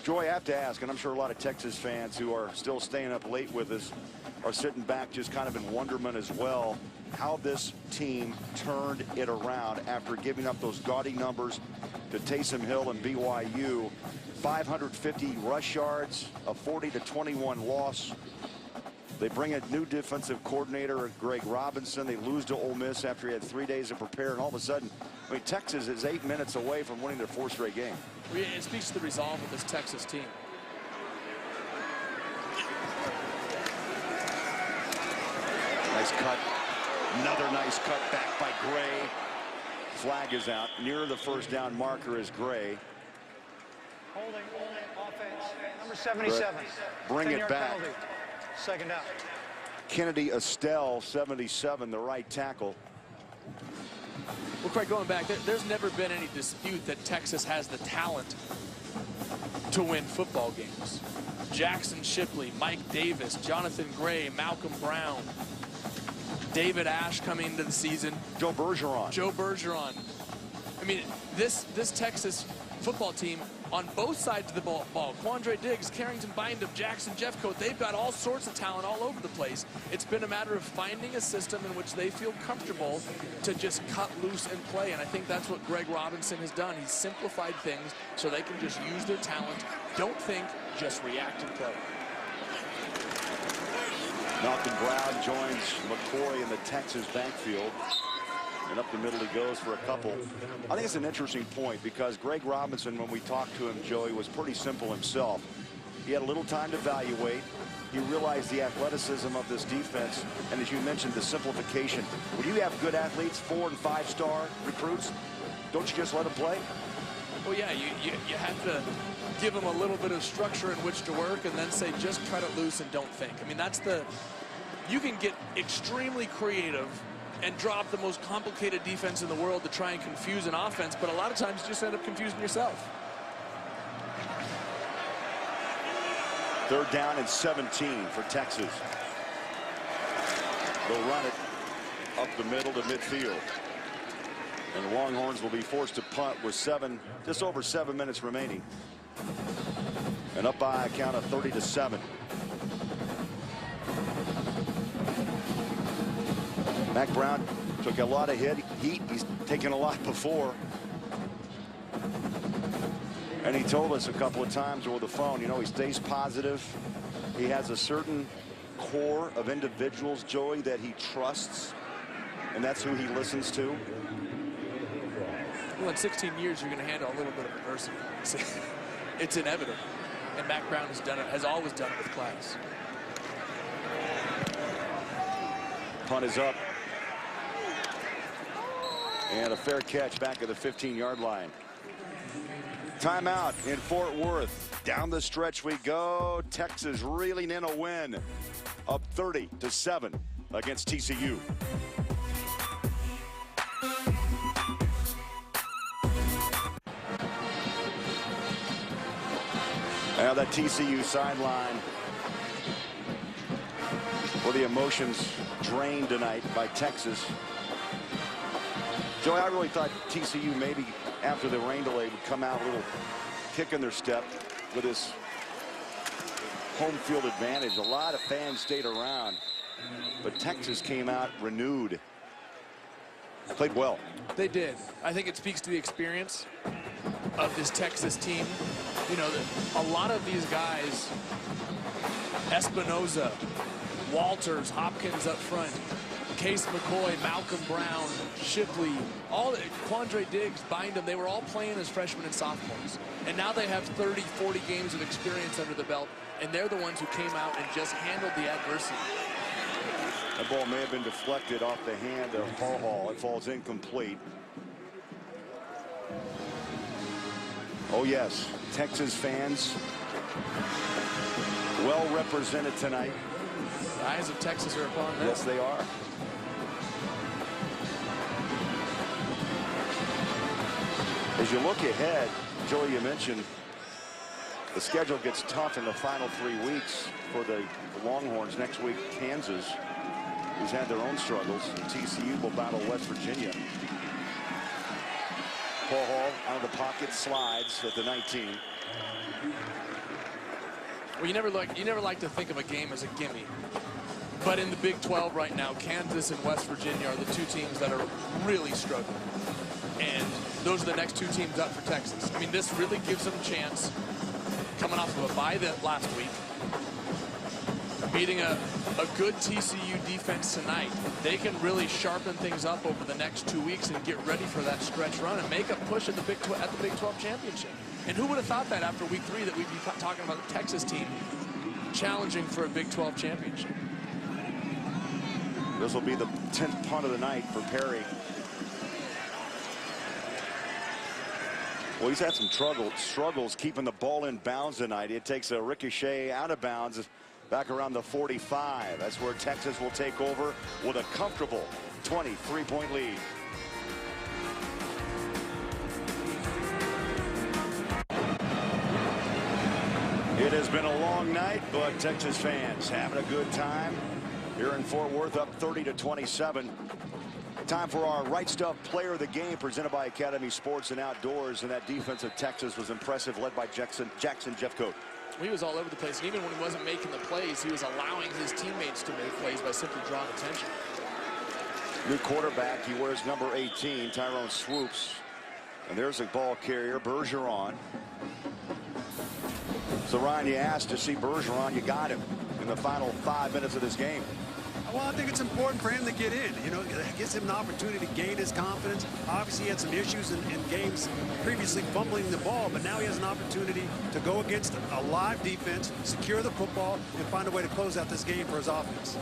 Joy, I have to ask, and I'm sure a lot of Texas fans who are still staying up late with us are sitting back just kind of in wonderment as well, how this team turned it around after giving up those gaudy numbers to Taysom Hill and BYU. 550 rush yards, a 40-21 loss. They bring a new defensive coordinator, Greg Robinson. They lose to Ole Miss after he had 3 days to prepare, and all of a sudden, I mean, Texas is 8 minutes away from winning their 4th straight game. It speaks to the resolve of this Texas team. Nice cut. Another nice cut back by Gray. Flag is out. Near the 1st down marker is Gray. Holding offense, number 77. Bring it back. Penalty. 2nd down. Kennedy Estelle, 77, the right tackle. Well, Craig, going back, there's never been any dispute that Texas has the talent to win football games. Jackson Shipley, Mike Davis, Jonathan Gray, Malcolm Brown, David Ash coming into the season. Joe Bergeron. I mean, this Texas football team on both sides of the ball, Quandre Diggs, Carrington Bynum, Jackson Jeffcoat, they've got all sorts of talent all over the place. It's been a matter of finding a system in which they feel comfortable to just cut loose and play, and I think that's what Greg Robinson has done. He's simplified things so they can just use their talent. Don't think, just react and play. Malcolm Brown joins McCoy in the Texas backfield. And up the middle he goes for a couple. I think it's an interesting point because Greg Robinson, when we talked to him, Joey, was pretty simple himself. He had a little time to evaluate. you realize the athleticism of this defense, and as you mentioned, the simplification. When you have good athletes, 4- and 5-star recruits, don't you just let them play? Well, yeah, you have to give them a little bit of structure in which to work and then say, just cut it loose and don't think. I mean, you can get extremely creative and drop the most complicated defense in the world to try and confuse an offense, but a lot of times you just end up confusing yourself. 3rd down and 17 for Texas. They'll run it up the middle to midfield. And the Longhorns will be forced to punt with just over 7 minutes remaining. And up by a count of 30-7. Mac Brown took a lot of heat. He's taken a lot before. And he told us a couple of times over the phone, you know, he stays positive. He has a certain core of individuals, Joey, that he trusts. And that's who he listens to. Well, in 16 years, you're going to handle a little bit of adversity. It's inevitable. And Mac Brown has always done it with class. Punt is up. And a fair catch back at the 15-yard line. Timeout in Fort Worth. Down the stretch we go. Texas reeling in a win. Up 30-7 against TCU. Now that TCU sideline, where the emotions drained tonight by Texas. Joey, I really thought TCU maybe after the rain delay would come out a little kick in their step with this home field advantage. A lot of fans stayed around, but Texas came out renewed. Played well. They did. I think it speaks to the experience of this Texas team. You know, a lot of these guys, Espinoza, Walters, Hopkins up front, Case McCoy, Malcolm Brown, Shipley, Quandre Diggs, Bindum, they were all playing as freshmen and sophomores. And now they have 30, 40 games of experience under the belt, and they're the ones who came out and just handled the adversity. That ball may have been deflected off the hand of Hall. It falls incomplete. Oh, yes, Texas fans well represented tonight. The eyes of Texas are upon them. Yes, they are. As you look ahead, Joey, you mentioned the schedule gets tough in the final 3 weeks for the Longhorns. Next week, Kansas, who's had their own struggles. TCU will battle West Virginia. Paul Hall out of the pocket, slides at the 19. Well, you never like to think of a game as a gimme. But in the Big 12 right now, Kansas and West Virginia are the two teams that are really struggling. And those are the next two teams up for Texas. I mean, this really gives them a chance, coming off of a bye last week, beating a good TCU defense tonight. They can really sharpen things up over the next 2 weeks and get ready for that stretch run and make a push at the Big 12 championship. And who would have thought that after week 3 that we'd be talking about the Texas team challenging for a Big 12 championship? This will be the 10th punt of the night for Perry. Well, he's had some struggles keeping the ball in bounds tonight. It takes a ricochet out of bounds back around the 45. That's where Texas will take over with a comfortable 23-point lead. It has been a long night, but Texas fans having a good time here in Fort Worth, up 30-27. Time for our Right Stuff Player of the Game, presented by Academy Sports and Outdoors. And that defense of Texas was impressive, led by Jackson Jeffcoat. He was all over the place. And even when he wasn't making the plays, he was allowing his teammates to make plays by simply drawing attention. New quarterback, he wears number 18, Tyrone Swoops. And there's a ball carrier, Bergeron. So, Ryan, you asked to see Bergeron. You got him in the final 5 minutes of this game. Well, I think it's important for him to get in. You know, it gives him an opportunity to gain his confidence. Obviously, he had some issues in games previously fumbling the ball, but now he has an opportunity to go against a live defense, secure the football, and find a way to close out this game for his offense.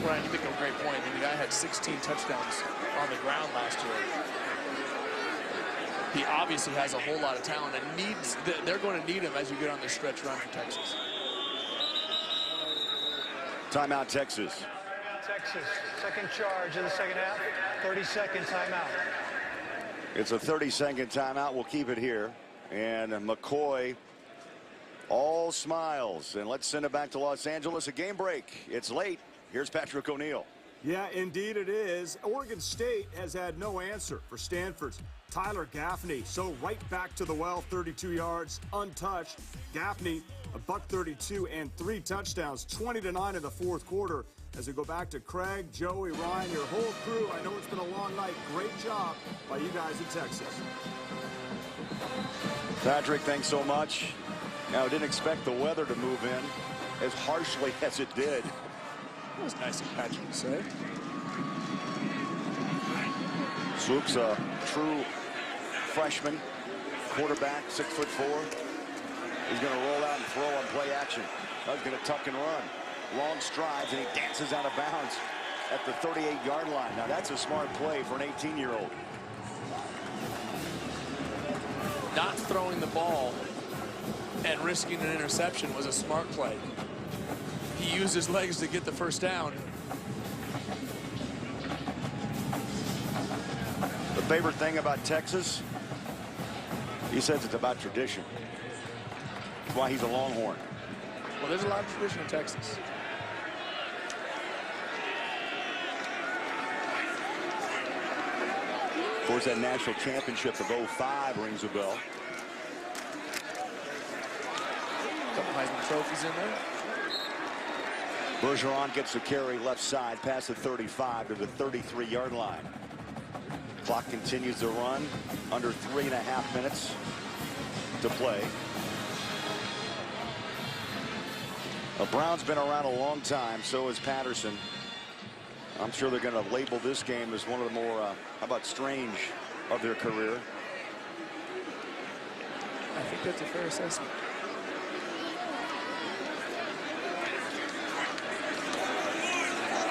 Brian, you make a great point. I mean, the guy had 16 touchdowns on the ground last year. He obviously has a whole lot of talent and they're going to need him as you get on this stretch run for Texas. Timeout, Texas. Texas, second charge of the second half, 30-second timeout. It's a 30-second timeout. We'll keep it here. And McCoy, all smiles. And let's send it back to Los Angeles. A game break. It's late. Here's Patrick O'Neill. Yeah, indeed it is. Oregon State has had no answer for Stanford's Tyler Gaffney. So right back to the well, 32 yards, untouched. Gaffney, $132 and 3 touchdowns, 20-9 in the fourth quarter. As we go back to Craig, Joey, Ryan, your whole crew, I know it's been a long night. Great job by you guys in Texas. Patrick, thanks so much. Now, I didn't expect the weather to move in as harshly as it did. That was nice of Patrick to say. Swoop's a true freshman quarterback, 6'4". He's going to roll out and throw on play action. He's going to tuck and run. Long strides, and he dances out of bounds at the 38-yard line. Now, that's a smart play for an 18-year-old. Not throwing the ball and risking an interception was a smart play. He used his legs to get the first down. The favorite thing about Texas, he says it's about tradition. That's why he's a Longhorn. Well, there's a lot of tradition in Texas. Of course, that national championship of '05 rings a bell. Couple Heisman trophies in there. Bergeron gets the carry left side past the 35 to the 33-yard line. Clock continues to run. Under 3.5 minutes to play. Brown's been around a long time, so has Patterson. I'm sure they're going to label this game as one of the more, how about strange, of their career. I think that's a fair assessment.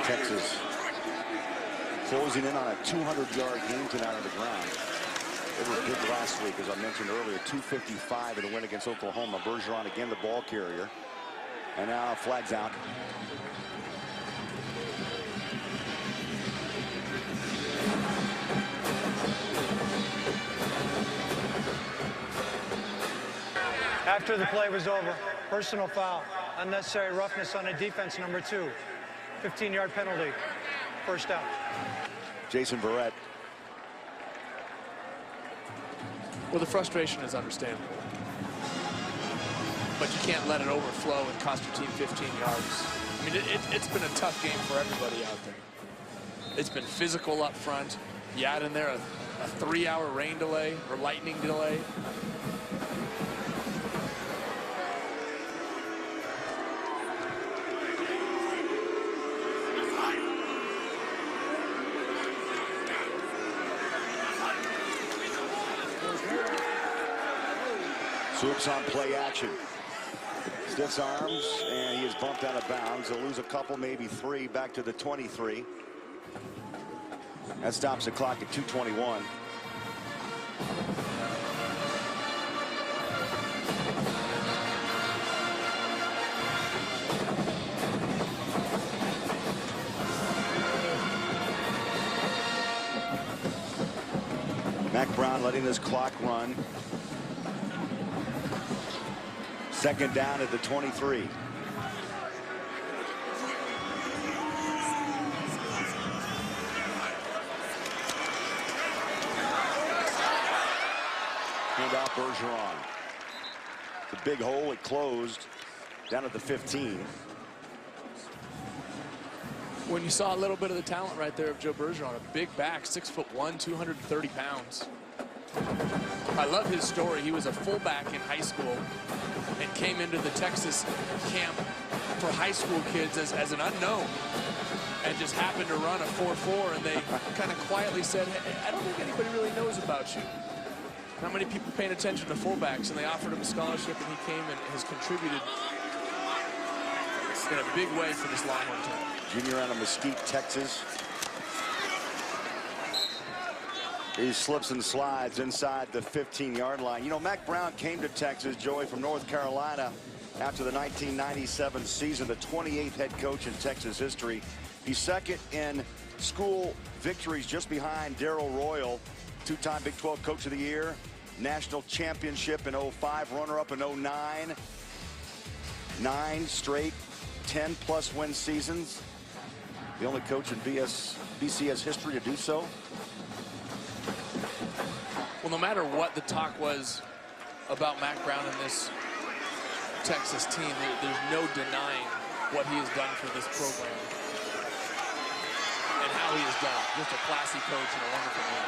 Texas closing in on a 200-yard game tonight on the ground. They were good last week, as I mentioned earlier, 255 in a win against Oklahoma. Bergeron again the ball carrier. And now flags out. After the play was over, personal foul, unnecessary roughness on a defense, number 2. 15-yard penalty, first down. Jason Verrett. Well, the frustration is understandable. But you can't let it overflow and cost your team 15 yards. I mean, it's been a tough game for everybody out there. It's been physical up front. You add in there a 3-hour rain delay or lightning delay. Swoops on play action. Stiffs arms, and he is bumped out of bounds. They'll lose a couple, maybe 3, back to the 23. That stops the clock at 2:21. Mac Brown letting this clock run. Second down at the 23. Hand off Bergeron. The big hole, it closed down at the 15. When you saw a little bit of the talent right there of Joe Bergeron, a big back, 6'1", 230 pounds. I love his story. He was a fullback in high school, and came into the Texas camp for high school kids as an unknown, and just happened to run a 4.4, and they kind of quietly said, hey, I don't think anybody really knows about you. Not many people paying attention to fullbacks, and they offered him a scholarship, and he came and has contributed in a big way for this Longhorn team. Junior out of Mesquite, Texas. He slips and slides inside the 15-yard line. You know, Mack Brown came to Texas, Joey, from North Carolina after the 1997 season, the 28th head coach in Texas history. He's second in school victories, just behind Darrell Royal, two-time Big 12 Coach of the Year, national championship in 05, runner-up in 09, 9 straight 10-plus win seasons. The only coach in BCS history to do so. Well, no matter what the talk was about Mack Brown and this Texas team, there's no denying what he has done for this program and how he has done it. Just a classy coach and a wonderful man.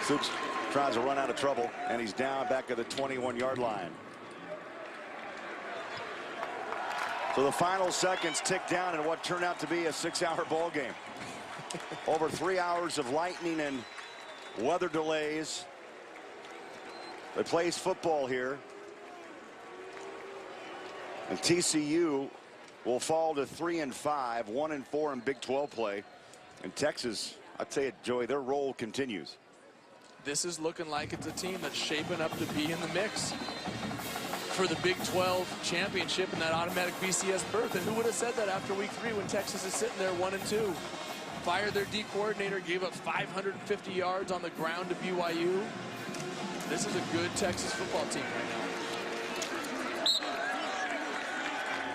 Supes tries to run out of trouble, and he's down back at the 21-yard line. So the final seconds tick down in what turned out to be a 6-hour ball game. Over 3 hours of lightning and weather delays. They plays football here. And TCU will fall to 3-5, 1-4 in Big 12 play. And Texas, I'd tell you, Joey, their roll continues. This is looking like it's a team that's shaping up to be in the mix for the Big 12 championship and that automatic BCS berth. And who would have said that after week 3 when Texas is sitting there 1-2? Fired their D coordinator, gave up 550 yards on the ground to BYU. This is a good Texas football team right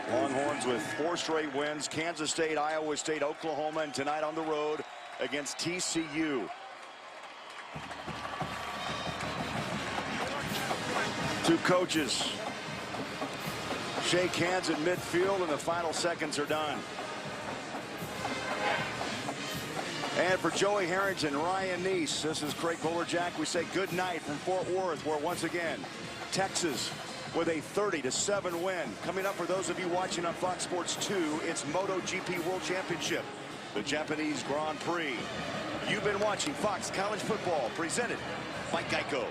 now. Longhorns with 4 straight wins. Kansas State, Iowa State, Oklahoma, and tonight on the road against TCU. Two coaches shake hands at midfield, and the final seconds are done. And for Joey Harrington, Ryan Neese, this is Craig Bolerjack. We say good night from Fort Worth, where once again, Texas with a 30-7 win. Coming up for those of you watching on Fox Sports 2, it's MotoGP World Championship, the Japanese Grand Prix. You've been watching Fox College Football, presented by Geico.